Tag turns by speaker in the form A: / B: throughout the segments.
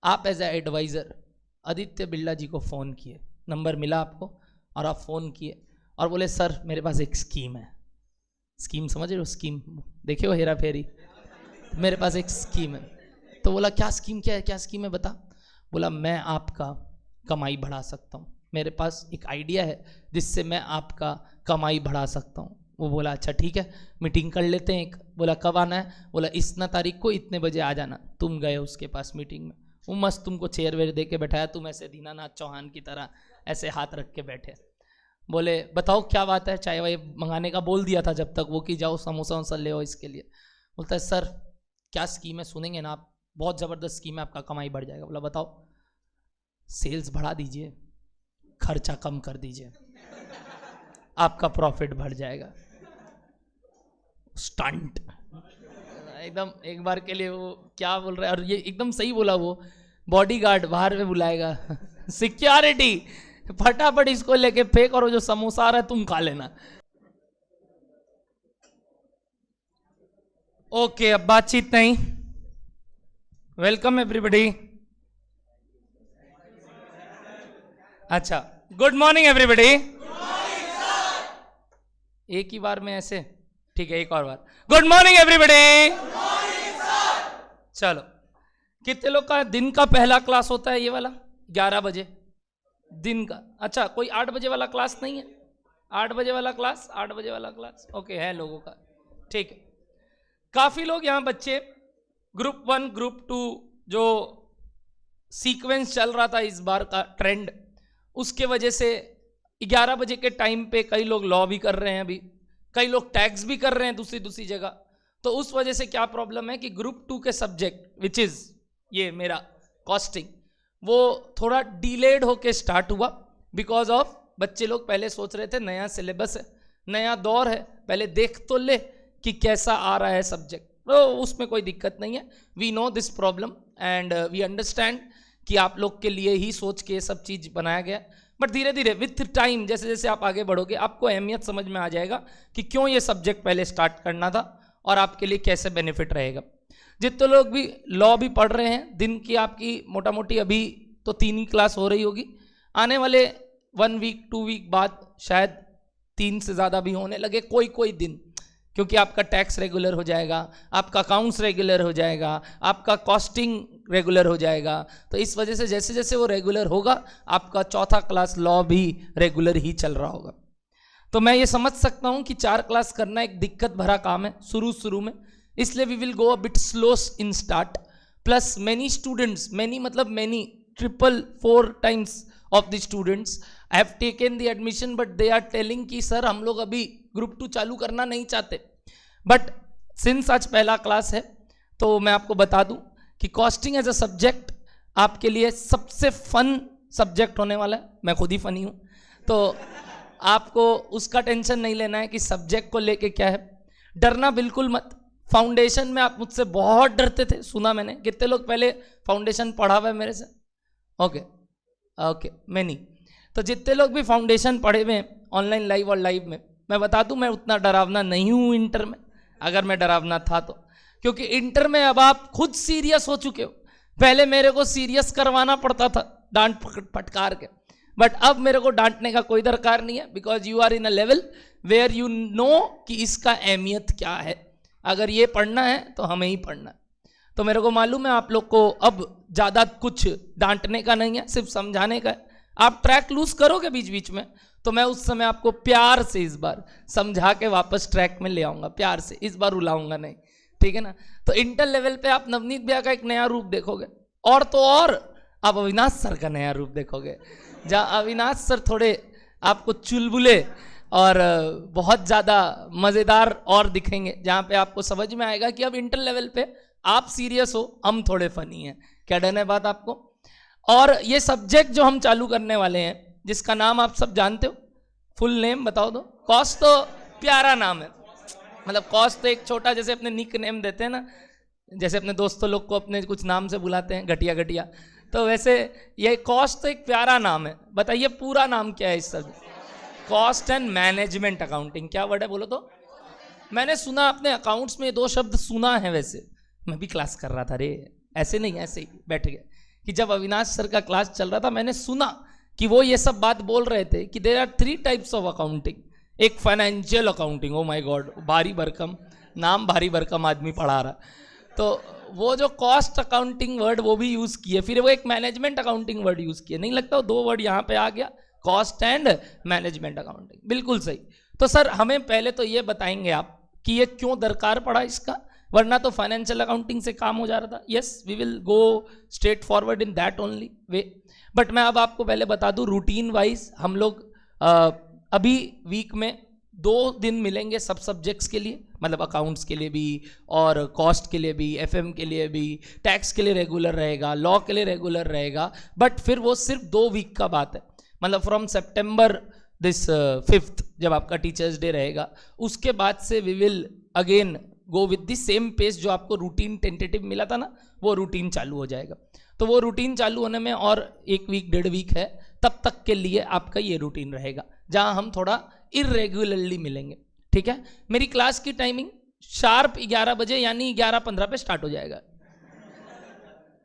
A: आप as a adviser Aditya Birla ji को phone किए, नंबर मिला आपको और आप फ़ोन किए और बोले सर मेरे पास एक स्कीम है। स्कीम समझ रहे हो? स्कीम देखे हो हेरा फेरी? मेरे पास एक स्कीम है। तो बोला क्या स्कीम, क्या है, क्या स्कीम है बता। बोला मैं आपका कमाई बढ़ा सकता हूँ, मेरे पास एक आइडिया है जिससे मैं आपका कमाई बढ़ा सकता हूँ। वो बोला अच्छा ठीक है, मीटिंग कर लेते हैं एक। बोला कब आना है? बोला इतना तारीख को इतने बजे आ जाना। तुम गए उसके पास मीटिंग में, वो मस्त तुमको चेयर वेयर दे के बैठाया, तुम ऐसे दीनानाथ चौहान की तरह ऐसे हाथ रख के बैठे। बोले बताओ क्या बात है, चाय वाय मंगाने का बोल दिया था जब तक वो कि जाओ समोसा वोसा ले आओ इसके लिए। बोलता है सर क्या स्कीम है, सुनेंगे ना आप, बहुत ज़बरदस्त स्कीम है, आपका कमाई बढ़ जाएगा। बोला बताओ। सेल्स बढ़ा दीजिए, खर्चा कम कर दीजिए, आपका प्रॉफिट बढ़ जाएगा। स्टंट एकदम एक बार के लिए वो क्या बोल रहा है, और ये एकदम सही बोला। वो बॉडीगार्ड बाहर में बुलाएगा सिक्योरिटी फटाफट इसको लेके फेंक और जो समोसा आ रहा है तुम खा लेना। ओके अब बातचीत नहीं। Welcome everybody. अच्छा गुड मॉर्निंग एवरीबॉडी। एक ही बार में ऐसे, ठीक है एक और बार। Good morning everybody. चलो कितने लोग का दिन का पहला क्लास होता है ये वाला? 11 बजे दिन का। अच्छा कोई 8 बजे वाला क्लास नहीं है? 8 बजे वाला क्लास, 8 बजे वाला क्लास ओके है लोगों का, ठीक है। काफी लोग यहाँ बच्चे ग्रुप 1 ग्रुप 2 जो सीक्वेंस चल रहा था इस बार का ट्रेंड, उसके वजह से 11 बजे के टाइम पे कई लोग लॉ भी कर रहे हैं, अभी कई लोग टैक्स भी कर रहे हैं दूसरी जगह। तो उस वजह से क्या प्रॉब्लम है कि ग्रुप 2 के सब्जेक्ट विच इज ये मेरा कॉस्टिंग, वो थोड़ा डिलेड होके स्टार्ट हुआ बिकॉज ऑफ बच्चे लोग पहले सोच रहे थे नया सिलेबस है, नया दौर है, पहले देख तो ले कि कैसा आ रहा है सब्जेक्ट। तो उसमें कोई दिक्कत नहीं है, we know this problem and we understand कि आप लोग के लिए ही सोच के सब चीज़ बनाया गया। बट धीरे धीरे विथ टाइम जैसे जैसे आप आगे बढ़ोगे आपको अहमियत समझ में आ जाएगा कि क्यों ये सब्जेक्ट पहले स्टार्ट करना था और आपके लिए कैसे बेनिफिट रहेगा। जितने लोग भी लॉ भी पढ़ रहे हैं, दिन की आपकी मोटा मोटी अभी तो 3 ही क्लास हो रही होगी, आने वाले 1 वीक 2 वीक बाद शायद 3 से ज़्यादा भी होने लगे कोई कोई दिन, क्योंकि आपका टैक्स रेगुलर हो जाएगा, आपका अकाउंट्स रेगुलर हो जाएगा, आपका कॉस्टिंग रेगुलर हो जाएगा। तो इस वजह से जैसे जैसे वो रेगुलर होगा आपका चौथा क्लास लॉ भी रेगुलर ही चल रहा होगा। तो मैं ये समझ सकता हूँ कि 4 क्लास करना एक दिक्कत भरा काम है शुरू में, इसलिए we will go a bit slow in start. Plus many students, many मतलब many 4 times of the students I have taken the admission but they are telling कि सर हम लोग अभी ग्रुप 2 चालू करना नहीं चाहते। बट सिंस आज पहला क्लास है तो मैं आपको बता दूं कि कॉस्टिंग एज अ सब्जेक्ट आपके लिए सबसे फन सब्जेक्ट होने वाला है। मैं खुद ही फनी हूं, तो आपको उसका टेंशन नहीं लेना है कि सब्जेक्ट को लेके क्या है, डरना बिल्कुल मत। फाउंडेशन में आप मुझसे बहुत डरते थे, सुना मैंने, कितने लोग पहले फाउंडेशन पढ़ा हुआ है मेरे से? ओके मैं नहीं। तो जितने लोग भी फाउंडेशन पढ़े हुए हैं ऑनलाइन लाइव और लाइव में, मैं बता दूं मैं उतना डरावना नहीं हूं इंटर में, अगर मैं डरावना था तो, क्योंकि इंटर में अब आप खुद सीरियस हो चुके हो। पहले मेरे को सीरियस करवाना पड़ता था डांट फटकार के, बट अब मेरे को डांटने का कोई दरकार नहीं है, because you are in a level where you know कि इसका अहमियत क्या है। अगर ये पढ़ना है तो हमें ही पढ़ना है। तो मेरे को मालूम है आप लोग को अब ज़्यादा कुछ डांटने का नहीं है, सिर्फ समझाने का है। आप ट्रैक लूज करोगे बीच बीच में तो मैं उस समय आपको प्यार से इस बार समझा के वापस ट्रैक में ले आऊँगा, प्यार से, इस बार रुलाऊंगा नहीं, ठीक है ना। तो इंटर लेवल पे आप नवनीत भैया का एक नया रूप देखोगे, और तो और आप अविनाश सर का नया रूप देखोगे, जहाँ अविनाश सर थोड़े आपको चुलबुले और बहुत ज़्यादा मज़ेदार और दिखेंगे, जहाँ पे आपको समझ में आएगा कि अब इंटर लेवल पे आप सीरियस हो, हम थोड़े फनी हैं। क्या डन है बात आपको? और ये सब्जेक्ट जो हम चालू करने वाले हैं, जिसका नाम आप सब जानते हो, फुल नेम बताओ दो। कॉस्ट तो प्यारा नाम है, मतलब कॉस्ट तो एक छोटा, जैसे अपने निक नेम देते हैं ना, जैसे अपने दोस्तों लोग को अपने कुछ नाम से बुलाते हैं घटिया घटिया, तो वैसे ये कॉस्ट तो एक प्यारा नाम है। बताइए पूरा नाम क्या है इस subject? Cost and management accounting. क्या वर्ड है बोलो तो? मैंने सुना अपने अकाउंट्स में 2 शब्द सुना है, वैसे मैं भी क्लास कर रहा था रे, ऐसे नहीं ऐसे ही बैठ गए कि जब अविनाश सर का क्लास चल रहा था मैंने सुना कि वो ये सब बात बोल रहे थे कि there are 3 types of accounting. एक financial accounting, oh my god, भारी भरकम नाम, भारी भरकम आदमी पढ़ा रहा, तो वो जो कॉस्ट अकाउंटिंग वर्ड वो भी यूज किए, फिर वो एक मैनेजमेंट अकाउंटिंग वर्ड यूज किए। नहीं लगता वो 2 वर्ड यहाँ पे आ गया, कॉस्ट एंड मैनेजमेंट अकाउंटिंग, बिल्कुल सही। तो सर हमें पहले तो ये बताएंगे आप कि ये क्यों दरकार पड़ा इसका, वरना तो फाइनेंशियल अकाउंटिंग से काम हो जा रहा था। Yes, we will go straight forward in that only way, but मैं अब आपको पहले बता दूं रूटीन वाइज हम लोग अभी वीक में 2 दिन मिलेंगे सब सब्जेक्ट्स के लिए, मतलब अकाउंट्स के लिए भी और कॉस्ट के लिए भी, एफएम के लिए भी, टैक्स के लिए रेगुलर रहेगा, लॉ के लिए रेगुलर रहेगा, बट फिर वो सिर्फ 2 वीक का बात है। मतलब फ्रॉम सितंबर दिस 5th जब आपका टीचर्स डे रहेगा, उसके बाद से we will again go with the same pace. जो आपको रूटीन टेंटेटिव मिला था ना, वो रूटीन चालू हो जाएगा। तो वो रूटीन चालू होने में और 1 वीक 1.5 वीक है, तब तक के लिए आपका ये रूटीन रहेगा जहां हम थोड़ा इरेगुलरली मिलेंगे, ठीक है। मेरी क्लास की टाइमिंग शार्प 11 बजे यानी 11:15 पे स्टार्ट हो जाएगा।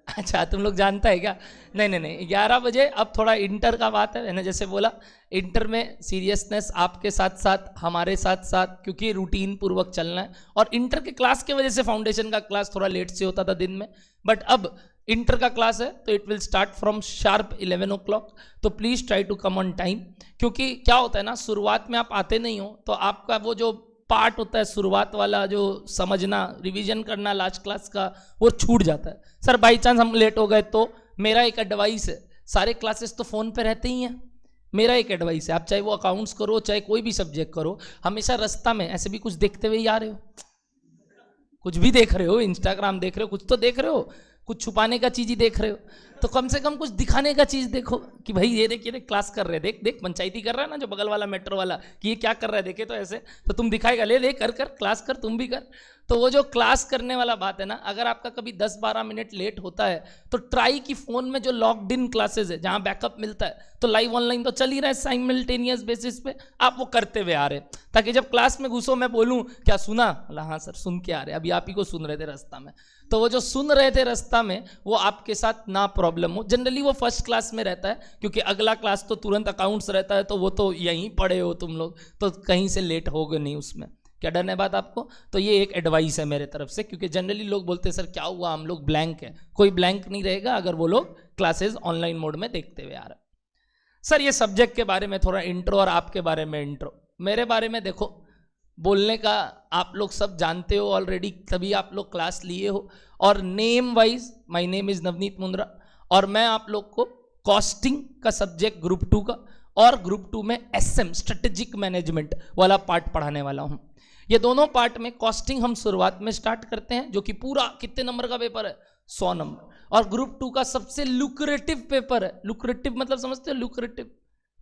A: अच्छा, तुम लोग जानता है क्या? नहीं, 11 बजे। अब थोड़ा इंटर का बात है, मैंने जैसे बोला इंटर में सीरियसनेस आपके साथ साथ हमारे साथ साथ, क्योंकि रूटीन पूर्वक चलना है। और इंटर के क्लास की वजह से फाउंडेशन का क्लास थोड़ा लेट से होता था दिन में, बट अब इंटर का क्लास है तो it will start from sharp 11 o'clock। तो please try to come on time, क्योंकि क्या होता है ना, शुरुआत में आप आते नहीं हो तो आपका वो जो पार्ट होता है शुरुआत वाला, जो समझना, रिवीजन करना लास्ट क्लास का, वो छूट जाता है। सर बाई चांस हम लेट हो गए तो मेरा एक एडवाइस है, सारे क्लासेस तो फ़ोन पे रहते ही हैं, मेरा एक एडवाइस है, आप चाहे वो अकाउंट्स करो चाहे कोई भी सब्जेक्ट करो, हमेशा रास्ता में ऐसे भी कुछ देखते हुए ही आ रहे हो, कुछ भी देख रहे हो, इंस्टाग्राम देख रहे हो, कुछ तो देख रहे हो, कुछ छुपाने का चीज़ ही देख रहे हो, तो कम से कम कुछ दिखाने का चीज़ देखो कि भाई ये देख क्लास कर रहे, देख देख पंचायती कर रहा है ना जो बगल वाला मेट्रो वाला, कि ये क्या कर रहा है देखे तो ऐसे, तो तुम दिखाएगा, ले कर क्लास कर, तुम भी कर। तो वो जो क्लास करने वाला बात है ना, अगर आपका कभी 10-12 मिनट लेट होता है तो ट्राई की फ़ोन में जो लॉक्ड इन क्लासेज है जहाँ बैकअप मिलता है, तो लाइव ऑनलाइन तो चल ही रहा है साइमल्टेनियस बेसिस पे, आप वो करते हुए आ रहे, ताकि जब क्लास में घुसो मैं बोलूँ क्या सुना, हाँ सर सुन के आ रहे, अभी आप ही को सुन रहे थे रास्ता में, तो वो जो सुन रहे थे रास्ता में वो आपके साथ ना प्रॉब्लम हो। जनरली वो फर्स्ट क्लास में रहता है, क्योंकि अगला क्लास तो तुरंत अकाउंट्स रहता है, तो वो तो यहीं पढ़े हो तुम लोग, तो कहीं से लेट होगे नहीं उसमें। क्या डर है बात आपको? तो ये एक एडवाइस है मेरे तरफ से, क्योंकि जनरली लोग बोलते हैं सर क्या हुआ, हम लोग ब्लैंक है, कोई ब्लैंक नहीं रहेगा अगर वो लोग क्लासेस ऑनलाइन मोड में देखते हुए आ रहे। सर ये सब्जेक्ट के बारे में थोड़ा इंट्रो और आपके बारे में इंट्रो। मेरे बारे में देखो, बोलने का आप लोग सब जानते हो ऑलरेडी, तभी आप लोग क्लास लिए हो। और name wise my name is Navneet Mundra, और मैं आप लोग को कॉस्टिंग का सब्जेक्ट ग्रुप 2 का और ग्रुप 2 में एसएम स्ट्रेटेजिक मैनेजमेंट वाला पार्ट पढ़ाने वाला हूं। ये दोनों पार्ट में कॉस्टिंग हम शुरुआत में स्टार्ट करते हैं, जो कि पूरा कितने नंबर का पेपर है, 100 नंबर, और ग्रुप 2 का सबसे लुक्रेटिव पेपर है। लुक्रेटिव मतलब समझते हो? लुक्रेटिव,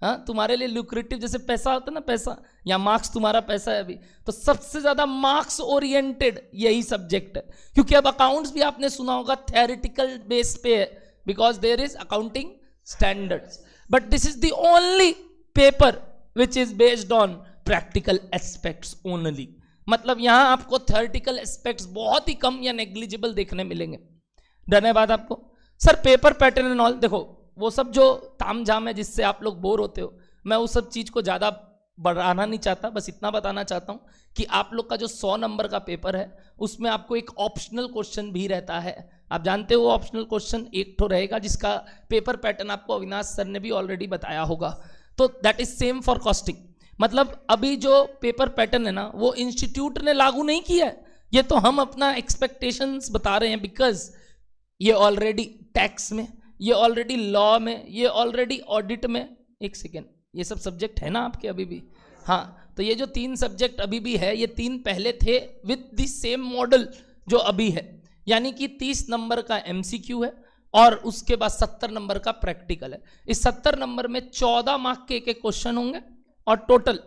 A: हाँ, तुम्हारे लिए लुक्रेटिव जैसे पैसा होता है ना, पैसा या मार्क्स, तुम्हारा पैसा है अभी, तो सबसे ज्यादा मार्क्स ओरिएंटेड यही सब्जेक्ट है। क्योंकि अब अकाउंट्स भी आपने सुना होगा थ्योरेटिकल बेस पे है, because there is accounting standards, but this is the only paper which is based on practical aspects only. मतलब यहां आपको थ्योरेटिकल एस्पेक्ट्स बहुत ही कम या नेग्लिजिबल देखने मिलेंगे। डन है बात आपको? Sir paper pattern and all, देखो वो सब जो ताम झाम है जिससे आप लोग बोर होते हो, मैं उस सब चीज़ को ज़्यादा बढ़ाना नहीं चाहता, बस इतना बताना चाहता हूँ कि आप लोग का जो 100 नंबर का पेपर है उसमें आपको एक ऑप्शनल क्वेश्चन भी रहता है। आप जानते हो ऑप्शनल क्वेश्चन एक तो रहेगा जिसका पेपर पैटर्न आपको अविनाश सर ने भी ऑलरेडी बताया होगा। तो that is same for costing. मतलब अभी जो पेपर पैटर्न है ना वो इंस्टीट्यूट ने लागू नहीं किया है, ये तो हम अपना एक्सपेक्टेशंस बता रहे हैं, बिकॉज ये ऑलरेडी टैक्स में, ये ऑलरेडी लॉ में, ये ऑलरेडी ऑडिट में, एक सेकेंड, ये सब सब्जेक्ट है ना आपके अभी भी? हाँ, तो ये जो 3 सब्जेक्ट अभी भी है, ये 3 पहले थे विद द सेम मॉडल जो अभी है, यानी कि 30 नंबर का एमसीक्यू है और उसके बाद 70 नंबर का प्रैक्टिकल है। इस 70 नंबर में 14 मार्क के एक क्वेश्चन होंगे और टोटल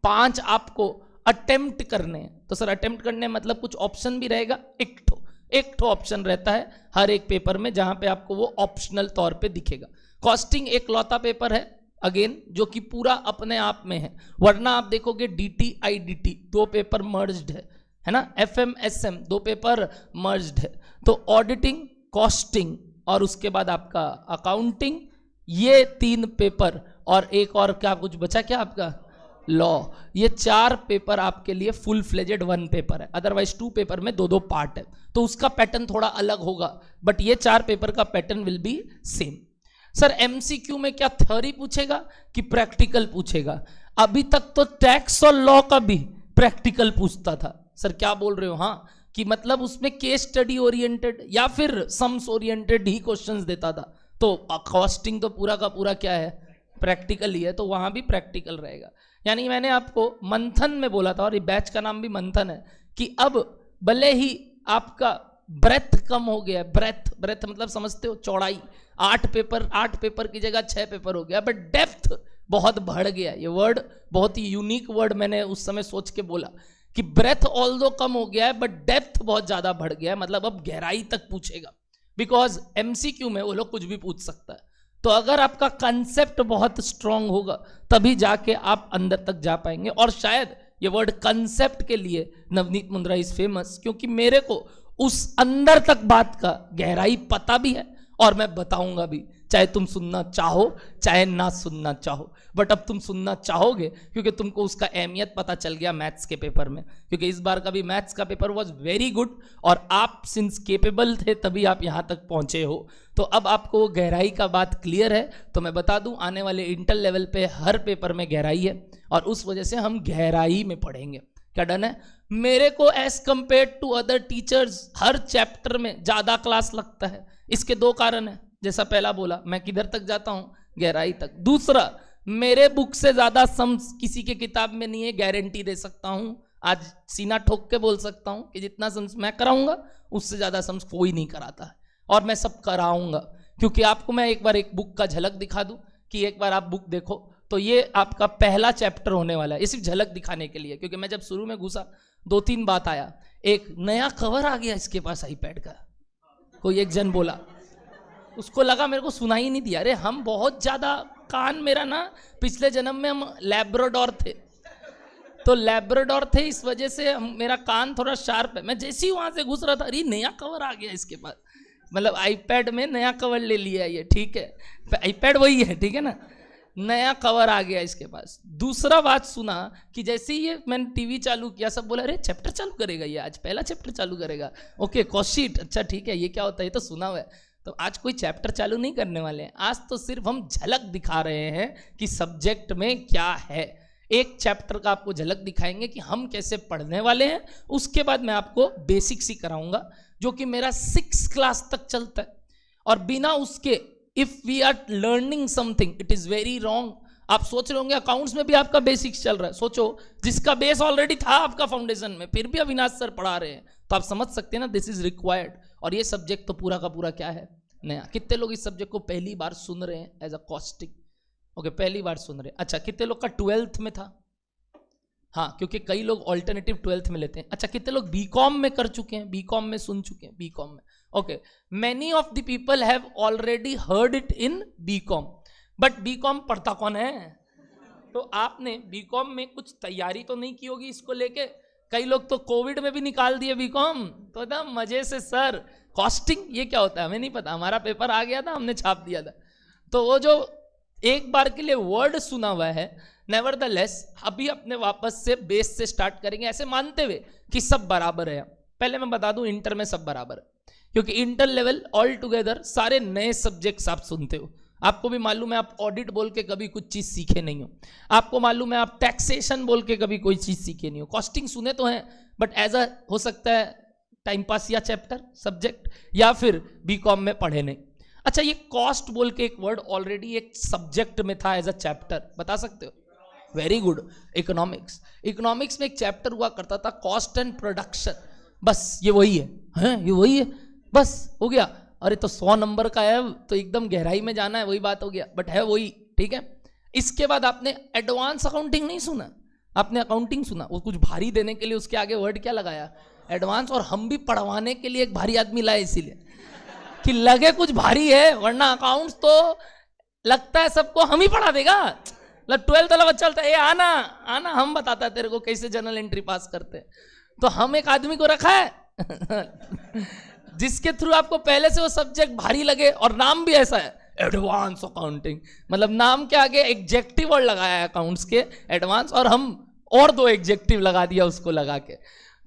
A: 5 आपको अटेम्प्ट करने हैं। तो सर अटेम्प्ट करने मतलब कुछ ऑप्शन भी रहेगा, एक ठो ऑप्शन रहता है हर एक पेपर में जहां पे आपको वो ऑप्शनल तौर पे दिखेगा। कॉस्टिंग एक लौता पेपर है अगेन जो कि पूरा अपने आप में है, वरना आप देखोगे डीटी आईडीटी 2 पेपर मर्ज्ड है ना, एफएम एसएम 2 पेपर मर्ज्ड है। तो ऑडिटिंग, कॉस्टिंग और उसके बाद आपका अकाउंटिंग, ये 3 पेपर, और एक और क्या कुछ बचा क्या आपका, लॉ। ये 4 पेपर आपके लिए फुल फ्लेजेड 1 पेपर है, अदरवाइज 2 पेपर में 2-2 पार्ट है, तो उसका पैटर्न थोड़ा अलग होगा, बट ये 4 पेपर का pattern will be same. Sir MCQ में क्या थ्योरी पूछेगा कि प्रैक्टिकल पूछेगा? अभी तक तो टैक्स और लॉ का भी प्रैक्टिकल पूछता था। सर क्या बोल रहे हो? हाँ, कि मतलब उसमें केस स्टडी ओरिएंटेड या फिर सम्स ओरिएंटेड ही क्वेश्चंस देता था। तो कॉस्टिंग तो पूरा का पूरा क्या है, प्रैक्टिकल ही है, तो वहां भी प्रैक्टिकल रहेगा। यानी मैंने आपको मंथन में बोला था, और ये बैच का नाम भी मंथन है, कि अब भले ही आपका ब्रेथ कम हो गया है, ब्रेथ मतलब समझते हो, चौड़ाई, 8 पेपर की जगह 6 पेपर हो गया, बट डेप्थ बहुत बढ़ गया। ये वर्ड बहुत ही यूनिक वर्ड मैंने उस समय सोच के बोला कि ब्रेथ ऑल्दो कम हो गया है, बट डेप्थ बहुत ज्यादा बढ़ गया है, मतलब अब गहराई तक पूछेगा, बिकॉज एमसीक्यू में वो लोग कुछ भी पूछ सकता है। तो अगर आपका कंसेप्ट बहुत स्ट्रांग होगा तभी जाके आप अंदर तक जा पाएंगे। और शायद ये वर्ड कंसेप्ट के लिए नवनीत मुंद्रा इज फेमस, क्योंकि मेरे को उस अंदर तक बात का गहराई पता भी है और मैं बताऊंगा भी, चाहे तुम सुनना चाहो चाहे ना सुनना चाहो, बट अब तुम सुनना चाहोगे क्योंकि तुमको उसका अहमियत पता चल गया मैथ्स के पेपर में, क्योंकि इस बार का भी मैथ्स का पेपर वाज वेरी गुड और आप सिंस केपेबल थे तभी आप यहां तक पहुंचे हो। तो अब आपको गहराई का बात क्लियर है। तो मैं बता दूं, आने वाले इंटर लेवल पे हर पेपर में गहराई है और उस वजह से हम गहराई में पढ़ेंगे। क्या डन है? मेरे को as compare to other teachers हर चैप्टर में ज्यादा क्लास लगता है। इसके 2 कारण है, जैसा पहला बोला, मैं किधर तक जाता हूं, गहराई तक। दूसरा, मेरे बुक से ज्यादा सम्स किसी के किताब में नहीं है, गारंटी दे सकता हूं, आज सीना ठोक के बोल सकता हूं कि जितना सम्स मैं कराऊंगा उससे ज्यादा सम्स कोई नहीं कराता है, और मैं सब कराऊंगा। क्योंकि आपको मैं एक बार एक बुक का झलक दिखा दूं कि एक बार आप बुक देखो, तो ये आपका पहला चैप्टर होने वाला है। ये सिर्फ झलक दिखाने के लिए, क्योंकि मैं जब शुरू में घुसा 2-3 बात आया। एक नया कवर आ गया इसके पास आईपैड का, कोई एक जन बोला, उसको लगा मेरे को सुनाई नहीं दिया। अरे हम बहुत ज्यादा कान, मेरा ना पिछले जन्म में हम लैब्राडोर थे, तो लैब्राडोर थे, इस वजह से मेरा कान थोड़ा शार्प है। मैं जैसे ही वहां से घुस रहा था, अरे नया कवर आ गया इसके पास, मतलब आईपैड में नया कवर ले लिया ये, ठीक है, आईपैड वही है, ठीक है ना, नया कवर आ गया इसके पास। दूसरा बात सुना कि जैसे ही ये मैंने टीवी चालू किया, सब बोला अरे चैप्टर चालू करेगा ये, आज पहला चैप्टर चालू करेगा, ओके कॉस्टशीट, अच्छा ठीक है, ये क्या होता है, ये तो सुना हुआ है। तो आज कोई चैप्टर चालू नहीं करने वाले हैं, आज तो सिर्फ हम झलक दिखा रहे हैं कि सब्जेक्ट में क्या है। एक चैप्टर का आपको झलक दिखाएंगे कि हम कैसे पढ़ने वाले हैं, उसके बाद मैं आपको बेसिक्स ही कराऊंगा, जो कि मेरा 6 क्लास तक चलता है। और बिना उसके if we are learning something it is very wrong. आप सोच रहे होंगे अकाउंट्स में भी आपका बेसिक्स चल रहा है, सोचो जिसका बेस ऑलरेडी था आपका फाउंडेशन में, फिर भी अविनाश सर पढ़ा रहे हैं, तो आप समझ सकते हैं ना, दिस इज रिक्वायर्ड। और ये सब्जेक्ट तो पूरा का पूरा क्या है, नया। कितने लोग इस सब्जेक्ट को पहली बार सुन रहे हैं एज अ कॉस्टिंग? ओके, पहली बार सुन रहे हैं। अच्छा, कितने लोग का 12th में था? हाँ, क्योंकि कई लोग ऑल्टरनेटिव 12th में लेते हैं। अच्छा, कितने लोग बीकॉम में कर चुके हैं, बीकॉम में सुन चुके हैं, बीकॉम में? Okay, many of the people have already heard it in BCom, but BCom पढ़ता कौन है? तो आपने बीकॉम में कुछ तैयारी तो नहीं की होगी इसको लेके। कई लोग तो कोविड में भी निकाल दिए बीकॉम, तो एकदम मजे से सर कॉस्टिंग ये क्या होता है हमें नहीं पता, हमारा पेपर आ गया था, हमने छाप दिया था। तो वो जो एक बार के लिए वर्ड सुना हुआ है, नेवरदलेस अभी अपने वापस से बेस से स्टार्ट करेंगे, ऐसे मानते हुए कि सब बराबर है। पहले मैं बता दूं, इंटर में सब बराबर है, क्योंकि इंटर लेवल ऑल टुगेदर सारे नए सब्जेक्ट्स आप सुनते हो। आपको भी मालूम है आप ऑडिट बोल के कभी कुछ चीज सीखे नहीं हो, आपको मालूम है आप टैक्सेशन बोल के कभी कोई चीज सीखे नहीं हो, कॉस्टिंग सुने तो हैं बट एज अ हो सकता है टाइम पास या चैप्टर सब्जेक्ट, या फिर बीकॉम में पढ़े नहीं। अच्छा, ये कॉस्ट बोल के एक वर्ड ऑलरेडी एक सब्जेक्ट में था एज अ चैप्टर, बता सकते हो? Very good. इकोनॉमिक्स, इकोनॉमिक्स में एक चैप्टर हुआ करता था कॉस्ट एंड प्रोडक्शन, बस ये वही है, ये वही है, बस हो गया। अरे तो 100 नंबर का है तो एकदम गहराई में जाना है, वही बात हो गया, बट है वही, ठीक है। इसके बाद आपने एडवांस अकाउंटिंग नहीं सुना, आपने अकाउंटिंग सुना, वो कुछ भारी देने के लिए उसके आगे वर्ड क्या लगाया, एडवांस, और हम भी पढ़वाने के लिए एक भारी आदमी लाए इसीलिए कि लगे कुछ भारी है, वरना अकाउंट्स तो लगता है सबको हम ही पढ़ा देगा। 12th वाला बच्चा चलता है, ए आना आना, हम बताता है तेरे को कैसे जनरल एंट्री पास करते हैं, तो हम एक आदमी को रखा है जिसके थ्रू आपको पहले से वो सब्जेक्ट भारी लगे, और नाम भी ऐसा है एडवांस अकाउंटिंग, मतलब नाम के आगे एग्जेक्टिव वर्ड लगाया है अकाउंट्स के, एडवांस, और हम और 2 एग्जेक्टिव लगा दिया उसको लगा के।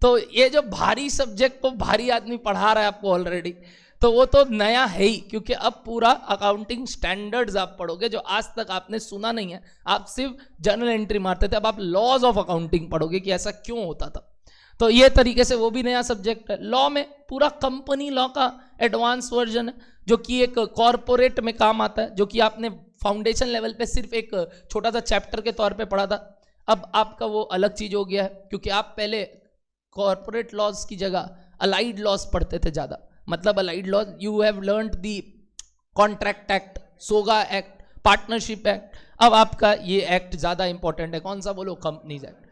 A: तो ये जो भारी सब्जेक्ट को भारी आदमी पढ़ा रहा है आपको ऑलरेडी, तो वो तो नया है ही, क्योंकि अब पूरा अकाउंटिंग स्टैंडर्ड्स आप पढ़ोगे जो आज तक आपने सुना नहीं है। आप सिर्फ जर्नल एंट्री मारते थे, अब आप लॉज ऑफ अकाउंटिंग पढ़ोगे कि ऐसा क्यों होता था। तो ये तरीके से वो भी नया सब्जेक्ट है। लॉ में पूरा कंपनी लॉ का एडवांस वर्जन है, जो कि एक कॉरपोरेट में काम आता है, जो कि आपने फाउंडेशन लेवल पे सिर्फ एक छोटा सा चैप्टर के तौर पे पढ़ा था। अब आपका वो अलग चीज हो गया है, क्योंकि आप पहले कॉरपोरेट लॉज की जगह अलाइड लॉज पढ़ते थे ज्यादा। मतलब allied laws you have learned the contract act, SOGA act, partnership act. अब आपका ये एक्ट ज्यादा इंपॉर्टेंट है, कौन सा बोलो? Companies act.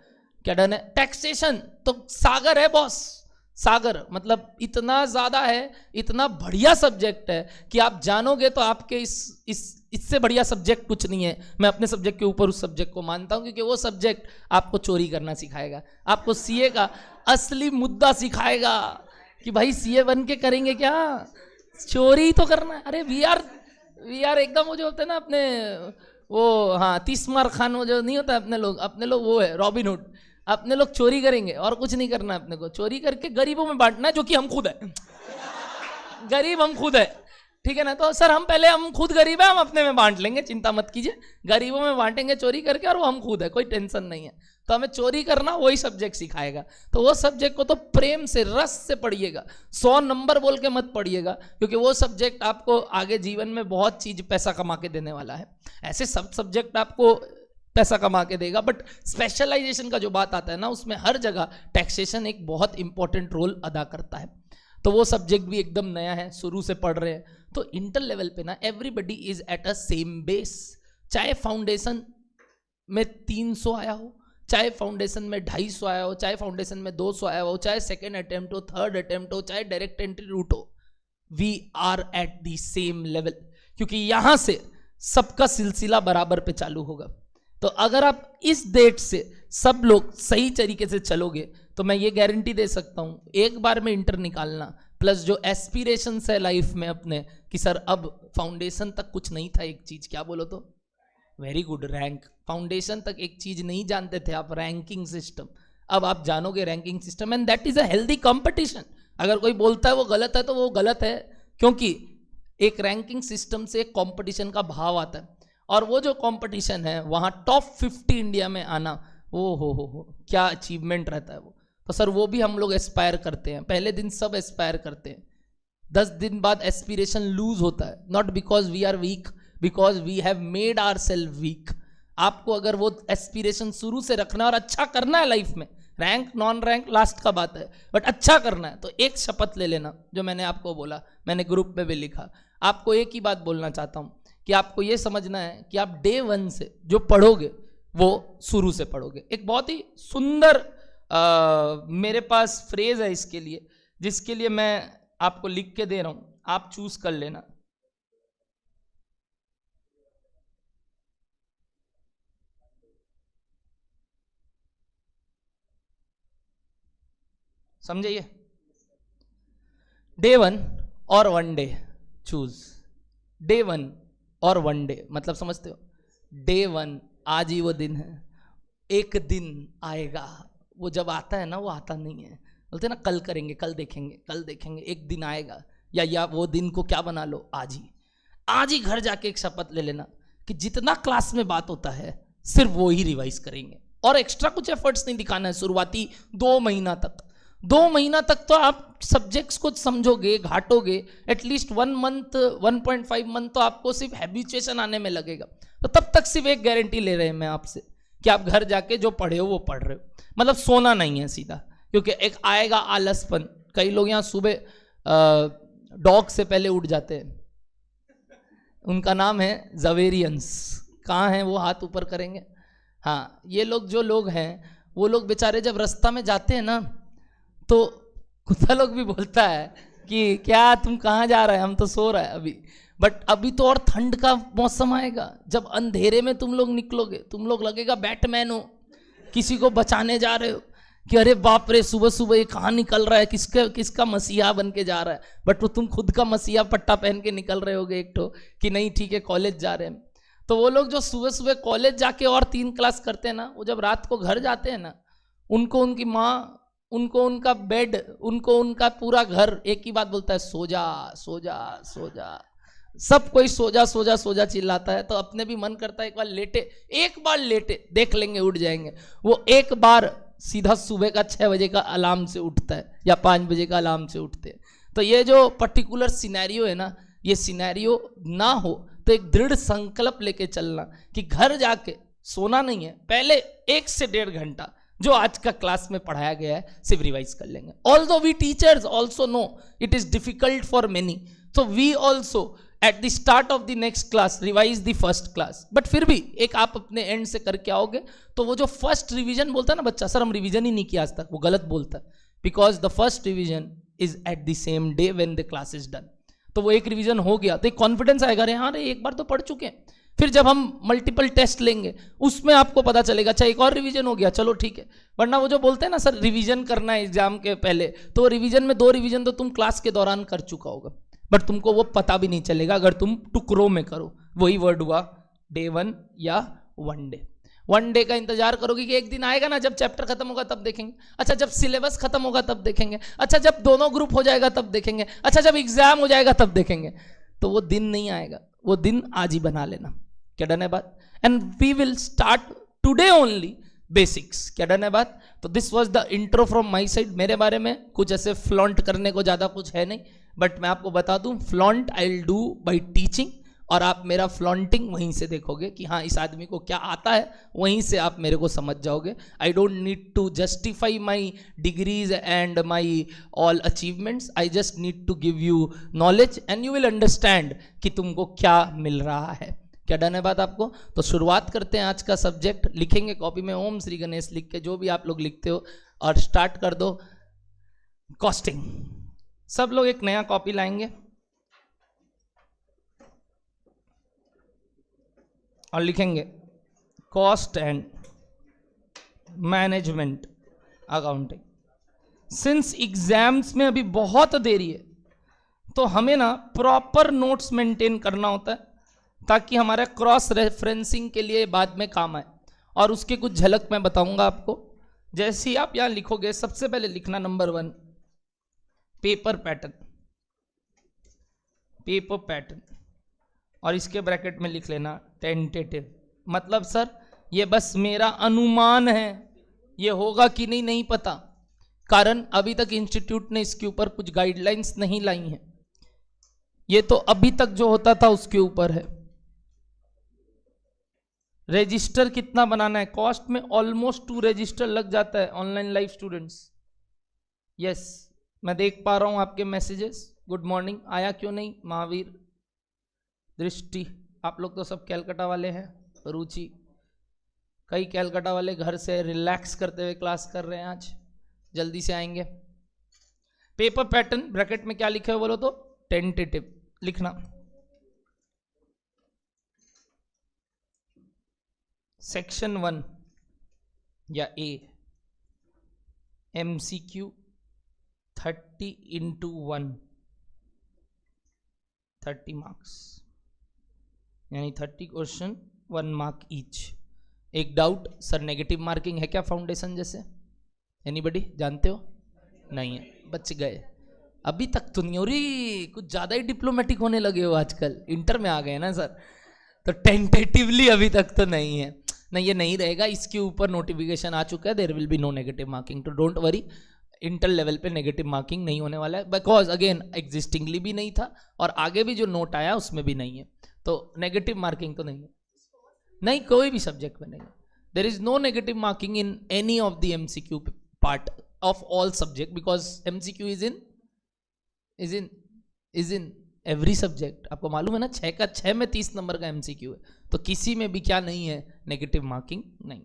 A: क्या डन है? टैक्सेशन तो सागर है बॉस, सागर मतलब इतना ज्यादा है, इतना बढ़िया सब्जेक्ट है कि आप जानोगे तो आपके इससे बढ़िया सब्जेक्ट कुछ नहीं है। मैं अपने सब्जेक्ट के ऊपर उस सब्जेक्ट को मानता हूं, क्योंकि वो सब्जेक्ट आपको चोरी करना सिखाएगा, आपको सीए का असली मुद्दा सिखाएगा कि भाई सीए बन के करेंगे क्या, चोरी तो करना है। अरे वी आर एकदम वो जो होते हैं ना अपने वो, हाँ, तीसमार खान वो जो नहीं होता अपने लोग वो है रॉबिन हुड। अपने लोग चोरी करेंगे और कुछ नहीं करना, अपने को चोरी करके गरीबों में बांटना है, जो कि हम खुद है। गरीब हम खुद है, ठीक है ना? तो सर हम खुद गरीब है, हम अपने में बांट लेंगे, चिंता मत कीजिए, गरीबों में बांटेंगे चोरी करके, और वो हम खुद है, कोई टेंशन नहीं है। तो हमें चोरी करना वही सब्जेक्ट सिखाएगा। तो वो सब्जेक्ट को तो प्रेम से, रस से पढ़िएगा, 100 नंबर बोल के मत पढ़िएगा, क्योंकि वो सब्जेक्ट आपको आगे जीवन में बहुत चीज पैसा कमा के देने वाला है। ऐसे सब सब्जेक्ट आपको पैसा कमा के देगा, बट स्पेशलाइजेशन का जो बात आता है ना, उसमें हर जगह टैक्सेशन एक बहुत इंपॉर्टेंट रोल अदा करता है। तो वो सब्जेक्ट भी एकदम नया है, शुरू से पढ़ रहे हैं। तो इंटर लेवल पे ना everybody is at a same base, चाहे फाउंडेशन में 300 आया हो, चाहे फाउंडेशन में 250 आया हो, चाहे फाउंडेशन में 200 आया हो, चाहे सेकेंड अटेम्प्ट हो, थर्ड अटेम्प्ट हो, चाहे डायरेक्ट एंट्री रूट हो, we are at the same level, क्योंकि यहां से सबका सिलसिला बराबर पे चालू होगा। तो अगर आप इस डेट से सब लोग सही तरीके से चलोगे, तो मैं ये गारंटी दे सकता हूं, एक बार में इंटर निकालना, प्लस जो एस्पिरेशंस है लाइफ में अपने कि सर अब फाउंडेशन तक कुछ नहीं था, एक चीज क्या बोलो तो, वेरी गुड, रैंक। फाउंडेशन तक एक चीज नहीं जानते थे आप, रैंकिंग सिस्टम। अब आप जानोगे ranking system, and that is a healthy competition. अगर कोई बोलता है वो गलत है तो वो गलत है, क्योंकि एक रैंकिंग सिस्टम से एक कंपटीशन का भाव आता है, और वो जो कंपटीशन है वहां टॉप 50 इंडिया में आना, ओ हो क्या अचीवमेंट रहता है वो। तो सर वो भी हम लोग एस्पायर करते हैं, पहले दिन सब एस्पायर करते हैं, 10 दिन बाद एस्पिरेशन लूज होता है, not because we are weak, because we have made our self weak. आपको अगर वो एस्पिरेशन शुरू से रखना है और अच्छा करना है लाइफ में, रैंक नॉन रैंक लास्ट का बात है, बट अच्छा करना है, तो एक शपथ ले लेना, जो मैंने आपको बोला, मैंने ग्रुप में भी लिखा। आपको एक ही बात बोलना चाहता हूं कि आपको ये समझना है कि आप डे 1 से जो पढ़ोगे वो शुरू से पढ़ोगे। एक बहुत ही सुंदर मेरे पास फ्रेज है इसके लिए, जिसके लिए मैं आपको लिख के दे रहा हूं, आप चूज कर लेना। समझिए, डे 1 और 1 डे चूज, डे 1 और 1 डे, मतलब समझते हो, डे 1 आज ही वो दिन है, एक दिन आएगा, वो जब आता है ना वो आता नहीं है, बोलते ना कल करेंगे, कल देखेंगे, कल देखेंगे, एक दिन आएगा, या वो दिन को क्या बना लो, आज ही घर जाके एक शपथ ले लेना कि जितना क्लास में बात होता है सिर्फ वो ही रिवाइज करेंगे, और एक्स्ट्रा कुछ एफर्ट्स नहीं दिखाना है। शुरुआती 2 महीना तक, 2 महीना तक तो आप सब्जेक्ट्स को समझोगे, घाटोगे, एटलीस्ट 1 मंथ 1.5 मंथ तो आपको सिर्फ हैबिचुएशन आने में लगेगा। तो तब तक सिर्फ एक गारंटी ले रहे हैं मैं आपसे कि आप घर जाके जो पढ़े हो वो पढ़ रहे हो, मतलब सोना नहीं है सीधा, क्योंकि एक आएगा आलसपन। कई लोग यहाँ सुबह डॉग से पहले उठ जाते हैं, उनका नाम है जवेरियंस। कहाँ हैं वो, हाथ ऊपर करेंगे? हाँ, ये लोग जो लोग हैं वो लोग बेचारे जब रास्ता में जाते हैं ना, तो कुत्ता लोग भी बोलता है कि क्या तुम कहाँ जा रहे हैं, हम तो सो रहे हैं अभी। बट अभी तो और ठंड का मौसम आएगा, जब अंधेरे में तुम लोग निकलोगे, तुम लोग लगेगा बैटमैन हो, किसी को बचाने जा रहे हो, कि अरे बाप रे सुबह सुबह ये कहाँ निकल रहा है, किसका मसीहा बन के जा रहा है, बट वो तुम खुद का मसीहा पट्टा पहन के निकल रहे होगे एक तो कि नहीं ठीक है कॉलेज जा रहे हैं। तो वो लोग जो सुबह सुबह कॉलेज जाके और 3 क्लास करते हैं ना, वो जब रात को घर जाते हैं ना, उनको उनकी माँ, उनको उनका बेड, उनको उनका पूरा घर एक ही बात बोलता है, सो जा सो जा सो जा। सब कोई सो जा सो जा सो जा चिल्लाता है, तो अपने भी मन करता है एक बार लेटे देख लेंगे उठ जाएंगे। वो एक बार सीधा सुबह का 6 बजे का अलार्म से उठता है या 5 बजे का अलार्म से उठते हैं। तो ये जो पर्टिकुलर सिनेरियो है ना, ये सिनेरियो ना हो तो एक दृढ़ संकल्प लेके चलना कि घर जाके सोना नहीं है, पहले 1 से 1.5 घंटा जो आज का क्लास में पढ़ाया गया है सिर्फ रिवाइज कर लेंगे। Although we teachers also know it is difficult for many, तो we also at the start of the next class revise the first class. But फिर भी एक आप अपने एंड से करके आओगे तो वो जो फर्स्ट रिवीजन बोलता है ना बच्चा, सर हम रिवीजन ही नहीं किया आज तक, वो गलत बोलता है, because the first revision is at the same day when the class is done. तो वो एक रिवीजन हो गया तो एक कॉन्फिडेंस आएगा, अरे हाँ रे एक बार तो पढ़ चुके हैं। फिर जब हम मल्टीपल टेस्ट लेंगे उसमें आपको पता चलेगा अच्छा एक और रिवीजन हो गया, चलो ठीक है। वरना वो जो बोलते हैं ना सर रिवीजन करना है एग्जाम के पहले, तो रिवीजन में 2 रिवीजन तो तुम क्लास के दौरान कर चुका होगा, बट तुमको वो पता भी नहीं चलेगा अगर तुम टुकड़ों में करो। वही वर्ड हुआ डे 1 या 1 डे। 1 डे का इंतजार करोगे कि एक दिन आएगा ना जब चैप्टर खत्म होगा तब देखेंगे, अच्छा जब सिलेबस खत्म होगा तब देखेंगे, अच्छा जब दोनों ग्रुप हो जाएगा तब देखेंगे, अच्छा जब एग्जाम हो जाएगा तब देखेंगे। तो वो दिन नहीं आएगा, वो दिन आज ही बना लेना। क्या डन है बात? And we will start today only basics. क्या डन है बात? तो this was the intro from my side. मेरे बारे में कुछ ऐसे फ्लॉन्ट करने को ज़्यादा कुछ है नहीं, बट मैं आपको बता दूं flaunt I will do by teaching, और आप मेरा फ्लॉन्टिंग वहीं से देखोगे कि हाँ इस आदमी को क्या आता है, वहीं से आप मेरे को समझ जाओगे। I don't need to justify my degrees and my all achievements, I just need to give you knowledge and you will understand कि तुमको क्या मिल रहा है। क्या डन है बात आपको? तो शुरुआत करते हैं आज का सब्जेक्ट। लिखेंगे कॉपी में ओम श्री गणेश लिख के, जो भी आप लोग लिखते हो, और स्टार्ट कर दो कॉस्टिंग। सब लोग एक नया कॉपी लाएंगे और लिखेंगे cost and management accounting. Since exams में अभी बहुत देरी है तो हमें ना प्रॉपर नोट्स मेंटेन करना होता है ताकि हमारा क्रॉस रेफरेंसिंग के लिए बाद में काम आए, और उसके कुछ झलक मैं बताऊंगा आपको। जैसे ही आप यहां लिखोगे सबसे पहले लिखना number 1 paper pattern, paper pattern, और इसके ब्रैकेट में लिख लेना टेंटेटिव। मतलब सर ये बस मेरा अनुमान है, ये होगा कि नहीं नहीं पता, कारण अभी तक इंस्टीट्यूट ने इसके ऊपर कुछ गाइडलाइंस नहीं लाई हैं। ये तो अभी तक जो होता था उसके ऊपर है। रजिस्टर कितना बनाना है? कॉस्ट में ऑलमोस्ट 2 रजिस्टर लग जाता है ऑनलाइन लाइव स्टूडेंट्स। यस मैं देख पा रहा हूं आपके मैसेजेस। Good morning. आया क्यों नहीं? महावीर, दृष्टि, आप लोग तो सब कैलकाटा वाले हैं। रुचि, कई कैलकाटा वाले घर से रिलैक्स करते हुए क्लास कर रहे हैं, आज जल्दी से आएंगे। पेपर पैटर्न ब्रैकेट में क्या लिखे हो बोलो तो टेंटेटिव लिखना। सेक्शन 1 या ए MCQ 30x1 30 मार्क्स, यानी 30 क्वेश्चन 1 मार्क ईच। एक डाउट, सर नेगेटिव मार्किंग है क्या फाउंडेशन जैसे? एनीबडी जानते हो? नहीं है, बच गए। अभी तक तो नहीं हो रही, कुछ ज़्यादा ही डिप्लोमेटिक होने लगे हो आजकल, इंटर में आ गए ना सर। तो टेंटेटिवली अभी तक तो नहीं है। नहीं, ये नहीं रहेगा, इसके ऊपर नोटिफिकेशन आ चुका है, there will be no negative marking, तो डोंट वरी। इंटर लेवल पे नेगेटिव मार्किंग नहीं होने वाला है, बिकॉज अगेन एग्जिस्टिंगली भी नहीं था और आगे भी जो नोट आया उसमें भी नहीं है, तो नेगेटिव मार्किंग तो नहीं है। नहीं, कोई भी सब्जेक्ट में नहीं है। There is no negative marking in any of the MCQ part of all subject, because MCQ is in every subject. आपको मालूम है ना, 6 का 6 में 30 नंबर का MCQ है, तो किसी में भी क्या नहीं है, नेगेटिव मार्किंग नहीं।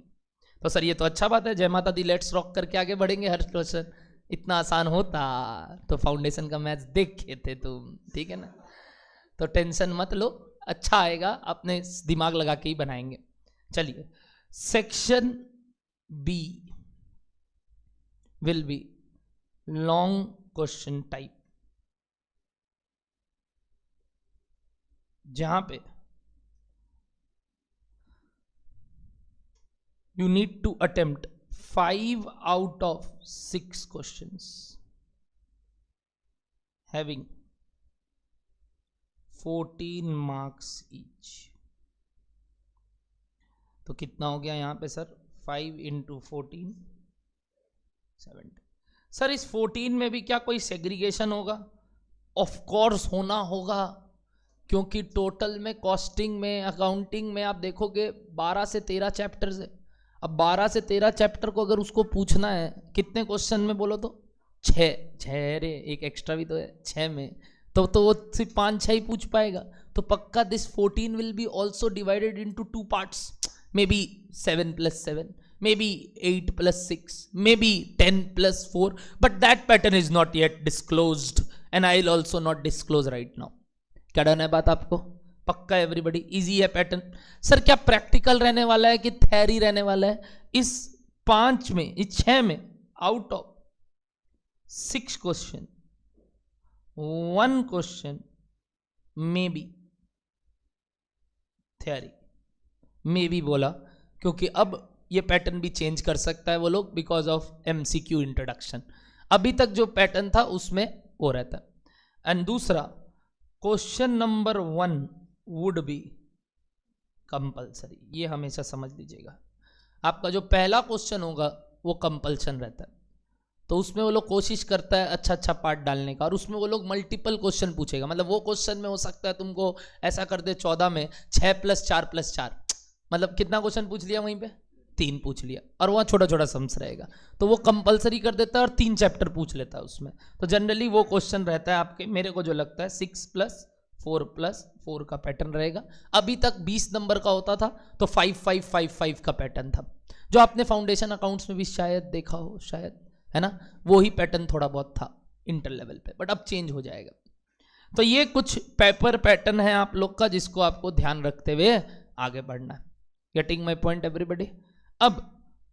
A: तो सर ये तो अच्छा बात है, जय माता दी, लेट्स रॉक करके आगे बढ़ेंगे। हर क्वेश्चन इतना आसान होता तो फाउंडेशन का मैच देखे थे तुम, ठीक है ना। तो टेंशन मत लो, अच्छा आएगा, अपने दिमाग लगा के ही बनाएंगे। चलिए section B will be long question type, जहां पे you need to attempt 5 out of 6 questions having 14 marks each. तो कितना हो गया यहां पे सर? 5 into 14 70. सर इस 14 में भी क्या कोई सेग्रीगेशन होगा? ऑफ कोर्स होना होगा, क्योंकि टोटल में कॉस्टिंग में अकाउंटिंग में आप देखोगे 12 से 13 चैप्टर्स है. अब 12 से 13 चैप्टर को अगर उसको पूछना है कितने क्वेश्चन में बोलो तो 6 रे, एक एक्स्ट्रा भी तो है 6 में, तो वो सिर्फ 5-6 ही पूछ पाएगा. तो पक्का this 14 will be also divided into 2 parts, may be 7 + 7, maybe 8 + 6, maybe 10 + 4, but that pattern is not yet disclosed and I'll also not disclose right now. क्या डन है बात आपको? पक्का एवरीबडी? इजी है पैटर्न. सर क्या प्रैक्टिकल रहने वाला है कि थ्योरी रहने वाला है? इस 5 में, इस 6 में out of 6 question 1 question may be theory. May be बोला क्योंकि अब ये पैटर्न भी चेंज कर सकता है वो लोग बिकॉज ऑफ एमसीक्यू इंट्रोडक्शन. अभी तक जो पैटर्न था उसमें वो रहता है. एंड दूसरा question number 1 would be compulsory. ये हमेशा समझ लीजिएगा. आपका जो पहला क्वेश्चन होगा वो कंपल्सन रहता है, तो उसमें वो लोग कोशिश करता है अच्छा पार्ट डालने का, और उसमें वो लोग मल्टीपल क्वेश्चन पूछेगा. मतलब वो क्वेश्चन में हो सकता है तुमको ऐसा कर दे 14 में 6 + 4 + 4, मतलब कितना क्वेश्चन पूछ लिया वहीं पे? 3 पूछ लिया, और वहाँ छोटा छोटा सम्स रहेगा, तो वो कंपलसरी कर देता है और 3 चैप्टर पूछ लेता है उसमें. तो जनरली वो क्वेश्चन रहता है आपके, मेरे को जो लगता है 6 + 4 + 4 का पैटर्न रहेगा. अभी तक 20 नंबर का होता था तो 5-5-5-5 का पैटर्न था, जो आपने फाउंडेशन अकाउंट्स में भी शायद देखा हो, शायद, है ना? वो ही पैटर्न थोड़ा बहुत था इंटर लेवल पे, बट अब चेंज हो जाएगा. तो ये कुछ पेपर पैटर्न है आप लोग का जिसको आपको ध्यान रखते हुए आगे बढ़ना है. Getting my point everybody? अब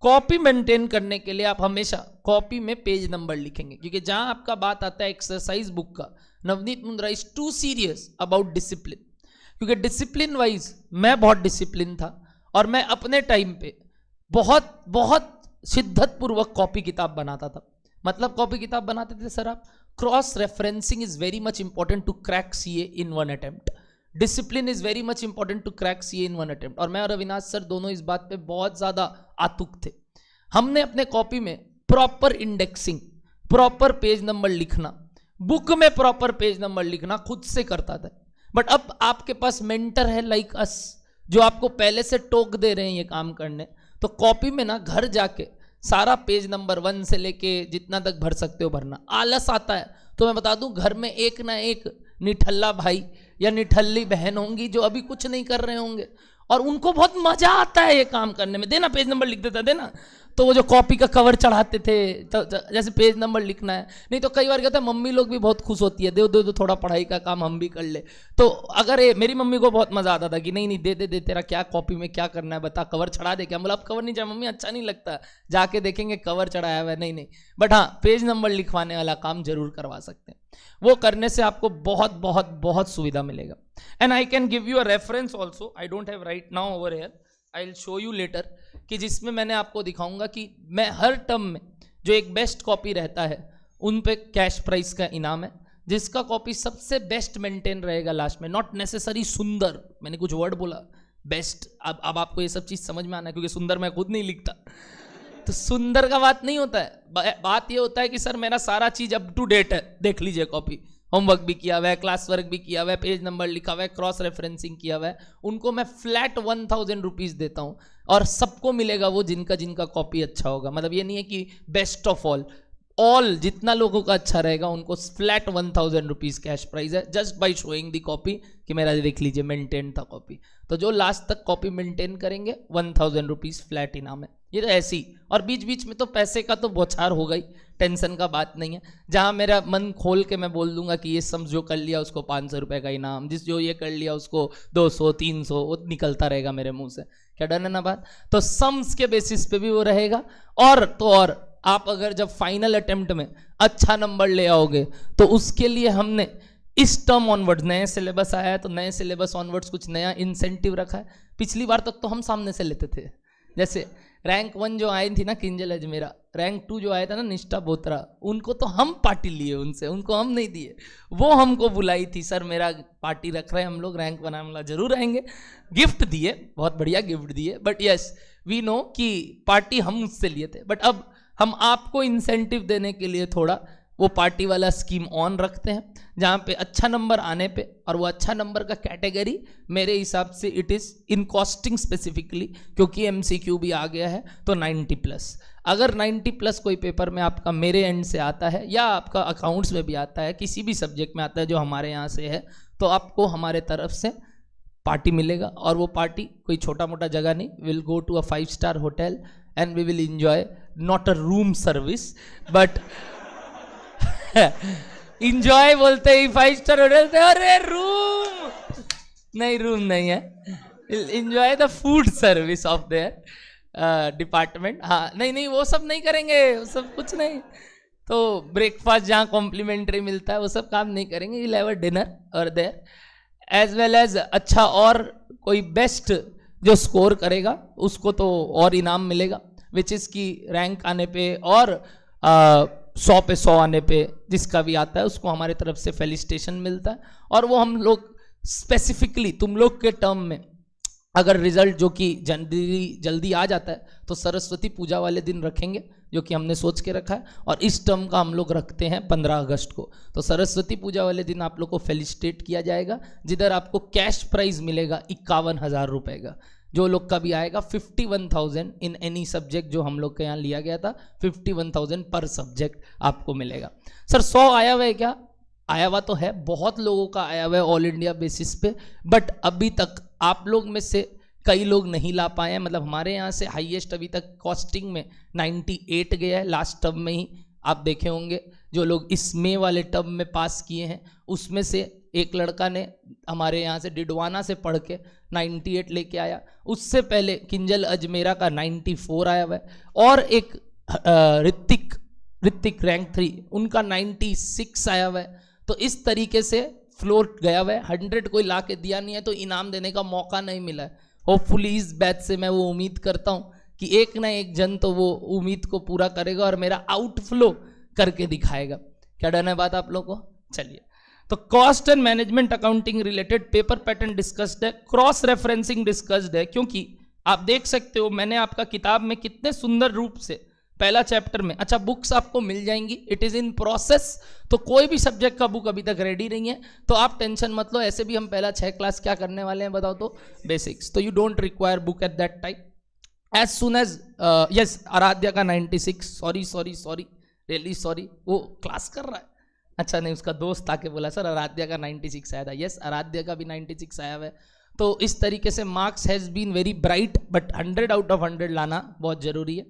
A: कॉपी मेंटेन करने के लिए आप हमेशा कॉपी में पेज नंबर लिखेंगे, क्योंकि जहां आपका बात आता है एक्सरसाइज बुक का, Navneet Mundra is too serious about discipline. क्योंकि डिसिप्लिन वाइज मैं बहुत डिसिप्लिन था, और मैं अपने टाइम पे बहुत बहुत शिद्दत पूर्वक कॉपी किताब बनाता था. मतलब कॉपी किताब बनाते थे सर आप, cross referencing is very much important to crack CA in 1 attempt. Discipline is very much important to crack CA in 1 attempt. और मैं और अविनाश सर दोनों इस बात पे बहुत ज्यादा आतुक थे. हमने अपने कॉपी में proper indexing, proper page number लिखना, बुक में प्रॉपर पेज नंबर लिखना खुद से करता था. बट अब आपके पास मेंटर है लाइक अस, जो आपको पहले से टोक दे रहे हैं ये काम करने. तो कॉपी में ना घर जाके सारा पेज नंबर 1 से लेके जितना तक भर सकते हो भरना. आलस आता है तो मैं बता दूं, घर में एक ना एक निठल्ला भाई या निठल्ली बहन होंगी जो अभी कुछ नहीं कर रहे होंगे, और उनको बहुत मजा आता है ये काम करने में. देना पेज नंबर लिख देता, देना. तो वो जो कॉपी का कवर चढ़ाते थे, तो जैसे पेज नंबर लिखना है, नहीं तो कई बार कहता है मम्मी लोग भी बहुत खुश होती है, दे दो थोड़ा पढ़ाई का काम हम भी कर ले. तो अगर मेरी मम्मी को बहुत मजा आता था कि नहीं दे तेरा क्या कॉपी में क्या करना है बता, कवर चढ़ा दे क्या. मतलब कवर नहीं चाहिए मम्मी, अच्छा नहीं लगता, जाके देखेंगे कवर चढ़ाया हुआ है. नहीं, बट हाँ पेज नंबर लिखवाने वाला काम जरूर करवा सकते हैं. वो करने से आपको बहुत बहुत बहुत सुविधा मिलेगा. And I can give you a reference also, I don't have right now over here, I will show you later, कि जिसमें मैंने आपको दिखाऊंगा कि मैं हर टर्म में जो एक बेस्ट कॉपी रहता है उन पे कैश प्राइस का इनाम है. जिसका कॉपी सबसे बेस्ट मेंटेन रहेगा लास्ट में, नॉट नेसेसरी सुंदर, मैंने कुछ वर्ड बोला, बेस्ट. अब आपको ये सब चीज समझ में आना है, क्योंकि सुंदर मैं खुद नहीं लिखता. तो सुंदर का बात नहीं होता है, बात ये होता है कि सर मेरा सारा चीज अप टू डेट है, देख लीजिए कॉपी, होमवर्क भी किया हुआ है, क्लास वर्क भी किया हुआ है, पेज नंबर लिखा हुआ है, क्रॉस रेफरेंसिंग किया हुआ है. उनको मैं फ्लैट 1000 रुपीज देता हूं, और सबको मिलेगा वो जिनका कॉपी अच्छा होगा. मतलब ये नहीं है कि बेस्ट ऑफ ऑल जितना लोगों का अच्छा रहेगा उनको फ्लैट 1000 रुपीज कैश प्राइस है, just by showing the copy कि मेरा देख लीजिए मेंटेन था कॉपी. तो जो लास्ट तक कॉपी मेंटेन करेंगे 1000 रुपीज फ्लैट इनाम है. ये तो ऐसी, और बीच बीच में तो पैसे का तो बौछार हो गई, टेंशन का बात नहीं है. जहां मेरा मन खोल के मैं बोल दूंगा कि ये सम जो कर लिया उसको 500 रुपए का इनाम, जिस जो ये कर लिया उसको 200-300, वो निकलता रहेगा मेरे मुंह से. क्या डर है ना बात? तो सम्स के बेसिस पे भी वो रहेगा, और तो और आप अगर जब फाइनल अटेम्प्ट में अच्छा नंबर ले आओगे तो उसके लिए हमने इस टर्म ऑनवर्ड्स, नए सिलेबस आया है तो नए सिलेबस ऑनवर्ड्स कुछ नया इंसेंटिव रखा है। पिछली बार तक तो हम सामने से लेते थे, जैसे रैंक 1 जो आई थी ना किंजल अजमेरा, रैंक 2 जो आया था ना निष्ठा बोत्रा, उनको तो हम पार्टी लिए उनसे, उनको हम नहीं दिए। वो हमको बुलाई थी, सर मेरा पार्टी रख रहे हैं हम लोग, रैंक बनाने वाला जरूर आएंगे। गिफ्ट दिए, बहुत बढ़िया गिफ्ट दिए, बट यस वी नो कि पार्टी हम उससे लिए थे। बट अब हम आपको इंसेंटिव देने के लिए थोड़ा वो पार्टी वाला स्कीम ऑन रखते हैं, जहाँ पे अच्छा नंबर आने पे, और वो अच्छा नंबर का कैटेगरी मेरे हिसाब से it is in costing specifically, क्योंकि एमसीक्यू भी आ गया है तो 90+। अगर 90+ कोई पेपर में आपका मेरे एंड से आता है या आपका अकाउंट्स में भी आता है, किसी भी सब्जेक्ट में आता है जो हमारे यहाँ से है, तो आपको हमारे तरफ से पार्टी मिलेगा। और वो पार्टी कोई छोटा मोटा जगह नहीं, will go to a five star hotel and we will enjoy, not a room service but enjoy बोलते ही 5-स्टार होटल से, अरे रूम नहीं, रूम नहीं है, enjoy the food service of their department. हाँ नहीं वो सब नहीं करेंगे, वो सब कुछ नहीं। तो ब्रेकफास्ट जहाँ कॉम्प्लीमेंट्री मिलता है वो सब काम नहीं करेंगे, विल हैव अ डिनर और देयर एज वेल एज। अच्छा, और कोई बेस्ट जो स्कोर करेगा उसको तो और इनाम मिलेगा, विच इज़ की रैंक आने पे और 100 पे 100 आने पे जिसका भी आता है उसको हमारे तरफ से फेलिसिटेशन मिलता है। और वो हम लोग स्पेसिफिकली तुम लोग के टर्म में अगर रिजल्ट जो कि जल्दी आ जाता है तो सरस्वती पूजा वाले दिन रखेंगे, जो कि हमने सोच के रखा है। और इस टर्म का हम लोग रखते हैं 15 अगस्त को, तो सरस्वती पूजा वाले दिन आप लोग को फेलिसिटेट किया जाएगा, जिधर आपको कैश प्राइज मिलेगा 51,000 रुपये का। जो लोग का भी आएगा 51,000 इन एनी सब्जेक्ट, जो हम लोग के यहाँ लिया गया था 51,000 पर सब्जेक्ट आपको मिलेगा। सर 100 आया हुआ है क्या? आया हुआ तो है, बहुत लोगों का आया हुआ है ऑल इंडिया बेसिस पे, बट अभी तक आप लोग में से कई लोग नहीं ला पाए हैं। मतलब हमारे यहाँ से हाईएस्ट अभी तक कॉस्टिंग में 98 गया है, लास्ट टर्म में ही आप देखे होंगे। जो लोग इस मई वाले टर्म में पास किए हैं उसमें से एक लड़का ने हमारे यहाँ से डिडवाना से पढ़ के 98 लेके आया, उससे पहले किंजल अजमेरा का 94 आया हुआ है, और एक ऋतिक रैंक 3 उनका 96 आया हुआ है। तो इस तरीके से फ्लोर गया हुआ है, 100 कोई ला के दिया नहीं है तो इनाम देने का मौका नहीं मिला है। होपफुली इस बैच से मैं वो उम्मीद करता हूँ कि एक ना एक जन तो वो उम्मीद को पूरा करेगा और मेरा आउटफ्लो करके दिखाएगा। क्या डन है बात आप लोगों को? चलिए, तो cost and management accounting related paper pattern discussed है, क्रॉस रेफरेंसिंग डिस्कस्ड है, क्योंकि आप देख सकते हो मैंने आपका किताब में कितने सुंदर रूप से पहला चैप्टर में, अच्छा बुक्स आपको मिल जाएंगी, इट इज इन प्रोसेस। तो कोई भी सब्जेक्ट का बुक अभी तक रेडी नहीं है तो आप टेंशन मत लो। ऐसे भी हम पहला 6 क्लास क्या करने वाले हैं बताओ तो, बेसिक्स। तो you don't require book at that time. As soon as yes, Aaradhya का 96, सॉरी रियली सॉरी, वो क्लास कर रहा है। अच्छा नहीं, उसका दोस्त आके बोला सर आराध्या का 96 आया था। यस, आराध्या का भी 96 आया हुआ है। तो इस तरीके से marks has been very bright, but 100 out of 100 लाना बहुत जरूरी है।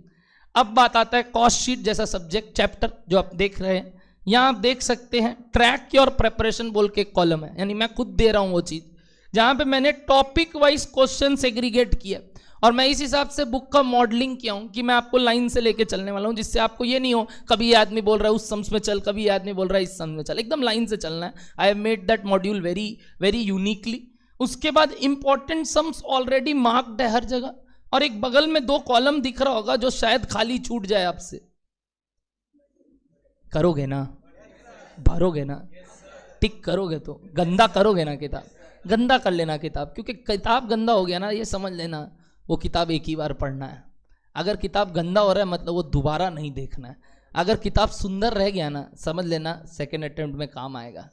A: अब बात आता है कॉस्ट शीट जैसा सब्जेक्ट चैप्टर जो आप देख रहे हैं। यहाँ आप देख सकते हैं ट्रैक की और प्रेपरेशन बोल के एक कॉलम है, यानी मैं खुद दे रहा हूँ वो चीज़, जहाँ पे मैंने टॉपिक वाइज क्वेश्चन सेग्रीगेट किया और मैं इस हिसाब से बुक का मॉडलिंग किया हूँ कि मैं आपको लाइन से लेके चलने वाला हूँ, जिससे आपको ये नहीं हो कभी ये आदमी बोल रहा है उस सम्स में चल, कभी ये आदमी बोल रहा है इस सम्स में चल, एकदम लाइन से चलना है। I have made that module very very uniquely. उसके बाद इंपॉर्टेंट सम्स ऑलरेडी मार्क्ड है हर जगह, और एक बगल में 2 कॉलम दिख रहा होगा जो शायद खाली छूट जाए आपसे। करोगे ना, भरोगे ना, टिक करोगे तो, गंदा करोगे ना किताब, गंदा कर लेना किताब, क्योंकि किताब गंदा हो गया ना ये समझ लेना वो किताब एक ही बार पढ़ना है। अगर किताब गंदा हो रहा है मतलब वो दोबारा नहीं देखना है। अगर किताब सुंदर रह गया ना समझ लेना सेकेंड अटेम्प्ट में काम आएगा।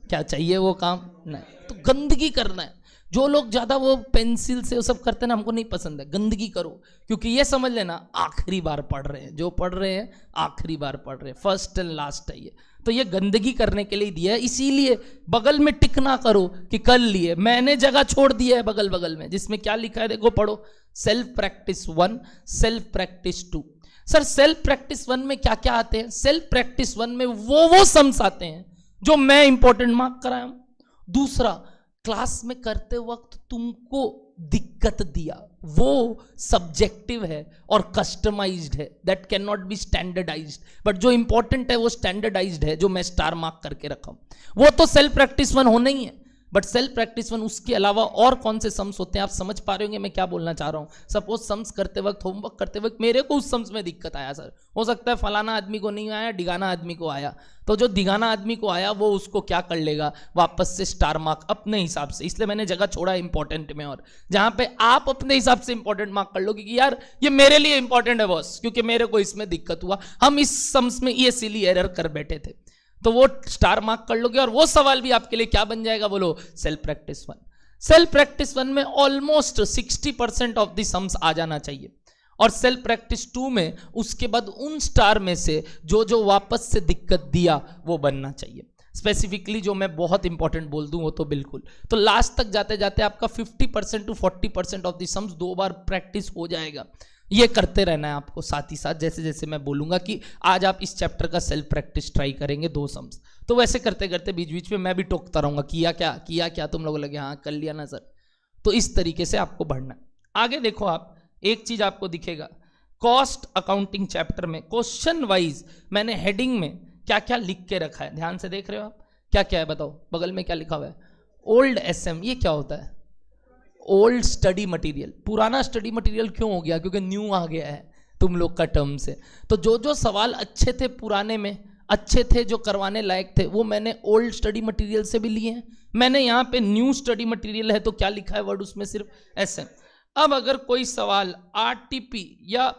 A: क्या चाहिए वो काम? नहीं, तो गंदगी करना है। जो लोग ज़्यादा वो पेंसिल से वो सब करते हैं ना, हमको नहीं पसंद है। गंदगी करो, क्योंकि ये समझ लेना आखिरी बार पढ़ रहे हैं, जो पढ़ रहे हैं आखिरी बार पढ़ रहे हैं, फर्स्ट एंड लास्ट है ये। तो ये गंदगी करने के लिए दिया है, इसीलिए बगल में टिक ना करो कि कर लिए। मैंने जगह छोड़ दिया है बगल बगल में, जिसमें क्या लिखा है देखो पढ़ो, self practice 1, self practice 2। Sir self practice 1 में क्या क्या आते हैं? सेल्फ प्रैक्टिस 1 में वो सम्स आते हैं जो मैं इंपॉर्टेंट मार्क कराया हूं। दूसरा, क्लास में करते वक्त तुमको दिक्कत दिया, वो सब्जेक्टिव है और कस्टमाइज्ड है, that can not be standardised, but जो इंपॉर्टेंट है वो स्टैंडर्डाइज्ड है, जो मैं स्टार मार्क करके रखा हूं, वो तो सेल्फ प्रैक्टिस 1 होना ही है। बट सेल्फ प्रैक्टिस 1 उसके अलावा और कौन से सम्स होते हैं, आप समझ पा रहे होंगे मैं क्या बोलना चाह रहा हूं। सपोज सम्स करते वक्त, होमवर्क करते वक्त मेरे को उस सम्स में दिक्कत आया सर, हो सकता है फलाना आदमी को नहीं आया, डिगाना आदमी को आया, तो जो दिगाना आदमी को आया वो उसको क्या कर लेगा, वापस से स्टार मार्क अपने हिसाब से, इसलिए मैंने जगह छोड़ा इंपॉर्टेंट में, और जहां पे आप अपने हिसाब से इंपॉर्टेंट मार्क कर लो कि यार ये मेरे लिए इंपॉर्टेंट है बॉस, क्योंकि मेरे को इसमें दिक्कत हुआ, हम इस सम्स में ये सिली एरर कर बैठे थे, तो वो स्टार मार्क कर लोगे। और वो सवाल भी आपके लिए क्या बन जाएगा, बोलो, सेल्फ प्रैक्टिस 1। सेल्फ प्रैक्टिस 1 में ऑलमोस्ट 60% ऑफ द सम्स आ जाना चाहिए, और सेल्फ प्रैक्टिस 2 में उसके बाद उन स्टार में से जो जो वापस से दिक्कत दिया वो बनना चाहिए। स्पेसिफिकली जो मैं बहुत इंपॉर्टेंट बोल दूं वो तो बिल्कुल, तो लास्ट तक जाते जाते आपका 50% टू 40% ऑफ द सम्स 2 बार प्रैक्टिस हो जाएगा। ये करते रहना है आपको साथ ही साथ, जैसे जैसे मैं बोलूंगा कि आज आप इस चैप्टर का सेल्फ प्रैक्टिस ट्राई करेंगे 2 सम्स, तो वैसे करते करते बीच बीच में मैं भी टोकता रहूंगा, किया क्या, तुम लोग लगे हाँ कर लिया ना सर, तो इस तरीके से आपको बढ़ना है। आगे देखो आप, एक चीज आपको दिखेगा, कॉस्ट अकाउंटिंग चैप्टर में क्वेश्चन वाइज मैंने हेडिंग में क्या क्या लिख के रखा है, ध्यान से देख रहे हो आप, क्या क्या है बताओ, बगल में क्या लिखा हुआ है, ओल्ड SM, ये क्या होता है, ओल्ड स्टडी मटेरियल। पुराना स्टडी मटेरियल क्यों हो गया, क्योंकि न्यू आ गया है तुम लोग का टर्म से, तो जो जो सवाल अच्छे थे पुराने में, अच्छे थे जो करवाने लायक थे, वो मैंने ओल्ड स्टडी मटेरियल से भी लिए हैं। मैंने यहाँ पे न्यू स्टडी मटेरियल है तो क्या लिखा है वर्ड उसमें, सिर्फ SM। अब अगर कोई सवाल RTP या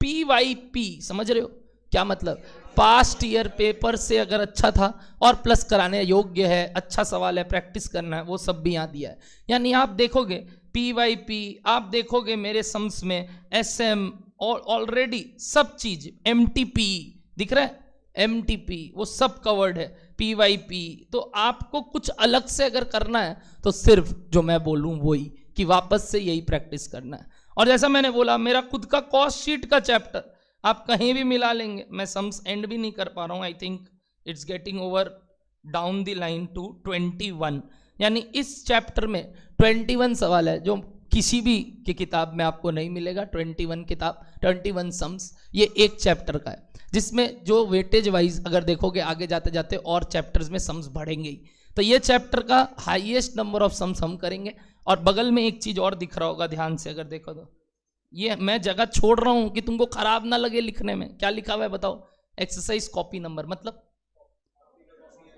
A: PYP, समझ रहे हो क्या मतलब, पास्ट ईयर पेपर से अगर अच्छा था और प्लस कराने योग्य है, अच्छा सवाल है, प्रैक्टिस करना है, वो सब भी यहाँ दिया है। यानी आप देखोगे PYP, आप देखोगे मेरे सम्स में SM, और ऑलरेडी सब चीज, MTP दिख रहा है, MTP वो सब कवर्ड है, PYP। तो आपको कुछ अलग से अगर करना है तो सिर्फ जो मैं बोलूँ वही, कि वापस से यही प्रैक्टिस करना है। और जैसा मैंने बोला, मेरा खुद का कॉस्ट शीट का चैप्टर आप कहीं भी मिला लेंगे, मैं सम्स एंड भी नहीं कर पा रहा हूँ, I think it's getting over down the line to 21, यानी इस चैप्टर में 21 सवाल है, जो किसी भी की किताब में आपको नहीं मिलेगा। 21 सम्स ये एक चैप्टर का है, जिसमें जो वेटेज वाइज अगर देखोगे आगे जाते जाते और चैप्टर्स में सम्स बढ़ेंगे ही, तो ये चैप्टर का हाईएस्ट नंबर ऑफ सम्स हम करेंगे। और बगल में एक चीज और दिख रहा होगा, ध्यान से अगर देखो तो, ये मैं जगह छोड़ रहा हूं कि तुमको खराब ना लगे लिखने में, क्या लिखा हुआ है बताओ, एक्सरसाइज कॉपी नंबर,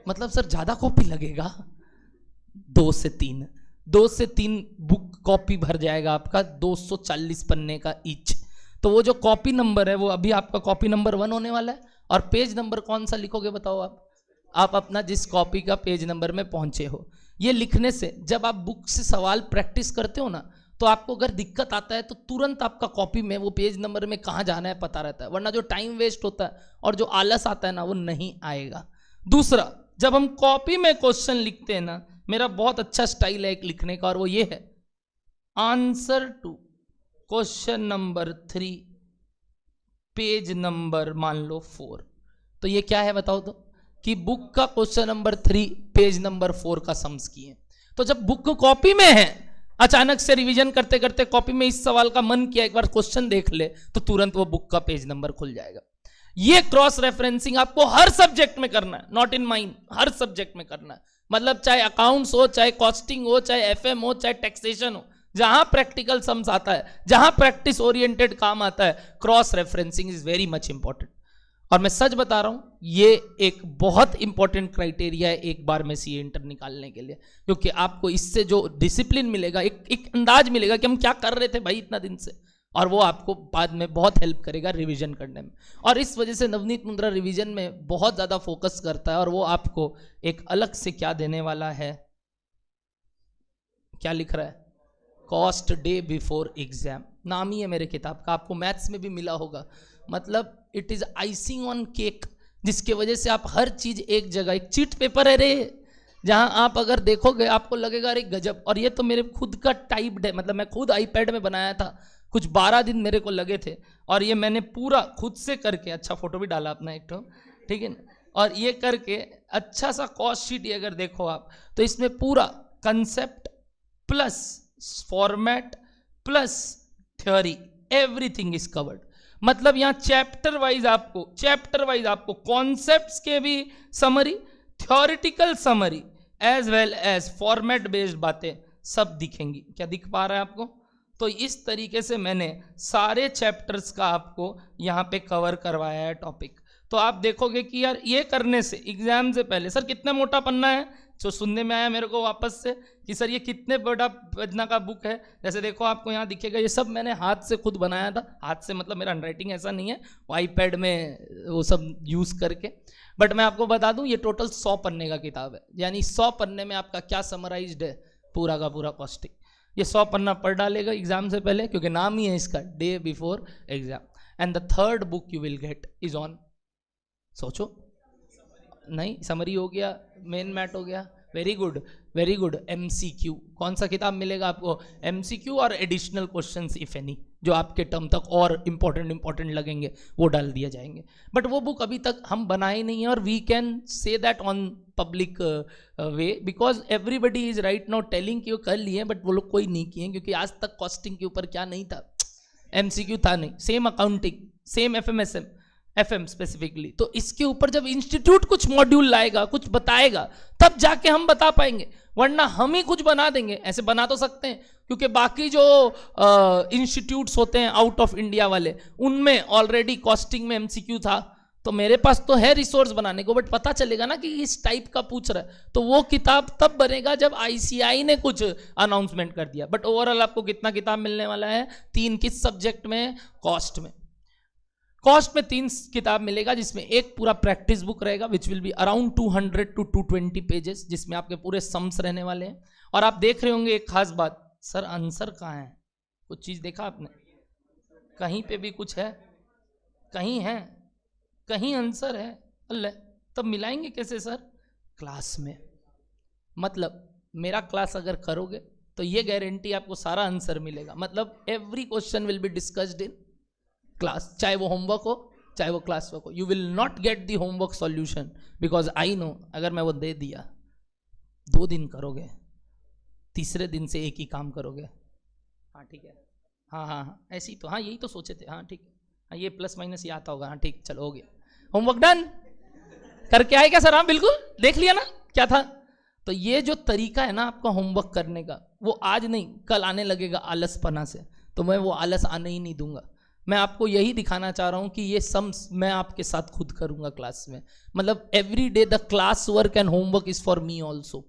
A: मतलब सर ज्यादा कॉपी लगेगा, 2 से 3 बुक कॉपी भर जाएगा आपका, 240 पन्ने का ईच। तो वो जो कॉपी नंबर है वो अभी आपका कॉपी नंबर 1 होने वाला है। और पेज नंबर कौन सा लिखोगे बताओ आप अपना जिस कॉपी का पेज नंबर में पहुंचे हो। ये लिखने से जब आप बुक से सवाल प्रैक्टिस करते हो ना, तो आपको अगर दिक्कत आता है तो तुरंत आपका कॉपी में वो पेज नंबर में कहाँ जाना है पता रहता है, वरना जो टाइम वेस्ट होता है और जो आलस आता है ना, वो नहीं आएगा। दूसरा, जब हम कॉपी में क्वेश्चन लिखते हैं ना, मेरा बहुत अच्छा स्टाइल है एक लिखने का, और वो ये है, answer to question number 3 page number मान लो 4। तो ये क्या है बताओ तो, कि बुक का क्वेश्चन नंबर 3 पेज नंबर 4 का सम्स किए। तो जब बुक कॉपी में है, अचानक से रिवीजन करते करते कॉपी में इस सवाल का मन किया एक बार क्वेश्चन देख ले, तो तुरंत वो बुक का पेज नंबर खुल जाएगा। ये क्रॉस रेफरेंसिंग आपको हर सब्जेक्ट में करना है, not in mind, her subject में करना है। मतलब चाहे अकाउंट्स हो, चाहे कॉस्टिंग हो, चाहे FM हो, चाहे टैक्सेशन हो, जहां प्रैक्टिकल सम्स आता है, जहां प्रैक्टिस ओरिएंटेड काम आता है, cross referencing is very much important. और मैं सच बता रहा हूं, ये एक बहुत इंपॉर्टेंट क्राइटेरिया है एक बार में CA इंटर निकालने के लिए, क्योंकि आपको इससे जो डिसिप्लिन मिलेगा, एक अंदाज मिलेगा कि हम क्या कर रहे थे भाई इतना दिन से, और वो आपको बाद में बहुत हेल्प करेगा रिवीजन करने में। और इस वजह से नवनीत मुंद्रा रिवीजन में बहुत ज्यादा फोकस करता है, और वो आपको एक अलग से क्या देने वाला है, क्या लिख रहा है, कॉस्ट डे बिफोर एग्जाम, नाम ही है मेरे किताब का, आपको मैथ्स में भी मिला होगा। मतलब it is icing on cake, जिसके वजह से आप हर चीज एक जगह, एक चीट पेपर है रे, जहां आप अगर देखोगे आपको लगेगा अरे गजब। और ये तो मेरे खुद का टाइप्ड है, मतलब मैं खुद iPad में बनाया था, कुछ 12 दिन मेरे को लगे थे, और ये मैंने पूरा खुद से करके, अच्छा फोटो भी डाला अपना एक तो, ठीक है ना, और ये करके अच्छा सा कॉस्ट शीट, ये अगर देखो आप तो इसमें पूरा concept plus format plus theory, everything is covered. मतलब यहां चैप्टर वाइज आपको कॉन्सेप्ट्स के भी summary, theoretical summary as well as format based बातें सब दिखेंगी। क्या दिख पा रहा है आपको? तो इस तरीके से मैंने सारे चैप्टर्स का आपको यहाँ पे कवर करवाया है टॉपिक। तो आप देखोगे कि यार ये करने से एग्जाम से पहले सर कितना मोटा पन्ना है, जो सुनने में आया मेरे को वापस से कि सर ये कितने बड़ा पन्ना का बुक है। जैसे देखो आपको यहाँ दिखेगा, ये सब मैंने हाथ से खुद बनाया था। हाथ से मतलब मेरा हैंडराइटिंग ऐसा नहीं है, वो आईपैड में वो सब यूज़ करके। बट मैं आपको बता दूं ये टोटल 100 पन्ने का किताब है, यानी 100 पन्ने में आपका क्या समराइज्ड है, पूरा का पूरा कॉस्टिंग। ये 100 पन्ना पढ़ डालेगा एग्जाम से पहले, क्योंकि नाम ही है इसका day before exam. And the third book you will get is on, सोचो, नहीं समरी हो गया, मेन मैट हो गया, very good very good. MCQ, कौन सा किताब मिलेगा आपको? एमसीक्यू और एडिशनल क्वेश्चंस इफ एनी, जो आपके टर्म तक और इंपॉर्टेंट लगेंगे वो डाल दिए जाएंगे। बट वो बुक अभी तक हम बनाए नहीं है, और we can say that on public way, because everybody is right now telling कि वो कर लिए, बट वो लोग कोई नहीं किए, क्योंकि आज तक कॉस्टिंग के ऊपर क्या नहीं था, एमसीक्यू था नहीं, same accounting, same FM specifically. तो इसके ऊपर जब इंस्टीट्यूट कुछ मॉड्यूल लाएगा, कुछ बताएगा, तब जाके हम बता पाएंगे, वरना हम ही कुछ बना देंगे। ऐसे बना तो सकते हैं, क्योंकि बाकी जो इंस्टीट्यूट्स होते हैं आउट ऑफ इंडिया वाले, उनमें ऑलरेडी कॉस्टिंग में एमसीक्यू था। तो मेरे पास तो है रिसोर्स बनाने को, बट पता चलेगा ना कि इस टाइप का पूछ रहा है, तो वो किताब तब बनेगा जब आईसीआई ने कुछ अनाउंसमेंट कर दिया। बट ओवरऑल आपको कितना किताब मिलने वाला है? 3। किस सब्जेक्ट में? कॉस्ट में। कॉस्ट में 3 किताब मिलेगा, जिसमें एक पूरा प्रैक्टिस बुक रहेगा which will be around 200 to 220 pages, जिसमें आपके पूरे सम्स रहने वाले हैं। और आप देख रहे होंगे एक खास बात, सर आंसर कहाँ है? कुछ चीज़ देखा आपने? कहीं पे भी कुछ है? कहीं है? कहीं आंसर है? अल्लाह, तब मिलाएंगे कैसे सर? क्लास में। मतलब मेरा क्लास अगर करोगे तो ये गारंटी आपको सारा आंसर मिलेगा। मतलब every question will be discussed in class, चाहे वो होमवर्क हो चाहे वो क्लास वर्क हो। You will not get the homework solution, because I know अगर मैं वो दे दिया, 2 दिन करोगे, तीसरे दिन से एक ही काम करोगे। हाँ ठीक है, हाँ ऐसी तो, हाँ यही तो सोचे थे, हाँ ठीक है, हाँ ये प्लस माइनस ये आता होगा, हाँ ठीक, चलो हो गया, होमवर्क डन। करके आए क्या सर? हाँ बिल्कुल, देख लिया ना क्या था। तो ये जो तरीका है ना आपका होमवर्क करने का, वो आज नहीं कल आने लगेगा आलसपना से, तो मैं वो आलस आने ही नहीं दूंगा। मैं आपको यही दिखाना चाह रहा हूं कि ये सम्स मैं आपके साथ खुद करूंगा क्लास में। मतलब every day the class work and homework is for me also,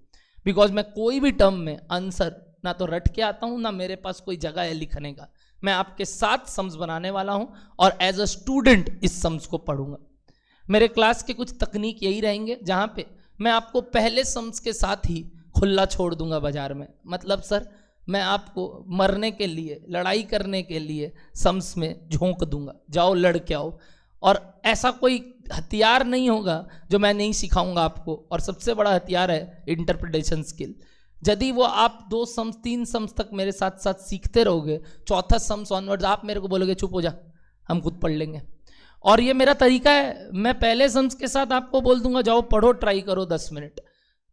A: because मैं कोई भी टर्म में आंसर ना तो रट के आता हूं, ना मेरे पास कोई जगह है लिखने का। मैं आपके साथ सम्स बनाने वाला हूं, और एज अ स्टूडेंट इस सम्स को पढ़ूंगा। मेरे क्लास के कुछ तकनीक यही रहेंगे, जहां पे मैं आपको पहले सम्स के साथ ही खुला छोड़ दूंगा बाजार में। मतलब सर मैं आपको मरने के लिए, लड़ाई करने के लिए सम्स में झोंक दूंगा, जाओ लड़ के आओ। और ऐसा कोई हथियार नहीं होगा जो मैं नहीं सिखाऊंगा आपको। और सबसे बड़ा हथियार है इंटरप्रिटेशन स्किल। यदि वो आप 2 सम्स 3 सम्स तक मेरे साथ साथ सीखते रहोगे, चौथा सम्स ऑनवर्ड्स आप मेरे को बोलोगे चुप हो जा, हम खुद पढ़ लेंगे। और ये मेरा तरीका है, मैं पहले सम्स के साथ आपको बोल दूंगा जाओ पढ़ो, ट्राई करो 10 मिनट,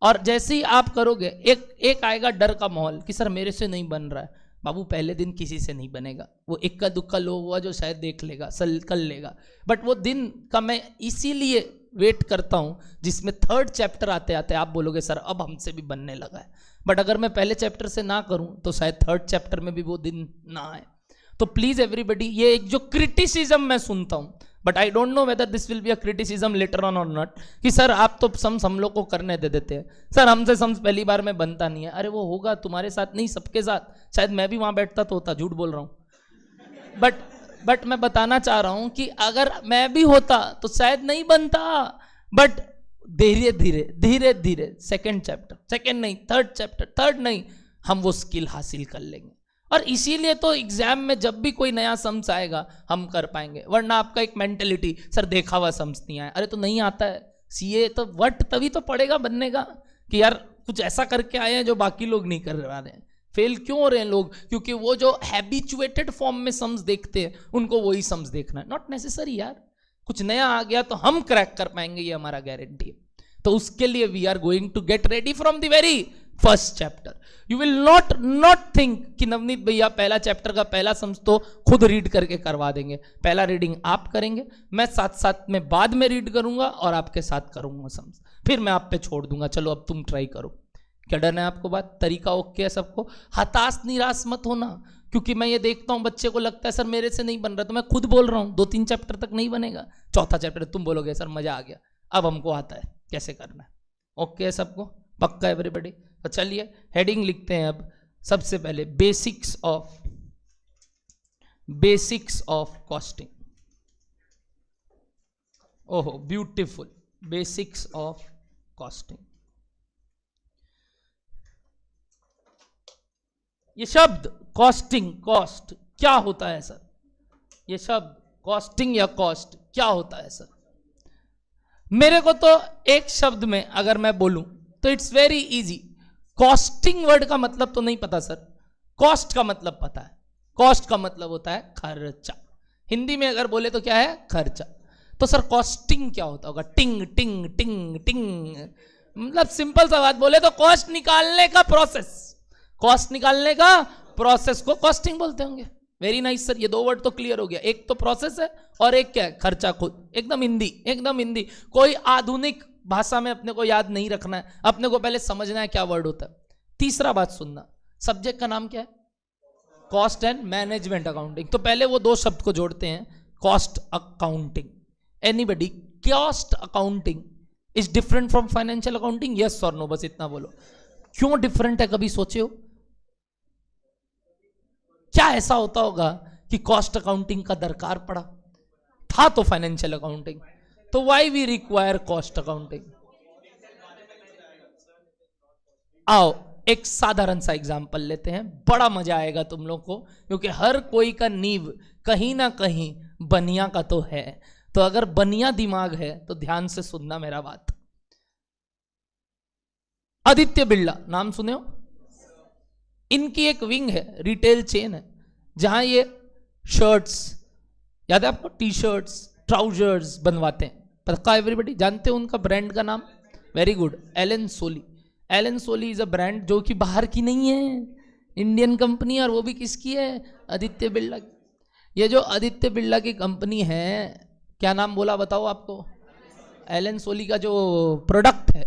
A: और जैसे ही आप करोगे एक आएगा डर का माहौल कि सर मेरे से नहीं बन रहा है। बाबू पहले दिन किसी से नहीं बनेगा, वो इक्का दुक्का लोग हुआ जो शायद देख लेगा, कर लेगा। बट वो दिन का मैं इसीलिए वेट करता हूँ जिसमें 3rd चैप्टर आते आते आप बोलोगे सर अब हमसे भी बनने लगा है। बट अगर मैं पहले चैप्टर से ना करूँ तो शायद 3rd चैप्टर में भी वो दिन ना आए। तो प्लीज एवरीबडी, ये एक जो क्रिटिसिज्म मैं सुनता हूँ, but I don't know whether this will be a criticism later on और नॉट, कि सर आप तो सम्स हम लोग को करने दे देते हैं, सर हमसे सम्स पहली बार में बनता नहीं है। अरे वो होगा तुम्हारे साथ नहीं, सबके साथ। शायद मैं भी वहां बैठता तो होता, झूठ बोल रहा हूं। बट मैं बताना चाह रहा हूं कि अगर मैं भी होता तो शायद नहीं बनता। बट धीरे धीरे 2nd चैप्टर, 2nd नहीं 3rd चैप्टर, 3rd नहीं, हम वो स्किल हासिल कर लेंगे। और इसीलिए तो एग्जाम में जब भी कोई नया सम्स आएगा हम कर पाएंगे। वरना आपका एक मेंटेलिटी, सर देखा हुआ सम्स नहीं आया, अरे तो नहीं आता है सीए तो वट तभी तो पड़ेगा बनने का, कि यार कुछ ऐसा करके आए हैं जो बाकी लोग नहीं कर रहे हैं। फेल क्यों हो रहे हैं लोग? क्योंकि वो जो हैबिचुएटेड फॉर्म में सम्स देखते हैं उनको वही सम्स देखना है। नॉट नेसेसरी यार, कुछ नया आ गया तो हम क्रैक कर पाएंगे, ये हमारा गारंटी है। तो उसके लिए we are going to get ready from the very first chapter. You will not think कि नवनीत भैया पहला चैप्टर का पहला सम्स तो खुद रीड करके करवा देंगे। पहला रीडिंग आप करेंगे, मैं साथ साथ में बाद में रीड करूंगा और आपके साथ करूंगा सम्स, फिर मैं आप पे छोड़ दूंगा, चलो अब तुम ट्राई करो। क्या डन है आपको बात? तरीका ओके है सबको? हताश निराश मत होना, क्योंकि मैं ये देखता हूं बच्चे को लगता है सर मेरे से नहीं बन रहा, तो मैं खुद बोल रहा हूं 2-3 चैप्टर तक नहीं बनेगा, चौथा चैप्टर तुम बोलोगे सर मजा आ गया, अब हमको आता है कैसे करना है। ओके है सबको? पक्का एवरीबॉडी? तो चलिए हेडिंग लिखते हैं अब। सबसे पहले बेसिक्स ऑफ कॉस्टिंग। ओहो ब्यूटीफुल, बेसिक्स ऑफ कॉस्टिंग। ये शब्द कॉस्टिंग, कॉस्ट क्या होता है सर? ये शब्द कॉस्टिंग या कॉस्ट क्या होता है सर? मेरे को तो एक शब्द में अगर मैं बोलूं तो it's very easy. Costing word का मतलब तो नहीं पता सर, कॉस्ट का मतलब पता है। कॉस्ट का मतलब होता है खर्चा। हिंदी में अगर बोले तो क्या है? खर्चा। तो सर कॉस्टिंग क्या होता होगा? टिंग टिंग टिंग टिंग, मतलब सिंपल सा बात बोले तो कॉस्ट निकालने का प्रोसेस, कॉस्ट निकालने का प्रोसेस को कॉस्टिंग बोलते होंगे। वेरी नाइस सर, ये 2 वर्ड तो क्लियर हो गया। एक तो प्रोसेस है और एक क्या है? खर्चा खुद। एकदम हिंदी, एकदम हिंदी। कोई आधुनिक भाषा में अपने को याद नहीं रखना है, अपने को पहले समझना है क्या वर्ड होता है। तीसरा बात सुनना, सब्जेक्ट का नाम क्या है? Cost and management accounting. तो पहले वो 2 शब्द को जोड़ते हैं, cost accounting. Anybody, cost accounting is different from financial accounting? Yes और नो, बस इतना बोलो। क्यों डिफरेंट है, कभी सोचे हो? क्या ऐसा होता होगा कि कॉस्ट अकाउंटिंग का दरकार पड़ा? था तो फाइनेंशियल अकाउंटिंग, तो why we require cost accounting? आओ एक साधारण सा एग्जांपल लेते हैं, बड़ा मजा आएगा तुम लोग को, क्योंकि हर कोई का नींव कहीं ना कहीं बनिया का तो है। तो अगर बनिया दिमाग है तो ध्यान से सुनना मेरा बात। आदित्य बिरला नाम सुने हो? इनकी एक विंग है, रिटेल चेन है, जहां ये शर्ट्स, याद है आपको, टी शर्ट्स, ट्राउजर्स बनवाते हैं। पता एवरीबॉडी जानते हो उनका ब्रांड का नाम? Very good, Elon Soli. Elon Soli is a brand जो कि बाहर की नहीं है, इंडियन कंपनी, और वो भी किसकी है? आदित्य बिरला की। ये जो आदित्य बिरला की कंपनी है, क्या नाम बोला बताओ आपको? एलन सोली का जो प्रोडक्ट है,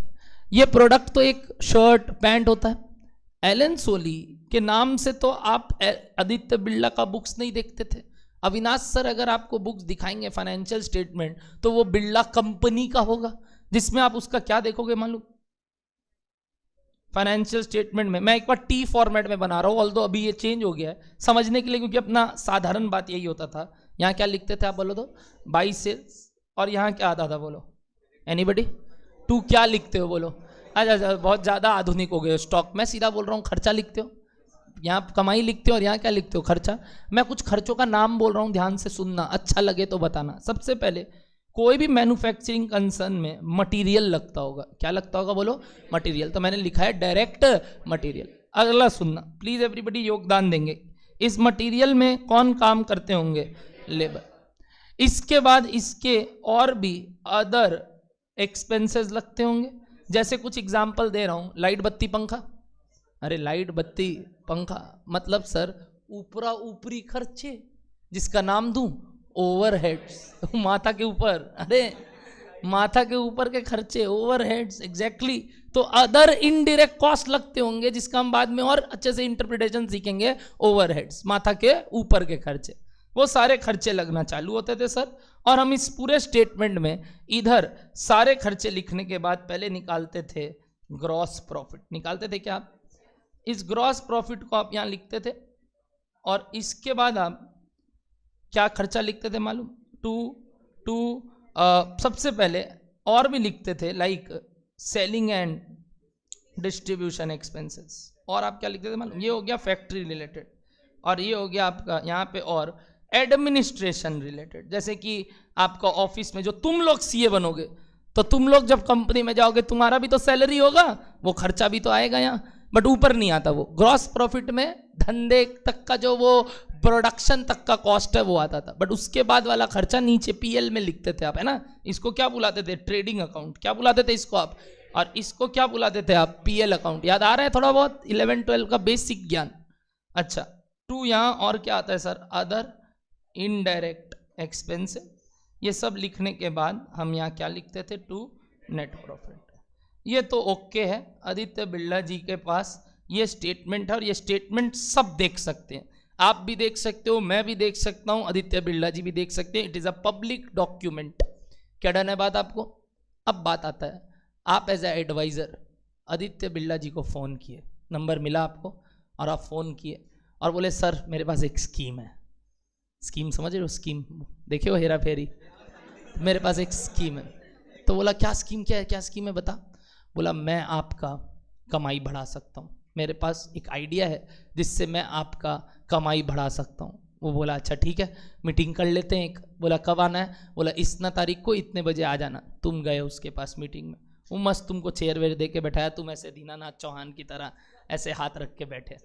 A: ये प्रोडक्ट तो एक शर्ट पैंट होता है। एलन सोली के नाम से तो आप आदित्य बिरला का बुक्स नहीं देखते थे। अविनाश सर अगर आपको बुक्स दिखाएंगे फाइनेंशियल स्टेटमेंट, तो वो बिरला कंपनी का होगा, जिसमें आप उसका क्या देखोगे मालूम? फाइनेंशियल स्टेटमेंट में मैं एक बार टी फॉर्मेट में बना रहा हूँ, ऑल्दो अभी ये चेंज हो गया है समझने के लिए, क्योंकि अपना साधारण बात यही होता था। यहाँ क्या लिखते थे आप बोलो तो? By sales. और यहाँ क्या आता था बोलो? एनीबडी? टू क्या लिखते हो बोलो? अच्छा, बहुत ज़्यादा आधुनिक हो गए स्टॉक। मैं सीधा बोल रहा हूँ, खर्चा लिखते हो, यहाँ कमाई लिखते हो, और यहाँ क्या लिखते हो? खर्चा। मैं कुछ खर्चों का नाम बोल रहा हूँ, ध्यान से सुनना, अच्छा लगे तो बताना। सबसे पहले कोई भी मैन्युफैक्चरिंग कंसर्न में मटेरियल लगता होगा। क्या लगता होगा बोलो? मटेरियल। तो मैंने लिखा है डायरेक्ट मटेरियल। अगला सुनना प्लीज, एवरीबडी योगदान देंगे। इस मटेरियल में कौन काम करते होंगे? लेबर। इसके बाद इसके और भी अदर एक्सपेंसेस लगते होंगे, जैसे कुछ एग्जाम्पल दे रहा हूं, लाइट बत्ती पंखा। अरे लाइट बत्ती पंखा मतलब सर ऊपरा ऊपरी खर्चे, जिसका नाम दूं? ओवरहेड्स। माथा के ऊपर, अरे माथा के ऊपर के खर्चे, ओवरहेड्स, एग्जैक्टली। तो अदर इनडायरेक्ट कॉस्ट लगते होंगे, जिसका हम बाद में और अच्छे से इंटरप्रिटेशन सीखेंगे। ओवरहेड्स, माथा के ऊपर के खर्चे, वो सारे खर्चे लगना चालू होते थे सर। और हम इस पूरे स्टेटमेंट में इधर सारे खर्चे लिखने के बाद पहले निकालते थे ग्रॉस प्रॉफिट। निकालते थे क्या? इस ग्रॉस प्रॉफिट को आप यहाँ लिखते थे, और इसके बाद आप क्या खर्चा लिखते थे मालूम? सबसे पहले और भी लिखते थे, like selling and distribution expenses. और आप क्या लिखते थे मालूम? ये हो गया फैक्ट्री रिलेटेड, और ये हो गया आपका यहाँ पे और एडमिनिस्ट्रेशन रिलेटेड। जैसे कि आपका ऑफिस में जो तुम लोग सीए बनोगे, तो तुम लोग जब कंपनी में जाओगे तुम्हारा भी तो सैलरी होगा, वो खर्चा भी तो आएगा यहाँ, बट ऊपर नहीं आता वो। ग्रॉस प्रॉफिट में धंधे तक का जो वो प्रोडक्शन तक का कॉस्ट है वो आता था, बट उसके बाद वाला खर्चा नीचे पीएल में लिखते थे आप, है ना। इसको क्या बुलाते थे? Trading account. क्या बुलाते थे इसको आप? और इसको क्या बुलाते थे आप? PL account. याद आ रहा है थोड़ा बहुत 11-12 का बेसिक ज्ञान? अच्छा, टू यहाँ और क्या आता है सर? Other indirect expenses. ये सब लिखने के बाद हम यहाँ क्या लिखते थे? To net profit. ये तो ओके है। आदित्य बिरला जी के पास ये स्टेटमेंट है और ये स्टेटमेंट सब देख सकते हैं। आप भी देख सकते हो, मैं भी देख सकता हूं, आदित्य बिरला जी भी देख सकते हैं। It is a public document. क्या डन है बात आपको? अब बात आता है, आप as a adviser Aditya Birla ji को फ़ोन किए, नंबर मिला आपको और आप फ़ोन किए और बोले सर मेरे पास एक स्कीम है। स्कीम समझ रहे हो? स्कीम देखे हो हेरा फेरी? मेरे पास एक स्कीम है। तो बोला क्या स्कीम, क्या है, क्या स्कीम है बता। बोला मैं आपका कमाई बढ़ा सकता हूँ, मेरे पास एक आइडिया है जिससे मैं आपका कमाई बढ़ा सकता हूँ। वो बोला अच्छा ठीक है, मीटिंग कर लेते हैं एक। बोला कब आना है? बोला इतना तारीख को इतने बजे आ जाना। तुम गए उसके पास मीटिंग में, वो मस्त तुमको चेयर वेयर दे के बैठाया, तुम ऐसे दीनानाथ चौहान की तरह ऐसे हाथ रख के बैठे।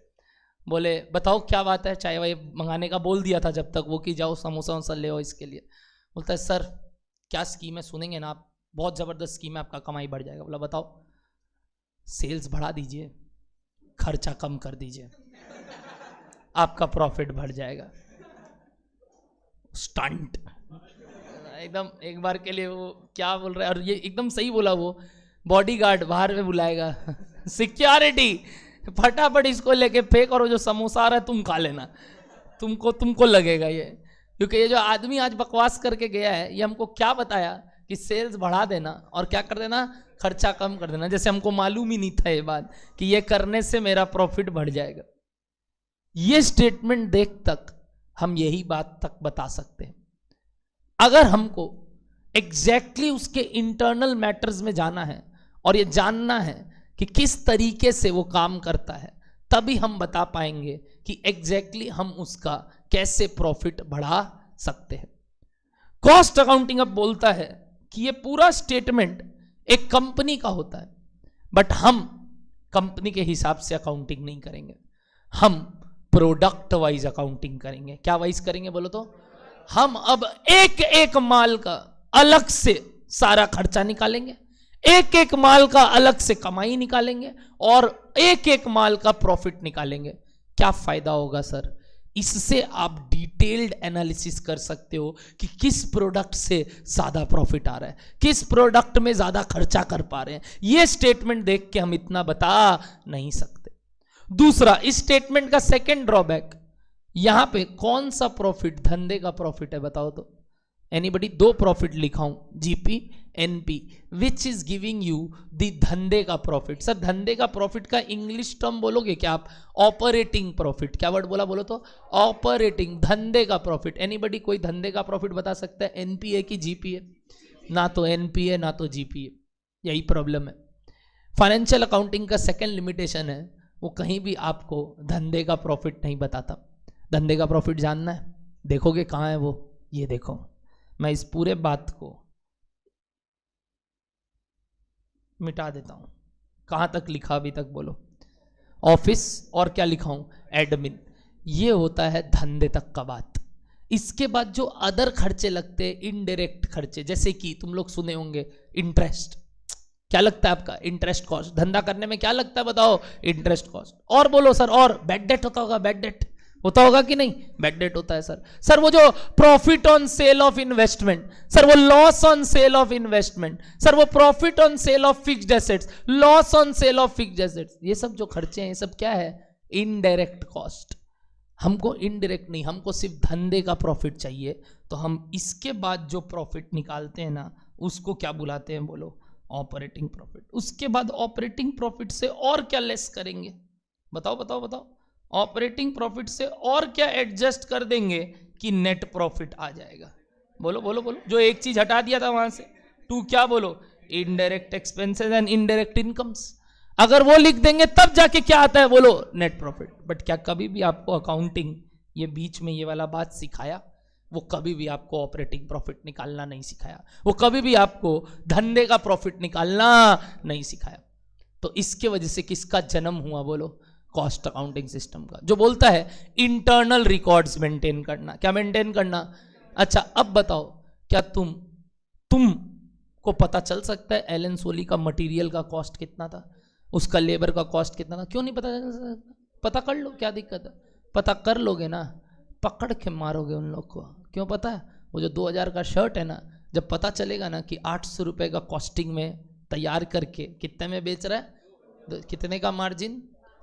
A: बोले बताओ क्या बात है, चाय वाय मंगाने का बोल दिया था जब तक वो, कि जाओ समोसा वोसा ले आओ इसके लिए। बोलता है सर क्या स्कीम है, सुनेंगे ना आप, बहुत ज़बरदस्त स्कीम है, आपका कमाई बढ़ जाएगा। बोला बताओ। सेल्स बढ़ा दीजिए, खर्चा कम कर दीजिए, आपका प्रॉफिट बढ़ जाएगा। स्टंट एकदम एक बार के लिए। वो क्या बोल रहा है, और ये एकदम सही बोला। वो बॉडीगार्ड बाहर में बुलाएगा, सिक्योरिटी फटाफट इसको लेके फेंक, और जो समोसा आ रहा है तुम खा लेना, तुमको लगेगा ये। क्योंकि ये जो आदमी आज बकवास करके गया है, ये हमको क्या बताया कि सेल्स बढ़ा देना और क्या कर देना, खर्चा कम कर देना। जैसे हमको मालूम ही नहीं था ये बात कि ये करने से मेरा प्रॉफिट बढ़ जाएगा। ये स्टेटमेंट देख तक हम यही बात तक बता सकते हैं। अगर हमको एग्जैक्टली उसके इंटरनल मैटर्स में जाना है और ये जानना है कि किस तरीके से वो काम करता है, तभी हम बता पाएंगे कि एग्जैक्टली हम उसका कैसे प्रॉफिट बढ़ा सकते हैं। कॉस्ट अकाउंटिंग अब बोलता है कि ये पूरा स्टेटमेंट एक कंपनी का होता है, बट हम कंपनी के हिसाब से अकाउंटिंग नहीं करेंगे, हम प्रोडक्ट वाइज अकाउंटिंग करेंगे। क्या वाइज करेंगे बोलो तो? हम अब एक एक माल का अलग से सारा खर्चा निकालेंगे, एक एक माल का अलग से कमाई निकालेंगे और एक एक माल का प्रॉफिट निकालेंगे। क्या फायदा होगा सर? इससे आप डिटेल्ड एनालिसिस कर सकते हो कि किस प्रोडक्ट से ज्यादा प्रॉफिट आ रहा है, किस प्रोडक्ट में ज्यादा खर्चा कर पा रहे हैं। ये स्टेटमेंट देख के हम इतना बता नहीं सकते। दूसरा, इस स्टेटमेंट का सेकंड ड्रॉबैक, यहां पे कौन सा प्रॉफिट धंधे का प्रॉफिट है बताओ तो? एनीबडी? दो प्रॉफिट लिखाऊं, GP NP, which is giving you the धंधे का प्रॉफिट। सर धंधे का प्रॉफिट का इंग्लिश टर्म बोलोगे क्या आप? Operating profit. क्या वर्ड बोला बोलो तो? ऑपरेटिंग, धंधे का प्रॉफिट। एनीबडी कोई धंधे का प्रॉफिट बता सकता है? एनपीए की जीपीए? ना तो एनपीए ना तो जीपीए, यही प्रॉब्लम है। फाइनेंशियल अकाउंटिंग का सेकेंड लिमिटेशन है, वो कहीं भी आपको धंधे का प्रॉफिट नहीं बताता। धंधे का प्रॉफिट जानना है, देखोगे कहाँ है वो? ये देखो, मैं इस पूरे बात को मिटा देता हूं। कहां तक लिखा अभी तक बोलो? ऑफिस और क्या लिखाऊं? एडमिन। ये होता है धंधे तक का बात। इसके बाद जो अदर खर्चे लगते हैं, इनडायरेक्ट खर्चे, जैसे कि तुम लोग सुने होंगे इंटरेस्ट। क्या लगता है आपका? Interest cost. धंधा करने में क्या लगता है बताओ? Interest cost. और बोलो सर, और बैड डेट होता होगा? बैड डेट होता होगा कि नहीं? बैड डेट होता है सर। सर वो जो profit on sale of investment, sir वो loss on sale of investment, sir वो profit on sale of fixed assets, loss on sale of fixed assets, ये सब जो खर्चे हैं ये सब क्या है? Indirect cost. हमको इनडायरेक्ट नहीं, हमको सिर्फ धंधे का प्रॉफिट चाहिए। तो हम इसके बाद जो प्रॉफिट निकालते हैं ना, उसको क्या बुलाते हैं बोलो? Operating profit. उसके बाद ऑपरेटिंग प्रॉफिट से और क्या लेस करेंगे बताओ बताओ बताओ? ऑपरेटिंग प्रॉफिट से और क्या एडजस्ट कर देंगे कि नेट प्रॉफिट आ जाएगा? बोलो बोलो बोलो। जो एक चीज हटा दिया था वहां से, टू क्या बोलो? Indirect expenses and indirect incomes. अगर वो लिख देंगे तब जाके क्या आता है बोलो? Net profit. बट क्या कभी भी आपको अकाउंटिंग ये बीच में ये वाला बात सिखाया? वो कभी भी आपको ऑपरेटिंग प्रॉफिट निकालना नहीं सिखाया, वो कभी भी आपको धंधे का प्रॉफिट निकालना नहीं सिखाया। तो इसके वजह से किसका जन्म हुआ बोलो? कॉस्ट अकाउंटिंग सिस्टम का, जो बोलता है इंटरनल रिकॉर्ड्स मेंटेन करना। क्या मेंटेन करना? अच्छा अब बताओ, क्या तुम को पता चल सकता है एलन सोली का मटेरियल का कॉस्ट कितना था, उसका लेबर का कॉस्ट कितना था? क्यों नहीं पता चल सकता? पता कर लो, क्या दिक्कत है? पता कर लोगे ना, पकड़ के मारोगे उन लोग को। क्यों पता है? वो जो 2000 का शर्ट है ना, जब पता चलेगा ना कि 800 रुपये का कॉस्टिंग में तैयार करके कितने में बेच रहा है, कितने का margin?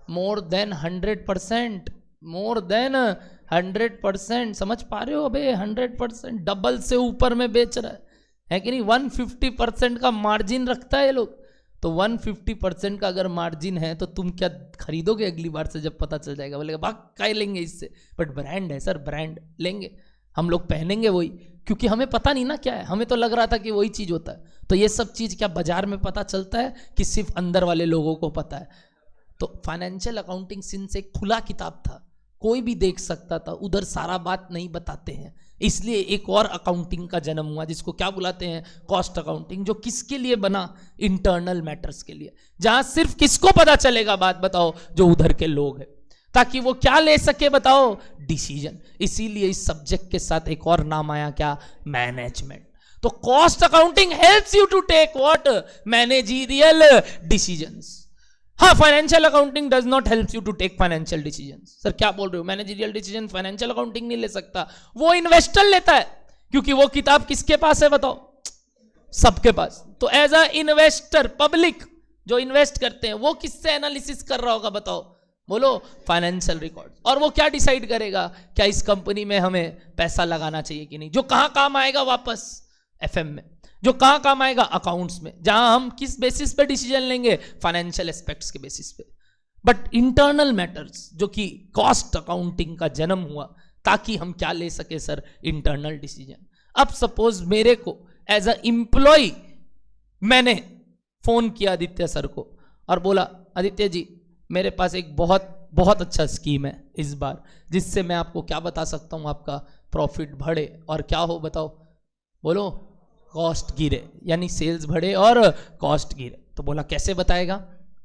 A: More than 100%, more than 100%। समझ पा रहे हो? अबे 100%, डबल से ऊपर में बेच रहा है कि नहीं? 150% का मार्जिन रखता है ये लोग। तो 150% का अगर मार्जिन है तो तुम क्या खरीदोगे अगली बार से जब पता चल जाएगा? बोलेगा भाग काय लेंगे इससे, बट ब्रांड है सर, ब्रांड लेंगे हम लोग, पहनेंगे वही, क्योंकि हमें पता नहीं ना क्या है, हमें तो लग रहा था कि वही चीज होता है। तो ये सब चीज क्या बाजार में पता चलता है कि सिर्फ अंदर वाले लोगों को पता है? तो फाइनेंशियल अकाउंटिंग सिंस एक खुला किताब था, कोई भी देख सकता था, उधर सारा बात नहीं बताते हैं, इसलिए एक और अकाउंटिंग का जन्म हुआ जिसको क्या बुलाते हैं? Cost accounting. जो किसके लिए बना? इंटरनल मैटर्स के लिए, जहां सिर्फ किसको पता चलेगा बात बताओ? जो उधर के लोग हैं, ताकि वो क्या ले सके बताओ? डिसीजन। इसीलिए इस सब्जेक्ट के साथ एक और नाम आया, क्या? मैनेजमेंट। तो cost accounting helps you to take what? Managerial decisions. हाँ, financial accounting does not help you to take financial decision. Sir क्या बोल रहे हो? मैनेजरियल डिसीजन फाइनेंशियल अकाउंटिंग नहीं ले सकता, वो इन्वेस्टर लेता है, क्योंकि वो किताब किसके पास है बताओ? सबके पास। तो एज अ इन्वेस्टर, पब्लिक जो इन्वेस्ट करते हैं, वो किससे एनालिसिस कर रहा होगा बताओ? बोलो, फाइनेंशियल रिकॉर्ड। और वो क्या डिसाइड करेगा? क्या इस कंपनी में हमें पैसा लगाना चाहिए कि नहीं? जो कहां काम आएगा वापस? एफएम में। जो कहां काम आएगा? अकाउंट्स में। जहां हम किस बेसिस पे डिसीजन लेंगे? फाइनेंशियल एस्पेक्ट्स के बेसिस पे। बट इंटरनल मैटर्स, जो कि कॉस्ट अकाउंटिंग का जन्म हुआ ताकि हम क्या ले सके सर? Internal decision. अब सपोज मेरे को एज अ एम्प्लॉय मैंने फोन किया आदित्य सर को और बोला, आदित्य जी मेरे पास एक बहुत बहुत अच्छा स्कीम है इस बार, जिससे मैं आपको क्या बता सकता हूं, आपका प्रॉफिट बढ़े और क्या हो बताओ? बोलो, कॉस्ट गिरे, यानी सेल्स बढ़े और कॉस्ट गिरे। तो बोला कैसे बताएगा?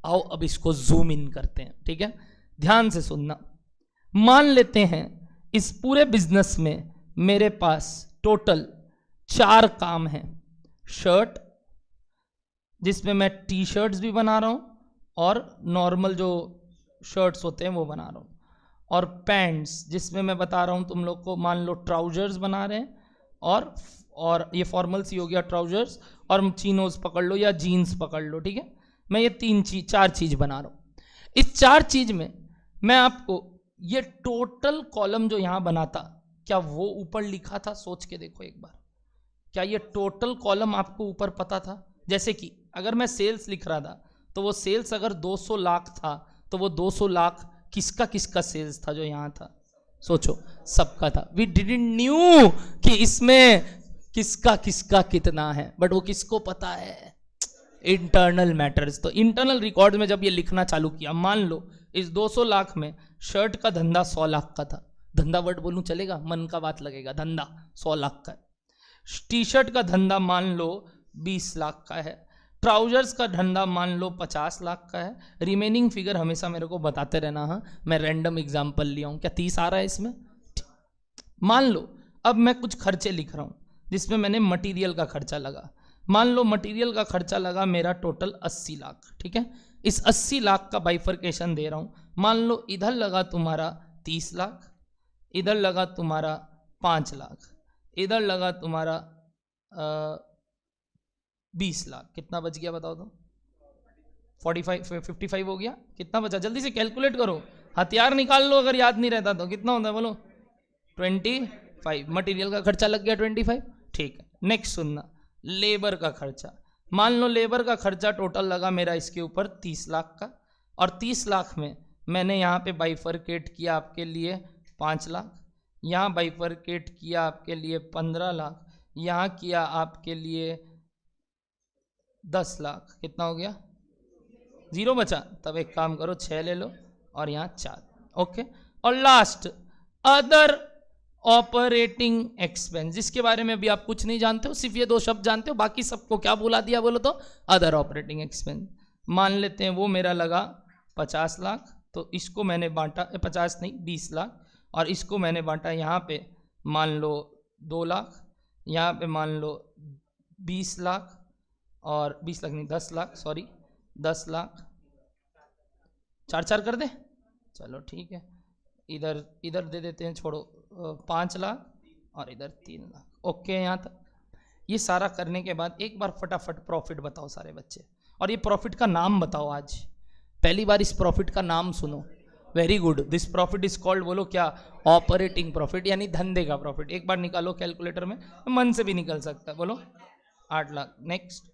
A: आओ अब इसको जूम इन करते हैं, ठीक है? ध्यान से सुनना। मान लेते हैं इस पूरे बिजनेस में मेरे पास टोटल 4 काम हैं। शर्ट, जिसमें मैं टी शर्ट्स भी बना रहा हूं और नॉर्मल जो शर्ट्स होते हैं वो बना रहा हूं, और पैंट्स जिसमें मैं बता रहा हूं तुम लोग को, मान लो ट्राउजर्स बना रहे हैं, और ये फॉर्मल सी हो गया ट्राउजर्स, और चीनोज पकड़ लो या जीन्स पकड़ लो, ठीक है? मैं ये 4 चीज बना रहा हूं। इस 4 चीज में मैं आपको ये टोटल कॉलम जो यहां बनाता, क्या वो ऊपर लिखा था? सोच के देखो एक बार, क्या ये टोटल कॉलम आपको ऊपर पता था? जैसे कि अगर मैं सेल्स लिख रहा था तो वो सेल्स अगर 200 लाख था तो वो 200 लाख किसका किसका सेल्स था जो यहां था? सोचो, सबका था। वी डिडंट न्यू कि इसमें किसका किसका कितना है, बट वो किसको पता है? Internal matters. तो इंटरनल रिकॉर्ड में जब ये लिखना चालू किया, मान लो इस 200 लाख में शर्ट का धंधा 100 लाख का था। धंधा वर्ड बोलूं चलेगा? मन का बात लगेगा। धंधा 100 लाख का है। टी शर्ट का धंधा मान लो 20 लाख का है। ट्राउजर्स का धंधा मान लो 50 लाख का है। रिमेनिंग फिगर हमेशा मेरे को बताते रहना। हाँ, मैं रैंडम एग्जांपल लिया हूं। क्या 30 आ रहा है इसमें? मान लो अब मैं कुछ खर्चे लिख रहा हूं जिसमें मैंने मटेरियल का खर्चा लगा। मान लो मटेरियल का खर्चा लगा मेरा टोटल 80 लाख, ठीक है? इस 80 लाख का बाइफर्केशन दे रहा हूं। मान लो इधर लगा तुम्हारा 30 लाख, इधर लगा तुम्हारा 5 लाख, इधर लगा तुम्हारा 20 लाख। कितना बच गया बताओ तो? 55 हो गया। कितना बचा? जल्दी से कैलकुलेट करो, हथियार निकाल लो अगर याद नहीं रहता तो। कितना होता है बोलो? 25। मटेरियल का खर्चा लग गया 25, ठीक है? नेक्स्ट सुनना, लेबर का खर्चा। मान लो लेबर का खर्चा टोटल लगा मेरा इसके ऊपर 30 लाख का, और 30 लाख में मैंने यहाँ पे बाइफरकेट किया आपके लिए 5 लाख, यहाँ बाइफरकेट किया आपके लिए 15 लाख, यहाँ किया आपके लिए 10 लाख। कितना हो गया? 0 बचा। तब एक काम करो, 6 ले लो और यहाँ 4, ओके? और लास्ट अदर ऑपरेटिंग एक्सपेंस, जिसके बारे में भी आप कुछ नहीं जानते हो, सिर्फ ये 2 शब्द जानते हो, बाकी सबको क्या बुला दिया बोलो तो? Other operating expense. मान लेते हैं वो मेरा लगा 50 लाख, तो इसको मैंने बांटा, 50 नहीं 20 लाख, और इसको मैंने बांटा यहाँ पे मान लो 2 लाख, यहाँ पे मान लो 20 लाख, और 20 लाख नहीं 10 लाख, सॉरी 10 लाख, 4 कर दे, चलो ठीक है। इधर इधर दे देते हैं, छोड़ो 5 लाख और इधर 3 लाख, ओके। यहाँ तक ये सारा करने के बाद एक बार फटाफट प्रॉफिट बताओ सारे बच्चे, और ये प्रॉफिट का नाम बताओ। आज पहली बार इस प्रॉफिट का नाम सुनो। Very good, this profit is called, बोलो क्या? ऑपरेटिंग प्रॉफिट, यानी धंधे का प्रॉफिट। एक बार निकालो कैलकुलेटर में, मन से भी निकल सकता है, बोलो 8 lakh. Next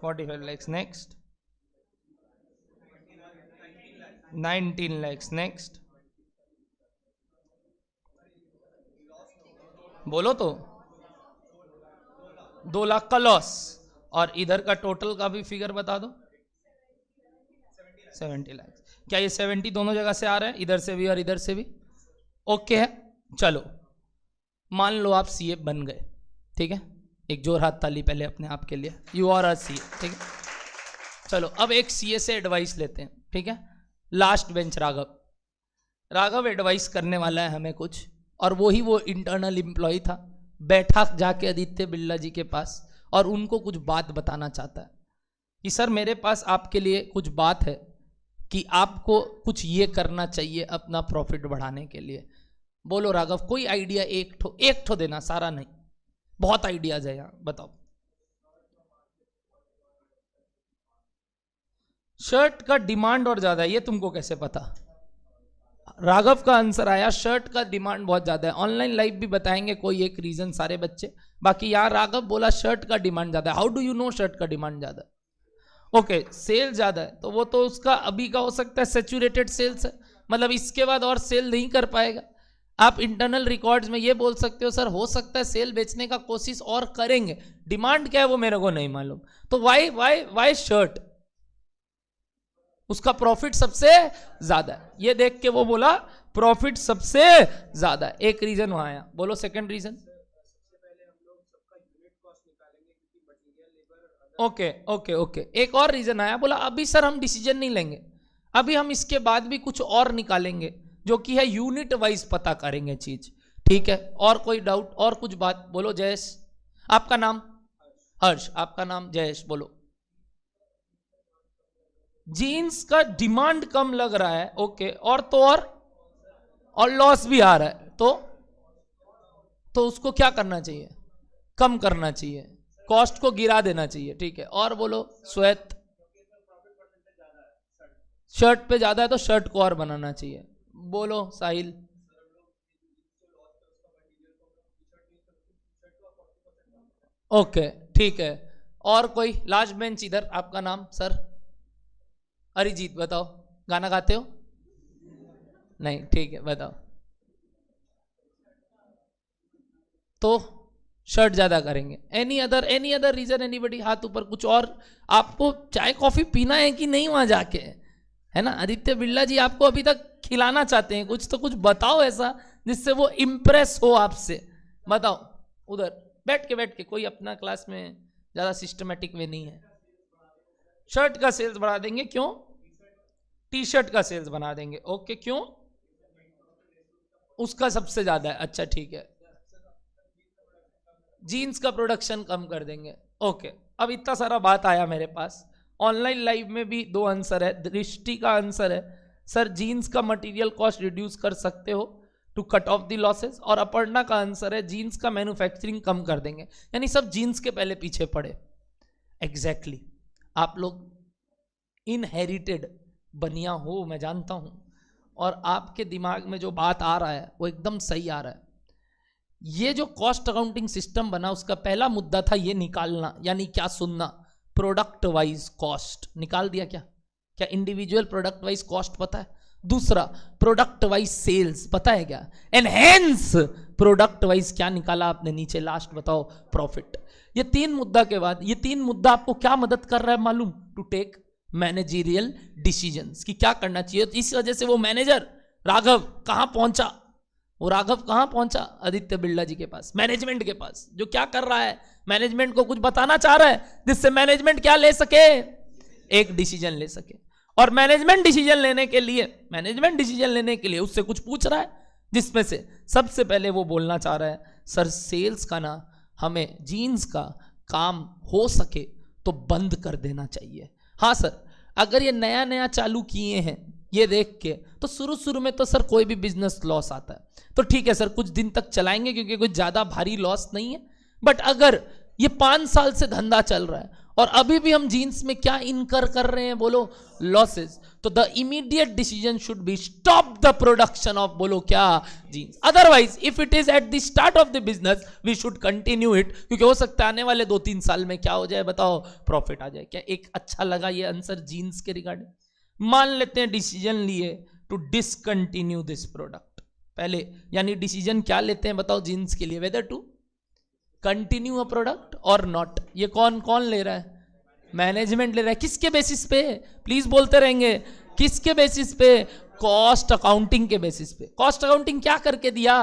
A: 45 lakhs, next 19 lakhs, next बोलो तो 2 लाख का लॉस, और इधर का टोटल का भी फिगर बता दो 70 लाख। क्या ये 70 दोनों जगह से आ रहा है, इधर से भी और इधर से भी? ओके है। चलो मान लो आप सीए बन गए, ठीक है। एक जोर हाथ ताली पहले अपने आप के लिए, यू आर अ सीए, ठीक है। चलो अब एक सीए से एडवाइस लेते हैं, ठीक है। लास्ट बेंच राघव एडवाइस करने वाला है हमें कुछ, और वही वो इंटरनल एम्प्लॉय था, बैठा जाके आदित्य बिरला जी के पास और उनको कुछ बात बताना चाहता है कि सर मेरे पास आपके लिए कुछ बात है कि आपको कुछ ये करना चाहिए अपना प्रॉफिट बढ़ाने के लिए। बोलो राघव, कोई आइडिया एक ठो देना, सारा नहीं, बहुत आइडियाज है यहाँ, बताओ। शर्ट का डिमांड और ज्यादा है, ये तुमको कैसे पता? राघव का आंसर आया, शर्ट का डिमांड बहुत ज्यादा है। ऑनलाइन लाइव भी बताएंगे कोई एक रीजन सारे बच्चे, बाकी यार राघव बोला शर्ट का डिमांड ज्यादा है। How do you know shirt का डिमांड ज्यादा है? ओके, सेल ज्यादा है तो वो तो उसका अभी का हो सकता है सैचुरेटेड सेल्स है, मतलब इसके बाद और सेल नहीं कर पाएगा। आप इंटरनल रिकॉर्ड्स में ये बोल सकते हो सर हो सकता है सेल बेचने का कोशिश और करेंगे, डिमांड क्या है वो मेरे को नहीं मालूम। तो वाई शर्ट, उसका प्रॉफिट सबसे ज्यादा है, ये देख के वो बोला प्रॉफिट सबसे ज्यादा है। एक रीजन वहां आया, बोलो second reason. Okay okay okay, एक और रीजन आया, बोला अभी सर हम डिसीजन नहीं लेंगे, अभी हम इसके बाद भी कुछ और निकालेंगे जो कि है यूनिट वाइज पता करेंगे चीज, ठीक है। और कोई डाउट और कुछ बात? बोलो जयेश, आपका नाम? हर्ष, आपका नाम? जयेश, बोलो। जीन्स का डिमांड कम लग रहा है, ओके, और तो और लॉस भी आ रहा है, तो उसको क्या करना चाहिए? कम करना चाहिए, कॉस्ट को गिरा देना चाहिए, ठीक है। और बोलो श्वेत, शर्ट पे ज्यादा है तो शर्ट को और बनाना चाहिए। बोलो साहिल। ओके ठीक है। और कोई? लास्ट बेंच इधर, आपका नाम सर? अरिजीत, बताओ, गाना गाते हो? नहीं, ठीक है, बताओ। तो शर्ट ज्यादा करेंगे। Any other reason? एनीबडी, हाथ ऊपर। कुछ और? आपको चाय कॉफी पीना है कि नहीं वहां जाके, है ना? आदित्य बिरला जी आपको अभी तक खिलाना चाहते हैं, कुछ तो कुछ बताओ ऐसा जिससे वो इंप्रेस हो आपसे, बताओ। उधर बैठ के कोई अपना क्लास में ज्यादा सिस्टमेटिक वे नहीं है। शर्ट का सेल्स बढ़ा देंगे, क्यों? टी शर्ट का सेल्स बना देंगे, ओके, क्यों? उसका सबसे ज्यादा है, अच्छा ठीक है। जीन्स का प्रोडक्शन कम कर देंगे, ओके। अब इतना सारा बात आया मेरे पास। ऑनलाइन लाइव में भी 2 आंसर है। दृष्टि का आंसर है सर जीन्स का मटेरियल कॉस्ट रिड्यूस कर सकते हो to cut off the losses, और अपर्णा का आंसर है जीन्स का मैन्युफैक्चरिंग कम कर देंगे। यानी सब जीन्स के पहले पीछे पड़े। एग्जैक्टली आप लोग इनहेरिटेड बनिया हो, मैं जानता हूं, और आपके दिमाग में जो बात आ रहा है वो एकदम सही आ रहा है। ये जो कॉस्ट अकाउंटिंग सिस्टम बना उसका पहला मुद्दा था ये निकालना, यानी क्या सुनना, प्रोडक्ट वाइज कॉस्ट निकाल दिया। क्या इंडिविजुअल प्रोडक्ट वाइज कॉस्ट पता है? दूसरा प्रोडक्ट वाइज सेल्स पता है क्या? एनहेंस प्रोडक्ट वाइज क्या निकाला आपने नीचे? लास्ट बताओ प्रॉफिट। ये 3 मुद्दा के बाद, ये 3 मुद्दा आपको क्या मदद कर रहा है मालूम? टू टेक मैनेजरियल डिसीजंस, कि क्या करना चाहिए। तो इस वजह से वो मैनेजर राघव कहां पहुंचा? वो राघव कहां पहुंचा? आदित्य बिरला जी के पास, मैनेजमेंट के पास, जो क्या कर रहा है, मैनेजमेंट को कुछ बताना चाह रहा है जिससे मैनेजमेंट क्या ले सके? एक डिसीजन ले सके। और मैनेजमेंट डिसीजन लेने के लिए उससे कुछ पूछ रहा है, जिसमें से सबसे पहले वो बोलना चाह रहा है सर सेल्स का ना हमें जीन्स का काम हो सके तो बंद कर देना चाहिए। हाँ सर, अगर ये नया नया चालू किए हैं ये देख के, तो शुरू शुरू में तो सर कोई भी बिजनेस लॉस आता है तो ठीक है सर, कुछ दिन तक चलाएंगे क्योंकि कोई ज्यादा भारी लॉस नहीं है। बट अगर ये 5 साल से धंधा चल रहा है और अभी भी हम जीन्स में क्या इनकर कर रहे हैं, बोलो लॉसेस, तो the immediate decision should be stop the production of, बोलो क्या, jeans. Otherwise if it is at the start of the business we should continue it, क्योंकि हो सकता है आने वाले 2-3 साल में क्या हो जाए बताओ, प्रॉफिट आ जाए। क्या एक अच्छा लगा ये आंसर जीन्स के रिगार्डिंग? मान लेते हैं डिसीजन लिए टू डिसकंटिन्यू दिस प्रोडक्ट पहले, यानी डिसीजन क्या लेते हैं बताओ जीन्स के लिए, whether to continue a product और नॉट। ये कौन कौन ले रहा है? मैनेजमेंट ले रहा है। किसके बेसिस पे? प्लीज बोलते रहेंगे, किसके बेसिस पे? कॉस्ट अकाउंटिंग के बेसिस पे। कॉस्ट अकाउंटिंग क्या करके दिया?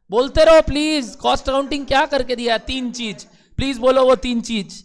A: बोलते रहो प्लीज, कॉस्ट अकाउंटिंग क्या करके दिया? 3 चीज, प्लीज बोलो वो 3 चीज।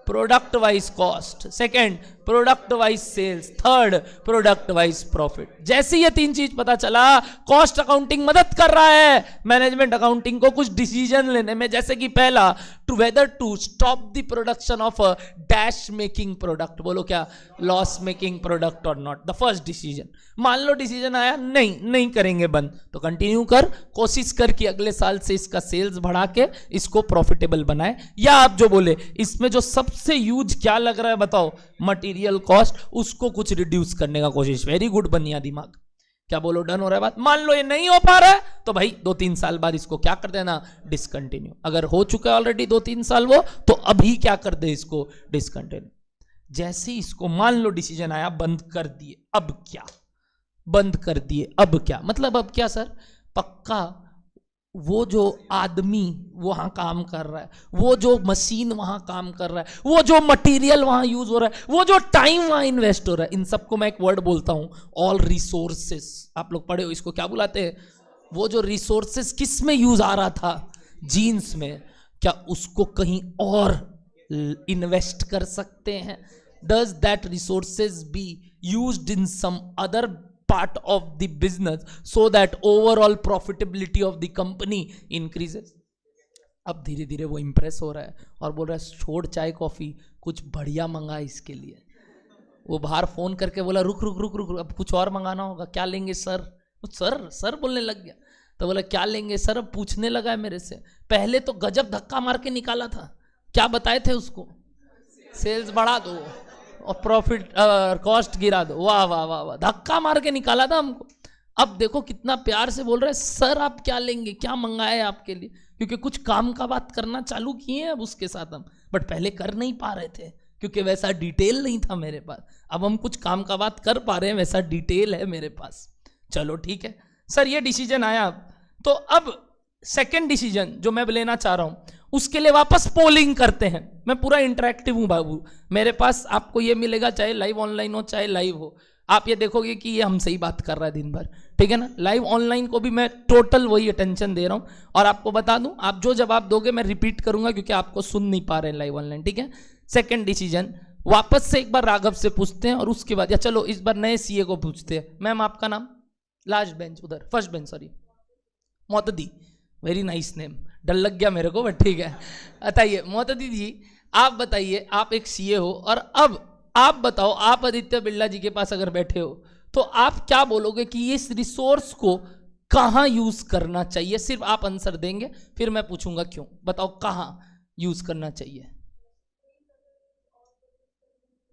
A: Product wise cost, second product wise sales, third product wise profit. जैसे ये 3 चीज पता चला, कॉस्ट अकाउंटिंग मदद कर रहा है मैनेजमेंट अकाउंटिंग को कुछ डिसीजन लेने में, जैसे कि पहला, to whether to stop the production of a dash making product, बोलो क्या, लॉस मेकिंग प्रोडक्ट और नॉट। द फर्स्ट डिसीजन, मान लो डिसीजन आया नहीं करेंगे बंद, तो कंटिन्यू कर, कोशिश कर कि अगले साल से इसका सेल्स बढ़ा के इसको प्रॉफिटेबल बनाए। या आप जो बोले इसमें जो सबसे यूज क्या लग रहा है बताओ, मटेरियल कॉस्ट, उसको कुछ रिड्यूस करने का कोशिश। वेरी गुड, बनिया दिमाग। क्या बोलो, डन हो रहा है बात? मान लो ये नहीं हो पा रहा है तो भाई 2-3 साल बाद इसको क्या कर देना, डिसकंटिन्यू। अगर हो चुका है ऑलरेडी 2-3 साल वो, तो अभी क्या कर दे, इसको डिसकंटिन्यू। जैसे इसको मान लो डिसीजन आया बंद कर दिए, अब क्या? बंद कर दिए, अब क्या मतलब? अब क्या सर? पक्का वो जो आदमी वहां काम कर रहा है, वो जो मशीन वहां काम कर रहा है, वो जो मटेरियल वहां यूज हो रहा है, वो जो टाइम वहां इन्वेस्ट हो रहा है, इन सबको मैं एक वर्ड बोलता हूं, ऑल रिसोर्सेस। आप लोग पढ़े हो इसको, क्या बुलाते हैं? वो जो रिसोर्सेस किस में यूज आ रहा था, जीन्स में, क्या उसको कहीं और इन्वेस्ट कर सकते हैं? Does that resources be used in some other part of the business so that overall profitability of the company increases? अब धीरे धीरे वो इंप्रेस हो रहा है और बोल रहा है छोड़ चाय कॉफी, कुछ बढ़िया मंगा इसके लिए। वो बाहर फोन करके बोला रुक रुक रुक रुक, अब कुछ और मंगाना होगा, क्या लेंगे सर? सर बोलने लग गया, तो बोला क्या लेंगे सर? अब पूछने लगा है मेरे से। पहले तो गजब धक्का मार के निकाला था, क्या बताए थे उसको? सेल्स बढ़ा दो और प्रॉफिट कॉस्ट गिरा दो। वाह वाह वाह वाह, धक्का मार के निकाला था हमको। अब देखो कितना प्यार से बोल रहे हैं, सर आप क्या लेंगे, क्या मंगाए आपके लिए, क्योंकि कुछ काम का बात करना चालू किए हैं अब उसके साथ हम। बट पहले कर नहीं पा रहे थे क्योंकि वैसा डिटेल नहीं था मेरे पास। अब हम कुछ काम का बात कर पा रहे हैं, वैसा डिटेल है मेरे पास। चलो ठीक है सर, ये डिसीजन आया। तो अब सेकेंड डिसीजन जो मैं लेना चाह रहा हूं, उसके लिए वापस पोलिंग करते हैं। मैं पूरा इंटरेक्टिव हूं बाबू, मेरे पास आपको ये मिलेगा, चाहे लाइव ऑनलाइन हो चाहे लाइव हो, आप ये देखोगे कि ये हमसे ही बात कर रहा है दिन भर, ठीक है ना। लाइव ऑनलाइन को भी मैं टोटल वही अटेंशन दे रहा हूं। और आपको बता दूं, आप जो जवाब दोगे मैं रिपीट करूंगा क्योंकि आपको सुन नहीं पा रहे हैं लाइव ऑनलाइन, ठीक है। सेकेंड डिसीजन वापस से एक बार राघव से पूछते हैं और उसके बाद, या चलो इस बार नए सीए को पूछते हैं। मैम आपका नाम? लास्ट बेंच उधर, फर्स्ट बेंच सॉरी, मोतदी, वेरी नाइस नेम, डर लग गया मेरे को बट ठीक है। बताइए मोतदी जी, आप बताइए, आप एक सीए हो और अब आप बताओ, आप आदित्य बिरला जी के पास अगर बैठे हो तो आप क्या बोलोगे कि इस रिसोर्स को कहां यूज करना चाहिए? सिर्फ आप आंसर देंगे, फिर मैं पूछूंगा क्यों। बताओ कहां यूज करना चाहिए?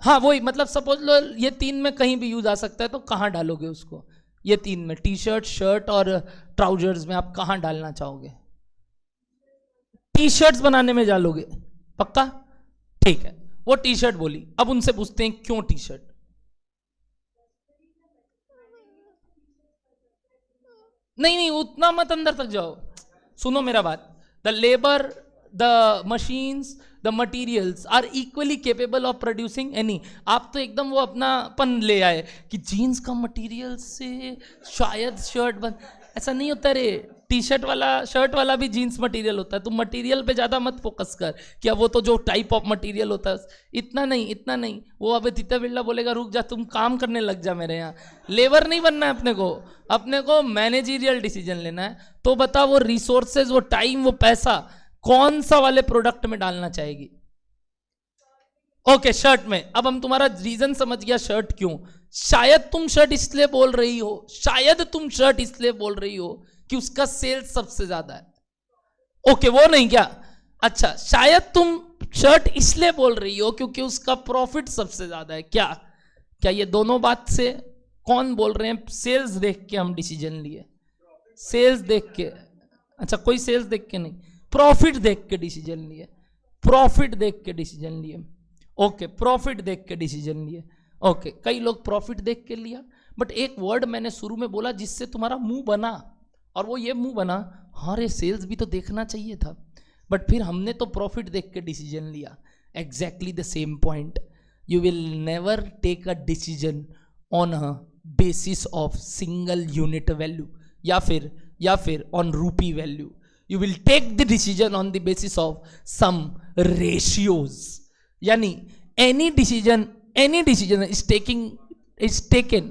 A: हाँ वही, मतलब सपोज लो ये 3 में कहीं भी यूज आ सकता है, तो कहां डालोगे उसको? ये 3 में, टी शर्ट, शर्ट और ट्राउजर्स में आप कहां डालना चाहोगे? टी शर्ट्स बनाने में डालोगे पक्का? ठीक है, वो टी शर्ट बोली। अब उनसे पूछते हैं क्यों टी शर्ट? नहीं उतना मत अंदर तक जाओ, सुनो मेरा बात। The labour, the machines, the materials are equally capable of producing any. आप तो एकदम वो अपनापन ले आए कि जीन्स का मटेरियल से शायद शर्ट बन, ऐसा नहीं होता रे। टी शर्ट वाला, शर्ट वाला भी जीन्स मटेरियल होता है। तुम मटेरियल पे ज्यादा मत फोकस कर, क्या वो तो जो टाइप ऑफ मटेरियल होता है, इतना नहीं। वो अब आदित्य बिरला बोलेगा रुक जा, तुम काम करने लग जा मेरे यहाँ। लेबर नहीं बनना है अपने को मैनेजरियल डिसीजन लेना है। तो बता, वो रिसोर्सेज, वो टाइम, वो पैसा कौन सा वाले प्रोडक्ट में डालना चाहेगी? ओके, शर्ट में। अब हम तुम्हारा रीजन समझ गया शर्ट क्यों। शायद तुम शर्ट इसलिए बोल रही हो, शायद तुम शर्ट इसलिए बोल रही हो कि उसका सेल्स सबसे ज्यादा है। ओके, वो नहीं क्या? अच्छा, शायद तुम शर्ट इसलिए बोल रही हो क्योंकि उसका प्रॉफिट सबसे ज्यादा है। क्या क्या ये दोनों बात से कौन बोल रहे हैं? सेल्स देख के हम डिसीजन लिए, सेल्स देख के। अच्छा, कोई सेल्स देख के नहीं, प्रॉफिट देख के डिसीजन लिए, प्रॉफिट देख के डिसीजन लिए। ओके, प्रॉफिट देख के डिसीजन लिए। ओके, कई लोग प्रॉफिट देख के लिया, बट एक वर्ड मैंने शुरू में बोला जिससे तुम्हारा मुंह बना, और वो ये मुंह बना, हाँ रे सेल्स भी तो देखना चाहिए था, बट फिर हमने तो प्रॉफिट देख के डिसीजन लिया। Exactly the same point. You will never take a decision on a basis of single unit value या फिर on rupee value. You will take the decision on the basis of some ratios. यानी any decision is taken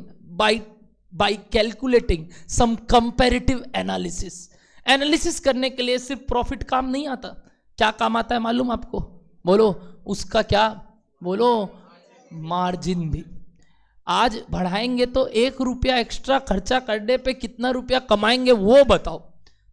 A: by calculating some comparative analysis करने के लिए सिर्फ profit काम नहीं आता। क्या काम आता है मालूम आपको? बोलो उसका क्या? बोलो मार्जिन भी। आज बढ़ाएंगे तो 1 रुपया एक्स्ट्रा खर्चा करने पे कितना रुपया कमाएंगे वो बताओ।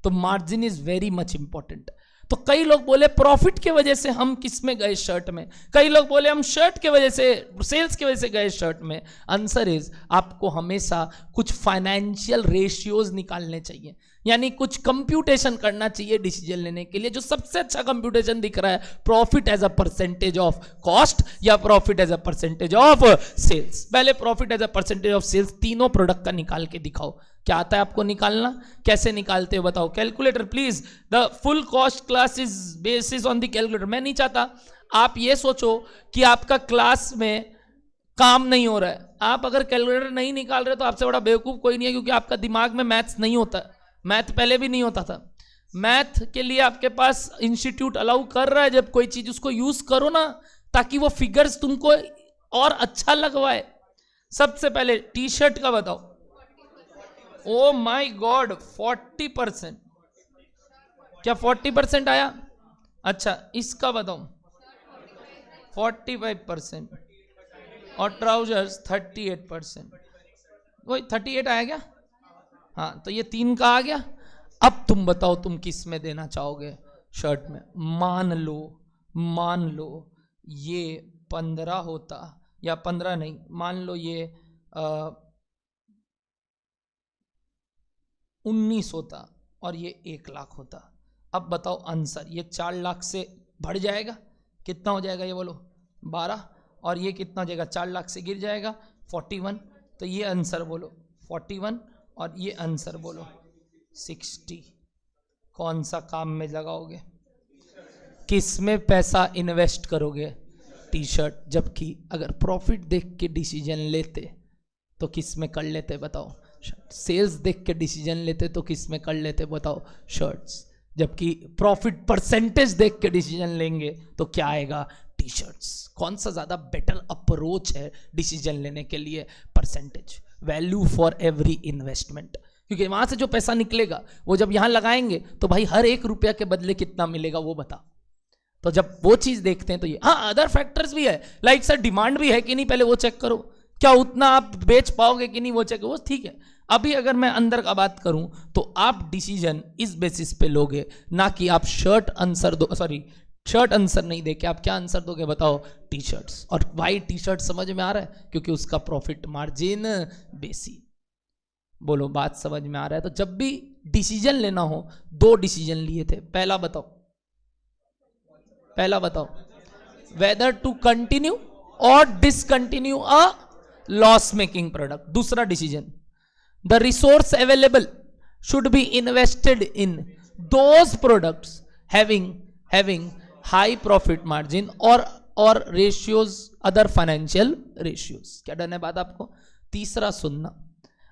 A: तो margin is very much important. तो कई लोग बोले प्रॉफिट के वजह से हम किस में गए? शर्ट में। कई लोग बोले हम शर्ट के वजह से, सेल्स के वजह से गए शर्ट में। आंसर इज आपको हमेशा कुछ फाइनेंशियल रेशियोज निकालने चाहिए, यानी कुछ कंप्यूटेशन करना चाहिए डिसीजन लेने के लिए। जो सबसे अच्छा कंप्यूटेशन दिख रहा है, profit as a percentage of cost या profit as a percentage of sales. पहले profit as a percentage of sales तीनों प्रोडक्ट का निकाल के दिखाओ। क्या आता है आपको निकालना? कैसे निकालते हो बताओ? Calculator please. The full cost class is basis on the calculator. मैं नहीं चाहता आप ये सोचो कि आपका क्लास में काम नहीं हो रहा है। आप अगर कैलकुलेटर नहीं निकाल रहे तो आपसे बड़ा बेवकूफ कोई नहीं है, क्योंकि आपका दिमाग में मैथ्स नहीं होता। मैथ पहले भी नहीं होता था। मैथ के लिए आपके पास इंस्टीट्यूट अलाउ कर रहा है, जब कोई चीज उसको यूज करो ना, ताकि वो फिगर्स तुमको और अच्छा लगवाए। सबसे पहले टी शर्ट का बताओ। ओ माय गॉड, 40%। क्या 40% आया? अच्छा, इसका बताओ 45%, और ट्राउजर्स 38%। वही 38 आया क्या? हाँ, तो ये 3 का आ गया। अब तुम बताओ तुम किस में देना चाहोगे शर्ट में? मान लो ये 15 होता, या 15 नहीं, मान लो ये 19 होता और ये 1 लाख होता। अब बताओ आंसर। ये 4 लाख से बढ़ जाएगा, कितना हो जाएगा ये बोलो? 12। और ये कितना हो जाएगा? 4 लाख से गिर जाएगा 41। तो ये आंसर बोलो 41, और ये आंसर बोलो 60। कौन सा काम में लगाओगे? किस में पैसा इन्वेस्ट करोगे? T shirt. जबकि अगर प्रॉफिट देख के डिसीजन लेते तो किस में कर लेते बताओ? सेल्स देख के डिसीजन लेते तो किस में कर लेते बताओ? शर्ट्स। जबकि प्रॉफिट परसेंटेज देख के डिसीजन लेंगे तो क्या आएगा? T shirts. कौन सा ज्यादा बेटर अप्रोच है डिसीजन लेने के लिए? Percentage. Value for every investment. क्योंकि वहां से जो पैसा निकलेगा वो जब यहां लगाएंगे तो भाई हर 1 रुपया के बदले कितना मिलेगा वो बता। तो जब वो चीज देखते हैं तो ये, हाँ अदर फैक्टर्स भी है, लाइक सर डिमांड भी है कि नहीं, पहले वो चेक करो। क्या उतना आप बेच पाओगे कि नहीं वो चेक, वो ठीक है। अभी अगर मैं अंदर का बात करूं तो आप डिसीजन इस बेसिस पे लोगे, ना कि आप शर्ट आंसर नहीं देके आप क्या आंसर दोगे बताओ? T shirts. और वाई टी शर्ट समझ में आ रहा है? क्योंकि उसका प्रॉफिट मार्जिन बेसी। बोलो बात समझ में आ रहा है? तो जब भी डिसीजन लेना हो, 2 डिसीजन लिए थे। पहला बताओ whether to continue or discontinue a loss making product. दूसरा decision, the resource available should be invested in those products having high profit margin और रेशियोज, अदर फाइनेंशियल रेशियोज। क्या डन है बात आपको? तीसरा सुनना।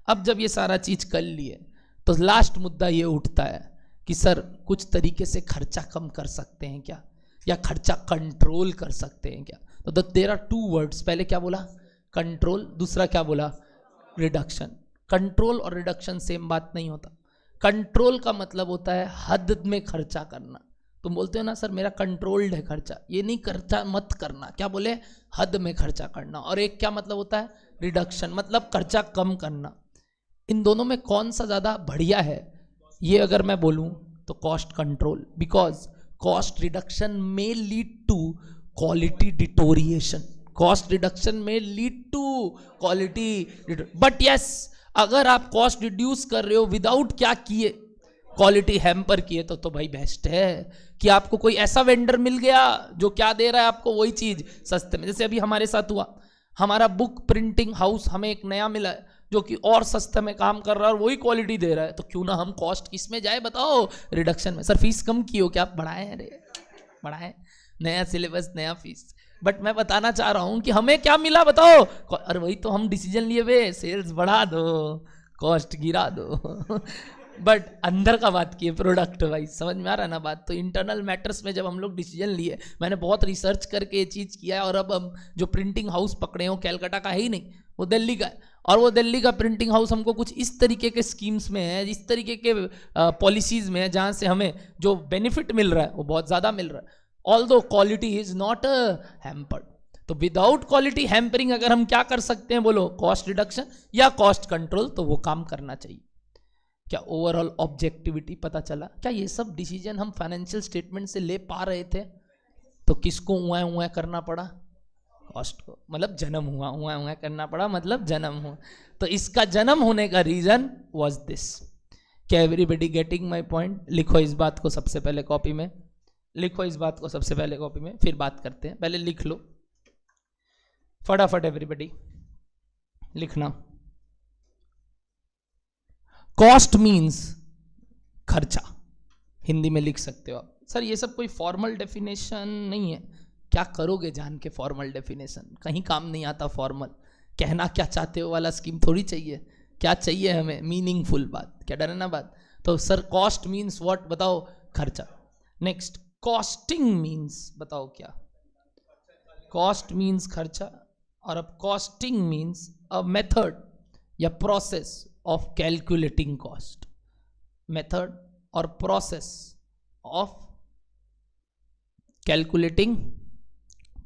A: अब जब ये सारा चीज कर लिए तो लास्ट मुद्दा ये उठता है कि सर कुछ तरीके से खर्चा कम कर सकते हैं क्या, या खर्चा कंट्रोल कर सकते हैं क्या? तो देयर आर 2 वर्ड्स। पहले क्या बोला? कंट्रोल। दूसरा क्या बोला? रिडक्शन। कंट्रोल और रिडक्शन सेम बात नहीं होता। कंट्रोल का मतलब होता है हद में खर्चा करना, तुम बोलते हो ना सर मेरा कंट्रोल्ड है खर्चा, ये नहीं खर्चा मत करना, क्या बोले, हद में खर्चा करना। और एक क्या मतलब होता है, रिडक्शन, मतलब खर्चा कम करना। इन दोनों में कौन सा ज़्यादा बढ़िया है, ये अगर मैं बोलूँ तो cost control, because cost reduction may lead to quality deterioration, cost reduction may lead to quality. But yes, अगर आप कॉस्ट रिड्यूस कर रहे हो विदाउट क्या किए, क्वालिटी हैम्पर किए, तो भाई बेस्ट है कि आपको कोई ऐसा वेंडर मिल गया जो क्या दे रहा है आपको, वही चीज सस्ते में। जैसे अभी हमारे साथ हुआ, हमारा बुक प्रिंटिंग हाउस हमें एक नया मिला है जो कि और सस्ते में काम कर रहा है और वही क्वालिटी दे रहा है, तो क्यों ना हम कॉस्ट किस में जाए बताओ, रिडक्शन में। सर फीस कम की हो क्या, आप बढ़ाए, अरे बढ़ाए, नया सिलेबस नया फीस। बट मैं बताना चाह रहा हूं कि हमें क्या मिला बताओ, अरे वही तो हम डिसीजन लिए वे, सेल्स बढ़ा दो, कॉस्ट गिरा दो। बट अंदर का बात की है, प्रोडक्ट वाइज, समझ में आ रहा है ना बात। तो इंटरनल मैटर्स में जब हम लोग डिसीजन लिए, मैंने बहुत रिसर्च करके ये चीज़ किया है, और अब हम जो प्रिंटिंग हाउस पकड़े हो कैलकाटा का है ही नहीं, वो दिल्ली का है, और वो दिल्ली का प्रिंटिंग हाउस हमको कुछ इस तरीके के स्कीम्स में है, इस तरीके के पॉलिसीज में है, जहाँ से हमें जो बेनिफिट मिल रहा है वो बहुत ज़्यादा मिल रहा है, although quality is not hampered. तो विदाउट क्वालिटी हैम्परिंग अगर हम क्या कर सकते हैं बोलो, कॉस्ट रिडक्शन या कॉस्ट कंट्रोल, तो वो काम करना चाहिए। क्या ओवरऑल ऑब्जेक्टिविटी पता चला, क्या ये सब डिसीजन हम फाइनेंशियल स्टेटमेंट से ले पा रहे थे, तो किसको उआ उआ करना पड़ा, कॉस्ट को, मतलब जन्म हुआ, उआ उआ करना पड़ा मतलब जन्म हुआ। तो इसका जन्म होने का रीजन वाज दिस। क्या एवरीबडी गेटिंग माय पॉइंट? लिखो इस बात को सबसे पहले कॉपी में, लिखो इस बात को सबसे पहले कॉपी में, फिर बात करते हैं, पहले लिख लो फटाफट एवरीबडी, लिखना। कॉस्ट मीन्स खर्चा, हिंदी में लिख सकते हो आप। सर ये सब कोई फॉर्मल डेफिनेशन नहीं है, क्या करोगे जान के फॉर्मल डेफिनेशन, कहीं काम नहीं आता फॉर्मल, कहना क्या चाहते हो वाला स्कीम थोड़ी चाहिए, क्या चाहिए हमें, मीनिंगफुल बात, क्या डर है ना बात। तो सर कॉस्ट मीन्स व्हाट बताओ, खर्चा। नेक्स्ट, कॉस्टिंग मीन्स बताओ क्या, कॉस्ट मीन्स खर्चा, और अब कॉस्टिंग मीन्स अ मेथड या process of calculating cost, method or process of calculating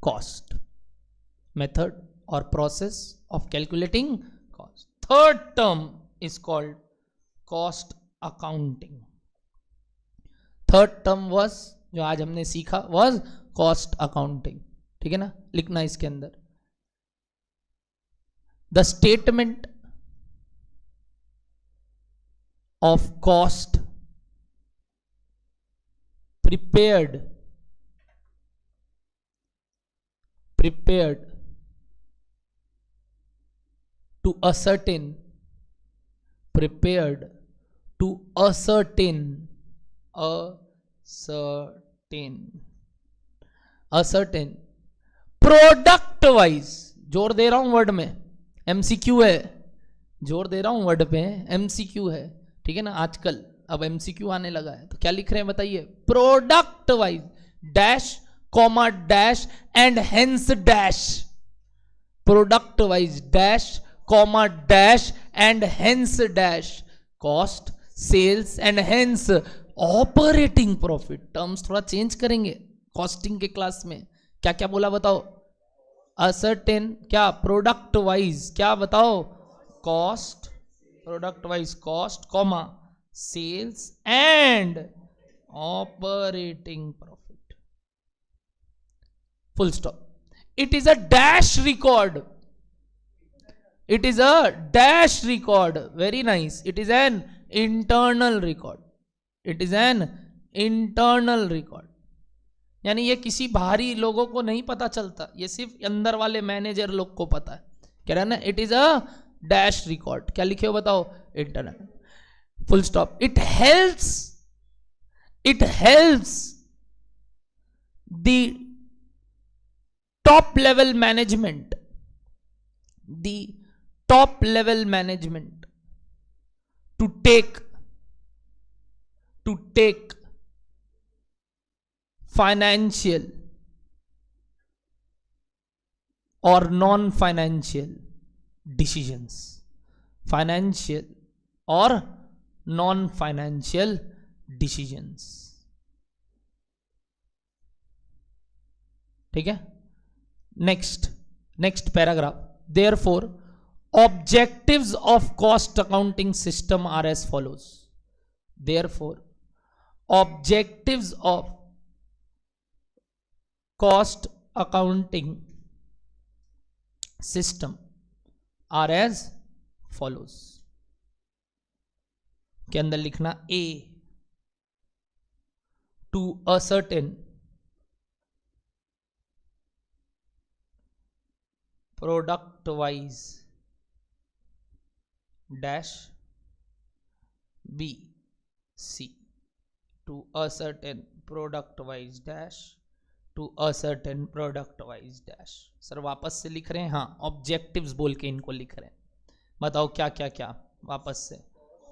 A: cost, method or process of calculating cost. Third term is called cost accounting. Third term was जो आज हमने सीखा was cost accounting, ठीक है ना, लिखना इसके अंदर, the statement of cost prepared to ascertain product wise, जोर दे रहा हूं वर्ड में, एमसीक्यू है, जोर दे रहा हूं वर्ड पे, एमसीक्यू है, ठीक है ना, आजकल अब एमसीक्यू आने लगा है, तो क्या लिख रहे हैं बताइए, product wise dash comma dash and hence dash, product wise dash comma dash and hence dash, cost, sales and hence operating profit. Terms थोड़ा चेंज करेंगे कॉस्टिंग के क्लास में, क्या क्या बोला बताओ, असर्टेन, क्या प्रोडक्ट वाइज, क्या बताओ, cost, product wise cost comma sales and operating profit, full stop. It is a dash record, it is a dash record, very nice, it is an internal record, it is an internal record, यानी ये किसी बाहरी लोगों को नहीं पता चलता, ये सिर्फ अंदर वाले मैनेजर लोग को पता है, कह रहा है ना, it is a dash record, क्या लिखे हो बताओ, internal, full stop. It helps the top level management to take financial or non financial decisions, financial or non financial decisions. ठीक है, next paragraph, therefore objectives of cost accounting system are as follows, therefore objectives of cost accounting system are as follows, के अंदर लिखना A, to ascertain product wise dash B C, to ascertain product wise dash to ascertain product wise dash. Sir वापस से लिख रहे हैं, हाँ objectives बोल के इनको लिख रहे हैं, बताओ क्या क्या क्या, वापस से,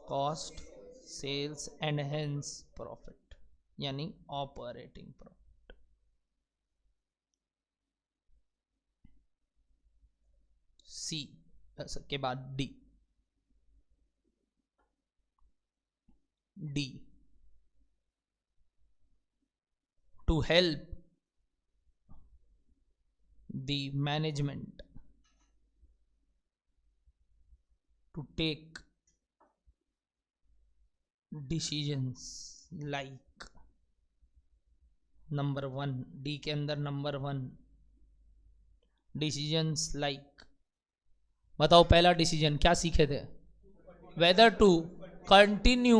A: cost, sales and hence profit, यानी ऑपरेटिंग प्रॉफिट। सी के बाद D, D to help the management to take decisions like number 1, D के अंदर नंबर 1 डिसीजंस लाइक, बताओ पहला डिसीजन क्या सीखे थे, वेदर टू कंटिन्यू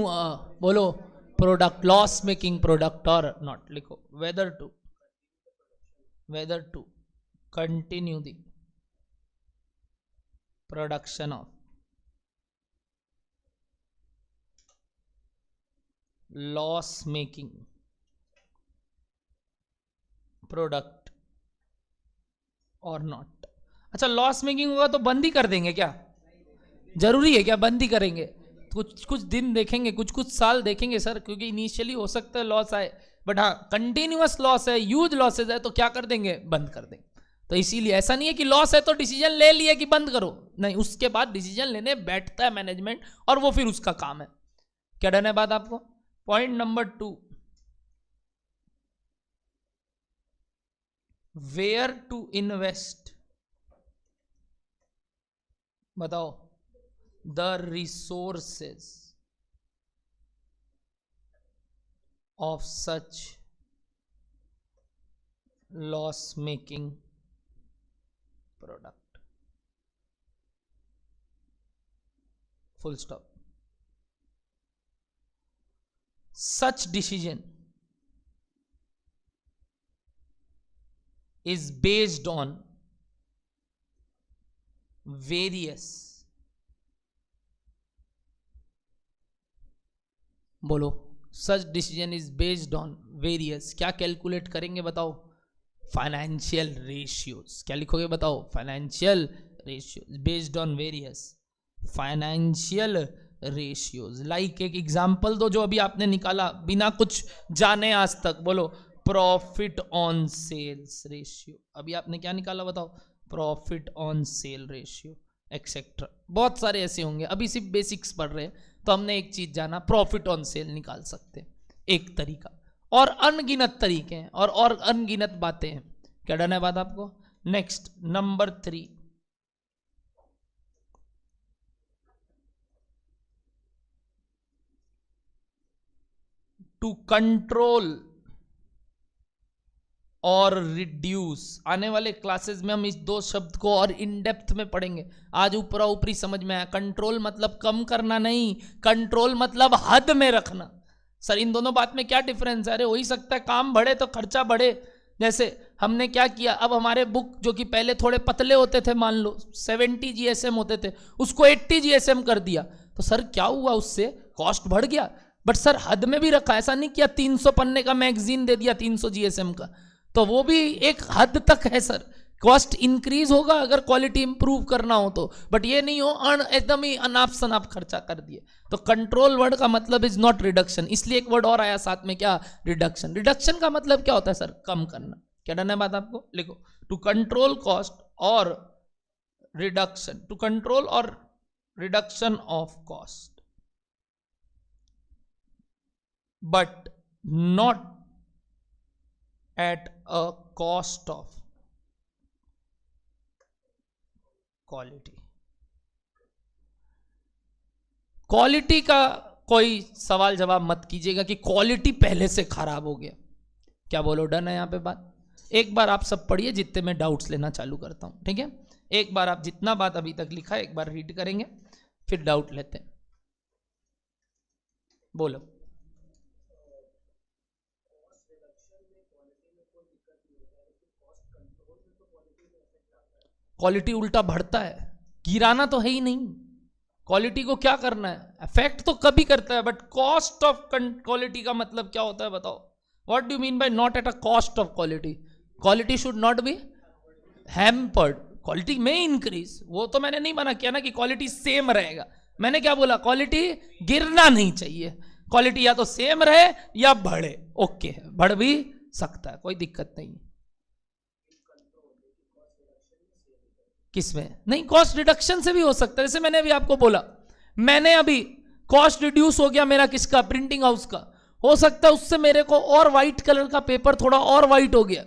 A: बोलो प्रोडक्ट, लॉस मेकिंग प्रोडक्ट और नॉट, लिखो whether to continue the production of loss making product or not। अच्छा लॉस मेकिंग होगा तो बंद ही कर देंगे क्या, जरूरी है क्या बंद ही करेंगे, कुछ दिन देखेंगे, कुछ साल देखेंगे सर, क्योंकि इनिशियली हो सकता है लॉस आए, बट हाँ कंटिन्यूअस लॉस है, ह्यूज लॉसेज है, तो क्या कर देंगे, बंद कर देंगे। तो इसीलिए ऐसा नहीं है कि लॉस है तो डिसीजन ले लिया कि बंद करो, नहीं, उसके बाद डिसीजन लेने बैठता है मैनेजमेंट और वो फिर उसका काम है। क्या डन है बात आपको? Point number 2, where to invest, बताओ the resources of such loss making product, full stop। Such decision is based on various, बोलो such decision is based on various, क्या कैलकुलेट करेंगे बताओ, फाइनेंशियल रेशियोज, क्या लिखोगे बताओ, financial ratios, based on various financial ratios. Like एक example दो जो अभी आपने निकाला बिना कुछ जाने आज तक, बोलो प्रॉफिट ऑन सेल्स रेशियो, अभी आपने क्या निकाला बताओ, profit on cell ratio etcetera, बहुत सारे ऐसे होंगे, अभी सिर्फ बेसिक्स पढ़ रहे हैं तो हमने एक चीज जाना, प्रॉफिट ऑन सेल निकाल सकते हैं, एक तरीका, और अनगिनत तरीके हैं और अनगिनत बातें हैं। क्या डन है बात आपको? नेक्स्ट नंबर 3, टू कंट्रोल और रिड्यूस। आने वाले क्लासेस में हम इस 2 शब्द को और इन डेप्थ में पढ़ेंगे, आज ऊपरा ऊपरी समझ में आया। कंट्रोल मतलब कम करना नहीं, कंट्रोल मतलब हद में रखना। सर इन दोनों बात में क्या डिफरेंस है? अरे हो ही सकता है काम बढ़े तो खर्चा बढ़े, जैसे हमने क्या किया, अब हमारे बुक जो कि पहले थोड़े पतले होते थे, मान लो 70 GSM होते थे, उसको 80 GSM कर दिया, तो सर क्या हुआ, उससे कॉस्ट बढ़ गया, बट सर हद में भी रखा, ऐसा नहीं किया 300 पन्ने का मैगजीन दे दिया 300 GSM का, तो वो भी एक हद तक है सर। कॉस्ट इंक्रीज होगा अगर क्वालिटी इंप्रूव करना हो तो, बट ये नहीं हो एकदम ही अनाप शनाप खर्चा कर दिए। तो कंट्रोल वर्ड का मतलब इज नॉट रिडक्शन, इसलिए एक वर्ड और आया साथ में, क्या? रिडक्शन। रिडक्शन का मतलब क्या होता है सर? कम करना। क्या डन है बात आपको? लिखो, टू कंट्रोल कॉस्ट और रिडक्शन, टू कंट्रोल और reduction of cost, but not at a cost of quality. Quality का कोई सवाल जवाब मत कीजिएगा कि क्वालिटी पहले से खराब हो गया। क्या बोलो, डन है यहां पे बात? एक बार आप सब पढ़िए, जितने मैं डाउट्स लेना चालू करता हूं, ठीक है? एक बार आप जितना बात अभी तक लिखा है एक बार रीड करेंगे, फिर डाउट लेते हैं। बोलो। क्वालिटी उल्टा बढ़ता है, गिराना तो है ही नहीं। क्वालिटी को क्या करना है? अफेक्ट तो कभी करता है, बट कॉस्ट ऑफ क्वालिटी का मतलब क्या होता है बताओ? What do mean by not at a cost of quality? Quality should not be hampered, quality में इंक्रीज। वो तो मैंने नहीं मना किया ना कि क्वालिटी सेम रहेगा। मैंने क्या बोला? क्वालिटी गिरना नहीं चाहिए, क्वालिटी या तो सेम रहे या बढ़े। ओके, बढ़ भी सकता है, कोई दिक्कत नहीं। किसमें? नहीं, कॉस्ट रिडक्शन से भी हो सकता है। जैसे मैंने अभी आपको बोला, मैंने अभी कॉस्ट रिड्यूस हो गया मेरा, किसका? प्रिंटिंग हाउस का। हो सकता है उससे मेरे को और व्हाइट कलर का पेपर थोड़ा और व्हाइट हो गया।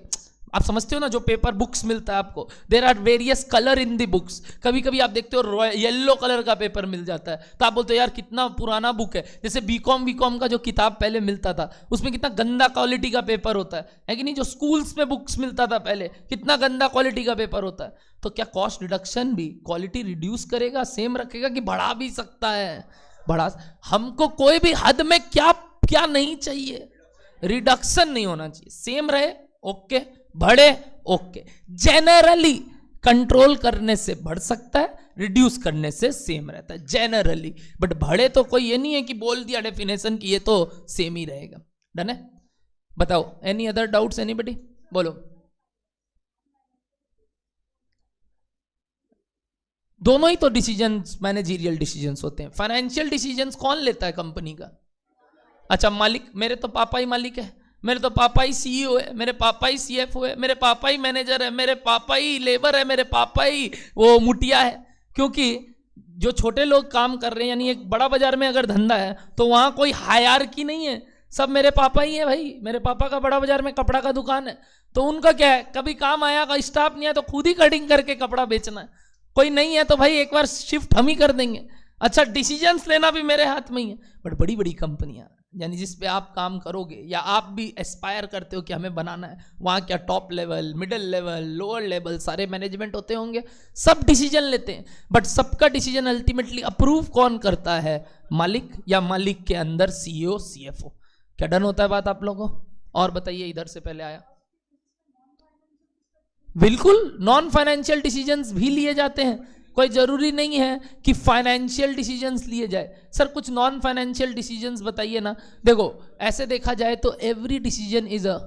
A: आप समझते हो ना, जो पेपर बुक्स मिलता है आपको, there are various colour in the books. कभी कभी आप देखते हो येलो कलर का पेपर मिल जाता है, तो आप बोलते हो यार कितना पुराना बुक है। जैसे बीकॉम का जो किताब पहले मिलता था, उसमें कितना गंदा क्वालिटी का पेपर होता है कि नहीं? जो स्कूल्स में बुक्स मिलता था पहले, कितना गंदा क्वालिटी का पेपर होता है। तो क्या कॉस्ट रिडक्शन भी क्वालिटी रिड्यूस करेगा, सेम रखेगा, कि बढ़ा भी सकता है? बढ़ा। हमको कोई भी हद में क्या क्या नहीं चाहिए, रिडक्शन नहीं होना चाहिए, सेम रहे ओके, बढ़े ओके। जनरली कंट्रोल करने से बढ़ सकता है, रिड्यूस करने से सेम रहता है जनरली, बट बढ़े तो कोई ये नहीं है कि बोल दिया डेफिनेशन कि ये तो सेम ही रहेगा। डन है? बताओ, एनी अदर डाउट्स एनीबडी? बोलो। दोनों ही तो डिसीजंस मैनेजरियल डिसीजंस होते हैं। फाइनेंशियल डिसीजंस कौन लेता है कंपनी का? अच्छा, मालिक। मेरे तो पापा ही मालिक है, मेरे तो पापा ही सीईओ है, मेरे पापा ही सीएफओ है, मेरे पापा ही मैनेजर है, मेरे पापा ही लेबर है, मेरे पापा ही वो मुटिया है। क्योंकि जो छोटे लोग काम कर रहे हैं, यानी एक बड़ा बाजार में अगर धंधा है तो वहां कोई हायरार्की नहीं है, सब मेरे पापा ही है भाई। मेरे पापा का बड़ा बाजार में कपड़ा का दुकान है, तो उनका क्या है, कभी काम आया, स्टाफ नहीं आया तो खुद ही कटिंग करके कपड़ा बेचना है। कोई नहीं है तो भाई एक बार शिफ्ट हम ही कर देंगे। अच्छा, डिसीजंस लेना भी मेरे हाथ में ही है। बट बड़ी बड़ी कंपनियां, यानी जिस पे आप काम करोगे या आप भी एस्पायर करते हो कि हमें बनाना है, वहाँ क्या top level, middle level, lower level सारे मैनेजमेंट होते होंगे, सब डिसीजन लेते हैं। बट सबका डिसीजन अल्टीमेटली अप्रूव कौन करता है? मालिक, या मालिक के अंदर सीईओ सीएफओ। क्या डन होता है बात आप लोगों को? और बताइए, इधर से पहले आया। बिल्कुल, नॉन फाइनेंशियल डिसीजंस भी लिए जाते हैं। कोई जरूरी नहीं है कि फाइनेंशियल डिसीजंस लिए जाए। सर कुछ नॉन फाइनेंशियल डिसीजंस बताइए ना। देखो, ऐसे देखा जाए तो every decision is a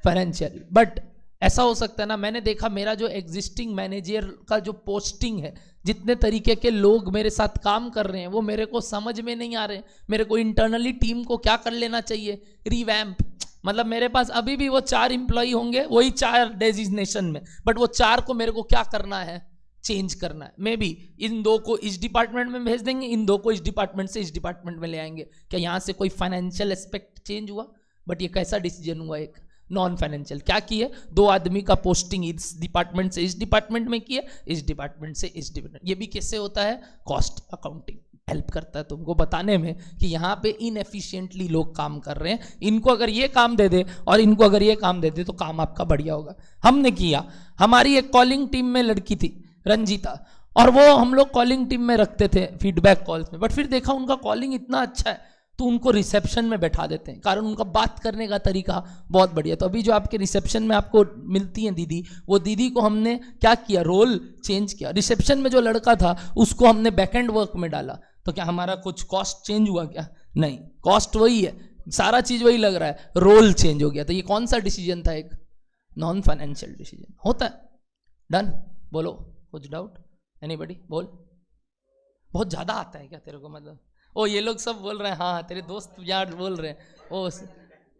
A: financial, but ऐसा हो सकता है ना, मैंने देखा मेरा जो एग्जिस्टिंग मैनेजर का जो पोस्टिंग है, जितने तरीके के लोग मेरे साथ काम कर रहे हैं, वो मेरे को समझ में नहीं आ रहे। मेरे को इंटरनली टीम को क्या कर लेना चाहिए, रिवैम्प। मतलब मेरे पास अभी भी वो 4 इंप्लॉई होंगे, वही 4 डेजिग्नेशन में, बट वो 4 को मेरे को क्या करना है, चेंज करना है। मे बी इन 2 को इस डिपार्टमेंट में भेज देंगे, इन 2 को इस डिपार्टमेंट से इस डिपार्टमेंट में ले आएंगे। क्या यहाँ से कोई फाइनेंशियल एस्पेक्ट चेंज हुआ? बट ये कैसा डिसीजन हुआ? एक नॉन फाइनेंशियल। क्या किए, 2 आदमी का पोस्टिंग इस डिपार्टमेंट से इस डिपार्टमेंट में किए, इस डिपार्टमेंट से इस डिपार्टमेंट। ये भी कैसे होता है? कॉस्ट अकाउंटिंग हेल्प करता है तुमको बताने में कि यहाँ पे इनएफिशिएंटली लोग काम कर रहे हैं, इनको अगर ये काम दे दे और इनको अगर ये काम दे दे तो काम आपका बढ़िया होगा। हमने किया, हमारी एक कॉलिंग टीम में लड़की थी रंजीता, और वो हम लोग कॉलिंग टीम में रखते थे फीडबैक कॉल्स में। बट फिर देखा उनका कॉलिंग इतना अच्छा है तो उनको रिसेप्शन में बैठा देते हैं, कारण उनका बात करने का तरीका बहुत बढ़िया। तो अभी जो आपके रिसेप्शन में आपको मिलती हैं दीदी, वो दीदी को हमने क्या किया, रोल चेंज किया। रिसेप्शन में जो लड़का था उसको हमने बैकएंड वर्क में डाला। तो क्या हमारा कुछ कॉस्ट चेंज हुआ क्या? नहीं, कॉस्ट वही है, सारा चीज वही लग रहा है, रोल चेंज हो गया। तो ये कौन सा डिसीजन था? एक नॉन फाइनेंशियल डिसीजन होता है। डन? बोलो, कुछ डाउट एनीबडी? बोल। बहुत ज्यादा आता है क्या तेरे को? मतलब ओ ये लोग सब बोल रहे हैं, हाँ तेरे दोस्त यार बोल रहे हैं ओ।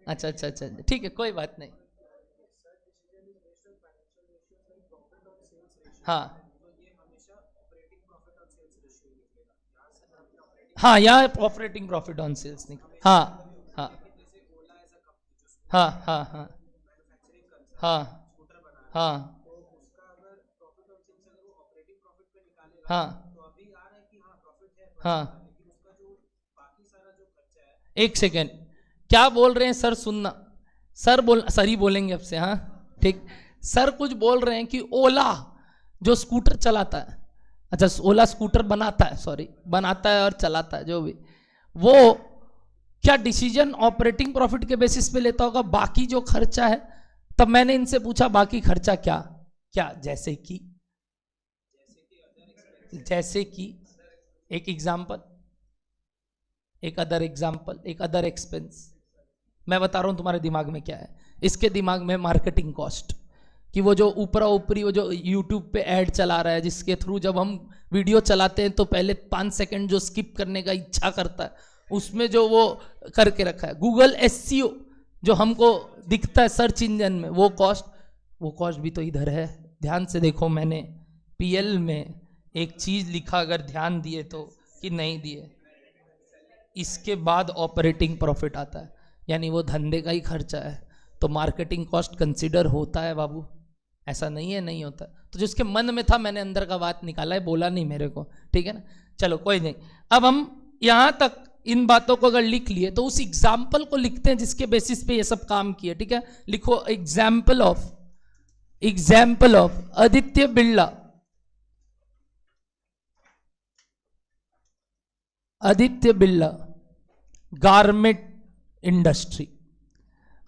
A: अच्छा अच्छा अच्छा, ठीक है, कोई बात नहीं। हाँ हाँ, यहाँ ऑपरेटिंग प्रॉफिट ऑन सेल्स निकल। हाँ हाँ हाँ हाँ हाँ हाँ हाँ हाँ हाँ। एक सेकेंड, क्या बोल रहे हैं सर, सुनना। सर ही बोलेंगे अब से, हाँ ठीक। सर कुछ बोल रहे हैं कि ओला जो स्कूटर चलाता है, अच्छा ओला स्कूटर बनाता है, सॉरी बनाता है और चलाता है जो भी, वो क्या डिसीजन ऑपरेटिंग प्रॉफिट के बेसिस पे लेता होगा, बाकी जो खर्चा है। तब मैंने इनसे पूछा बाकी खर्चा क्या क्या, जैसे कि एक एग्जाम्पल, एक अदर एक्सपेंस। मैं बता रहा हूं तुम्हारे दिमाग में क्या है। इसके दिमाग में मार्केटिंग कॉस्ट, कि वो जो ऊपरा ऊपरी वो जो यूट्यूब पे ऐड चला रहा है, जिसके थ्रू जब हम वीडियो चलाते हैं तो पहले 5 सेकंड जो स्किप करने का इच्छा करता है, उसमें जो वो करके रखा है। गूगल एसईओ जो हमको दिखता है सर्च इंजन में, वो कॉस्ट भी तो इधर है। ध्यान से देखो, मैंने पीएल में एक चीज लिखा, अगर ध्यान दिए तो, कि नहीं दिए, इसके बाद ऑपरेटिंग प्रॉफिट आता है, यानी वो धंधे का ही खर्चा है। तो मार्केटिंग कॉस्ट कंसीडर होता है बाबू, ऐसा नहीं है नहीं होता। तो जिसके मन में था मैंने अंदर का बात निकाला है, बोला नहीं मेरे को, ठीक है ना। चलो कोई नहीं, अब हम यहां तक इन बातों को अगर लिख लिए तो उस एग्जाम्पल को लिखते हैं जिसके बेसिस पे ये सब काम किए, ठीक है। लिखो example of Aditya Birla, garment industry,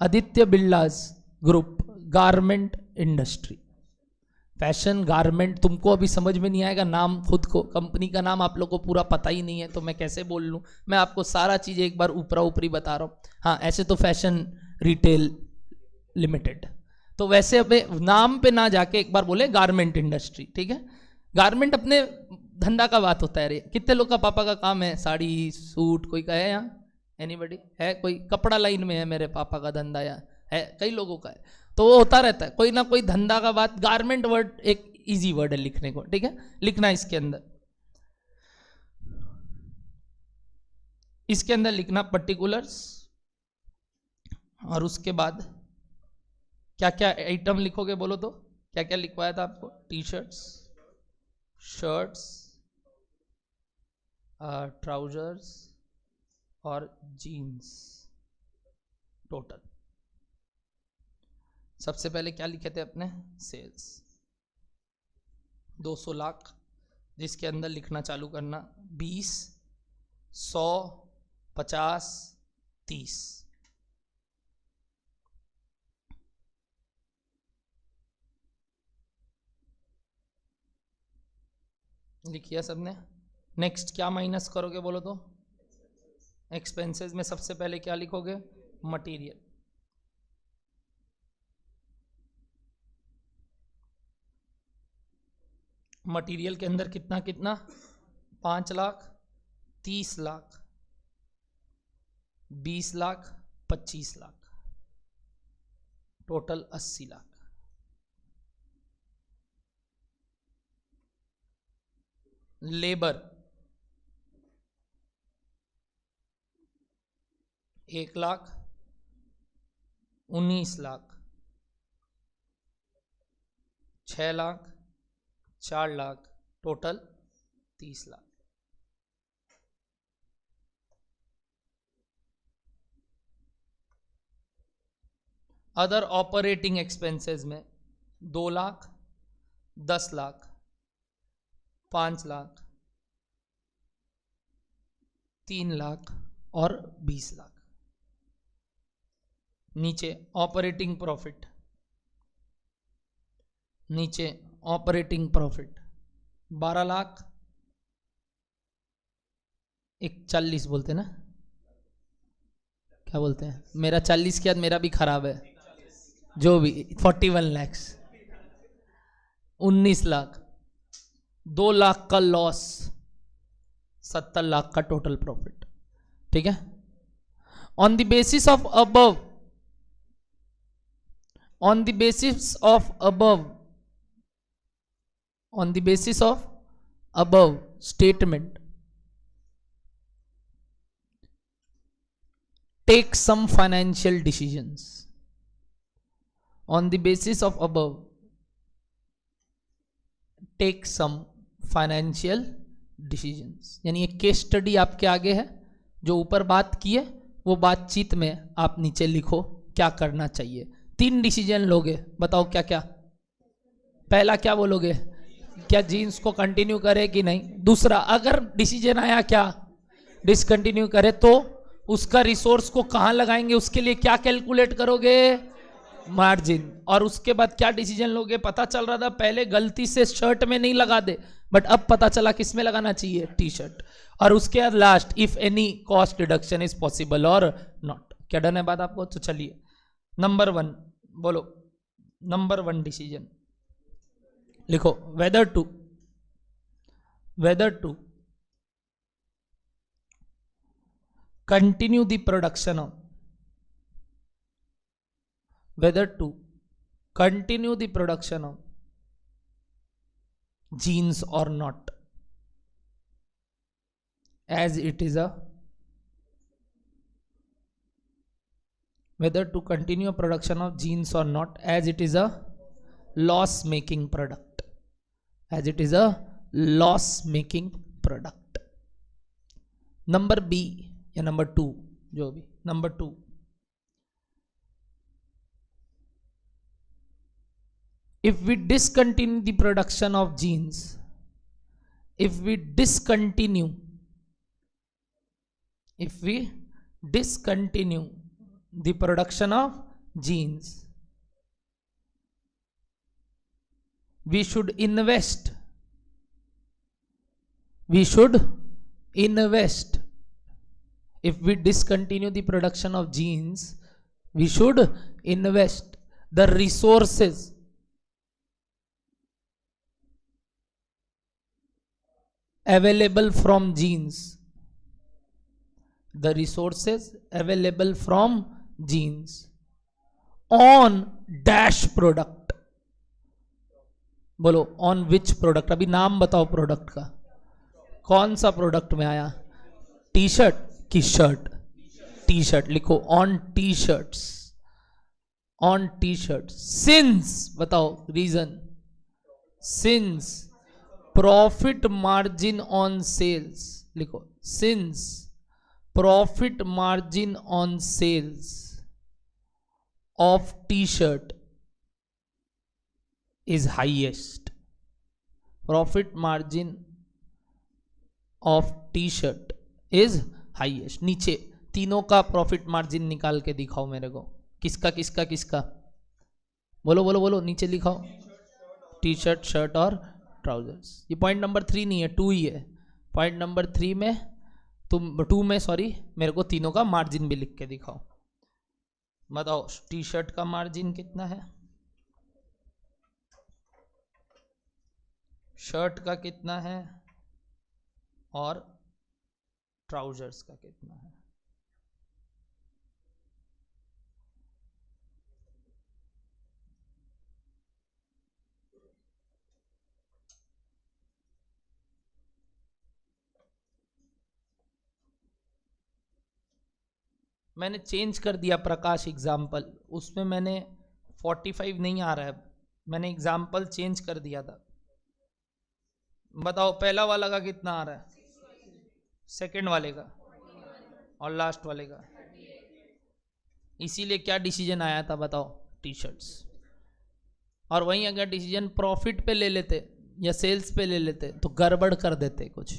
A: Aditya Birlas group garment industry. Fashion garment तुमको अभी समझ में नहीं आएगा, नाम खुद को, कंपनी का नाम आप लोग को पूरा पता ही नहीं है, तो मैं कैसे बोल लूँ। मैं आपको सारा चीज़ एक बार ऊपरा ऊपरी बता रहा हूँ। हाँ ऐसे तो फैशन रिटेल लिमिटेड, तो वैसे अपने नाम पे ना जाके एक बार बोले गारमेंट इंडस्ट्री, ठीक है। गारमेंट अपने धंधा का बात होता है। रे कितने लोग का पापा का काम है, साड़ी सूट, कोई का है यहाँ, एनीबडी है? कोई कपड़ा लाइन में है, मेरे पापा का धंधा या है, कई लोगों का है। तो वो होता रहता है कोई ना कोई धंधा का बात। गारमेंट वर्ड एक इजी वर्ड है लिखने को, ठीक है। लिखना इसके अंदर लिखना पर्टिकुलर्स, और उसके बाद क्या क्या आइटम लिखोगे बोलो तो, क्या क्या लिखवाया था आपको? टी शर्ट्स, शर्ट्स, ट्राउजर्स और जीन्स, टोटल। सबसे पहले क्या लिखे थे अपने? सेल्स 200 लाख, जिसके अंदर लिखना चालू करना 20, 100, 50, 30। लिखिए सबने। नेक्स्ट क्या माइनस करोगे बोलो तो? एक्सपेंसेस में सबसे पहले क्या लिखोगे? मटेरियल। मटेरियल के अंदर कितना कितना? 5 lakh, 30 lakh, 20 lakh, 25 lakh, total 80 lakh. Labour 1 lakh, 19 lakh, 6 lakh, 4 lakh, total 30 lakh. Other operating expenses में 2 लाख, 10 लाख, 5 लाख, 3 लाख और 20 लाख। नीचे ऑपरेटिंग प्रॉफिट, नीचे ऑपरेटिंग प्रॉफिट 12 लाख, 41 बोलते ना, क्या बोलते हैं? मेरा 40 के बाद मेरा भी खराब है, जो भी 41 लैक्स, 19 लाख, 2 लाख का लॉस, 70 लाख का टोटल प्रॉफिट, ठीक है। On the basis of above, on the basis of above statement, take some financial decisions. On the basis of above take some financial decisions. यानी एक केस स्टडी आपके आगे है, जो ऊपर बात की है वो बातचीत में आप नीचे लिखो क्या करना चाहिए। 3 डिसीजन लोगे, बताओ क्या क्या। पहला क्या बोलोगे, क्या जीन्स को कंटिन्यू करे कि नहीं। दूसरा, अगर डिसीजन आया क्या डिसकंटिन्यू करे, तो उसका रिसोर्स को कहां लगाएंगे, उसके लिए क्या कैलकुलेट करोगे, मार्जिन। और उसके बाद क्या डिसीजन लोगे, पता चल रहा था पहले गलती से शर्ट में नहीं लगा दे, बट अब पता चला किस में लगाना चाहिए, टी शर्ट। और उसके बाद last, if any cost deduction is possible और नॉट। क्या डन है बात आपको। तो चलिए नंबर 1 बोलो, नंबर 1 डिसीजन लिखो, whether to continue the production of, whether to continue the production of genes or not, as it is a, whether to continue production of genes or not, as it is a loss making product, as it is a loss making product। Number B या number 2, जो भी, number 2, if we discontinue the production of genes, if we discontinue the production of genes, we should invest if we discontinue the production of genes, we should invest the resources available from genes, the resources available from genes on dash product। बोलो on which product, अभी नाम बताओ product का, कौन सा product में आया, T shirt की शर्ट, टी शर्ट लिखो, on T shirts, on T shirt. Since बताओ reason, since profit margin on sales लिखो, since profit margin on sales of T shirt is highest, profit margin of T shirt is highest. नीचे तीनों का profit margin निकाल के दिखाओ मेरे को, किसका किसका किसका, बोलो बोलो बोलो, नीचे लिखाओ, टी शर्ट, शर्ट और ट्राउजर्स। ये पॉइंट नंबर 3 नहीं है, 2 ही है। पॉइंट नंबर 3 में तुम 2 में सॉरी, मेरे को तीनों का मार्जिन भी लिख के दिखाओ। बताओ टी शर्ट का मार्जिन कितना है, शर्ट का कितना है और ट्राउजर्स का कितना है। मैंने चेंज कर दिया प्रकाश एग्जाम्पल, उसमें मैंने 45 नहीं आ रहा है, मैंने एग्जाम्पल चेंज कर दिया था। बताओ पहला वाला का कितना आ रहा है, सेकंड वाले का और लास्ट वाले का। इसीलिए क्या डिसीजन आया था बताओ, टी शर्ट्स। और वहीं अगर डिसीजन प्रॉफिट पे ले लेते या सेल्स पे ले लेते तो गड़बड़ कर देते कुछ।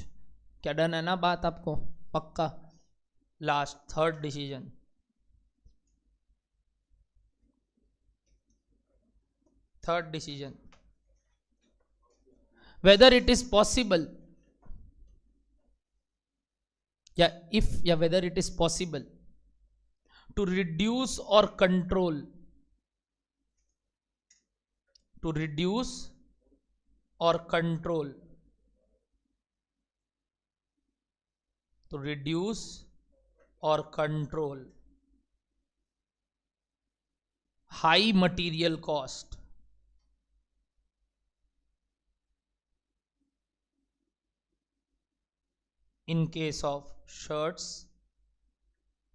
A: क्या डन है ना बात आपको, पक्का। Last third decision, third decision, whether it is possible या whether it is possible to reduce or control, to reduce or control, to reduce or control high material cost in case of shirts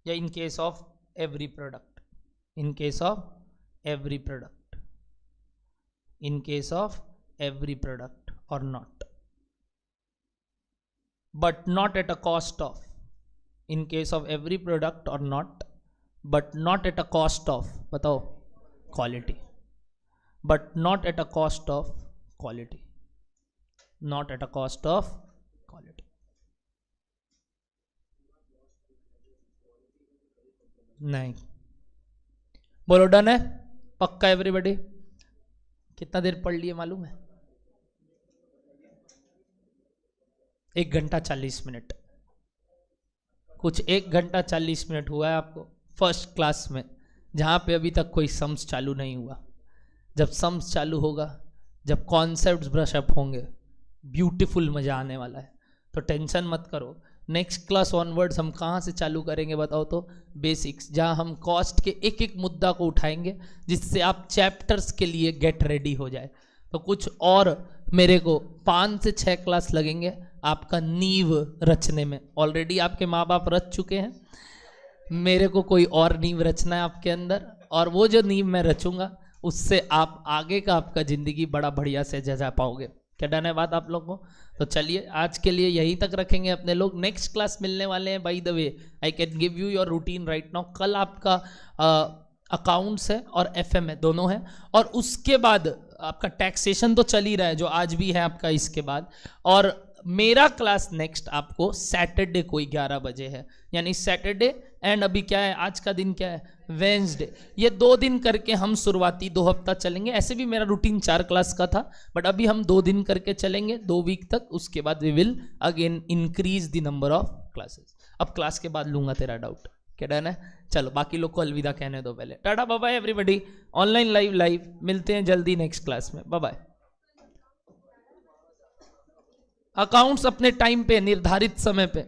A: या in case of every product, in case of every product। in case of every product or not, but not at a cost of, in case of every product or not, but not at a cost of, बताओ, quality, but not at a cost of quality, not at a cost of quality. नहीं, बोलो done है, पक्का everybody? कितना देर पढ़ लिए मालूम है? 1 घंटा 40 मिनट, कुछ 1 घंटा 40 मिनट हुआ है आपको फर्स्ट क्लास में, जहाँ पे अभी तक कोई सम्स चालू नहीं हुआ। जब सम्स चालू होगा, जब कॉन्सेप्ट्स ब्रश अप होंगे, ब्यूटीफुल मज़ा आने वाला है। तो टेंशन मत करो, नेक्स्ट क्लास ऑनवर्ड्स हम कहाँ से चालू करेंगे बताओ तो? बेसिक्स, जहाँ हम कॉस्ट के एक एक मुद्दा को उठाएंगे जिससे आप चैप्टर्स के लिए गेट रेडी हो जाए। तो कुछ और मेरे को 5 से 6 क्लास लगेंगे आपका नींव रचने में। ऑलरेडी आपके माँ बाप रच चुके हैं, मेरे को कोई और नींव रचना है आपके अंदर, और वो जो नींव मैं रचूंगा उससे आप आगे का आपका ज़िंदगी बड़ा बढ़िया से जजा पाओगे। क्या डन है बात आप लोगों को? तो चलिए आज के लिए यहीं तक रखेंगे अपने लोग। नेक्स्ट क्लास मिलने वाले हैं। By the way I can give you your routine right now. कल आपका अकाउंट्स है और एफएम है, दोनों है, और उसके बाद आपका टैक्सेशन तो चल ही रहा है जो आज भी है आपका इसके बाद। और मेरा क्लास नेक्स्ट आपको सैटरडे को 11 बजे है, यानी सैटरडे एंड अभी क्या है, आज का दिन क्या है, वेंसडे। ये 2 दिन करके हम शुरुआती 2 हफ्ता चलेंगे। ऐसे भी मेरा रूटीन 4 क्लास का था, बट अभी हम 2 दिन करके चलेंगे 2 वीक तक। उसके बाद we will again increase the number of classes. अब क्लास के बाद लूंगा तेरा डाउट। क्या डन है? चलो बाकी लोग को अलविदा कहने दो पहले। Tata bye bye everybody. Online live मिलते हैं जल्दी नेक्स्ट क्लास में। Bye bye. अकाउंट्स अपने टाइम पे, निर्धारित समय पे।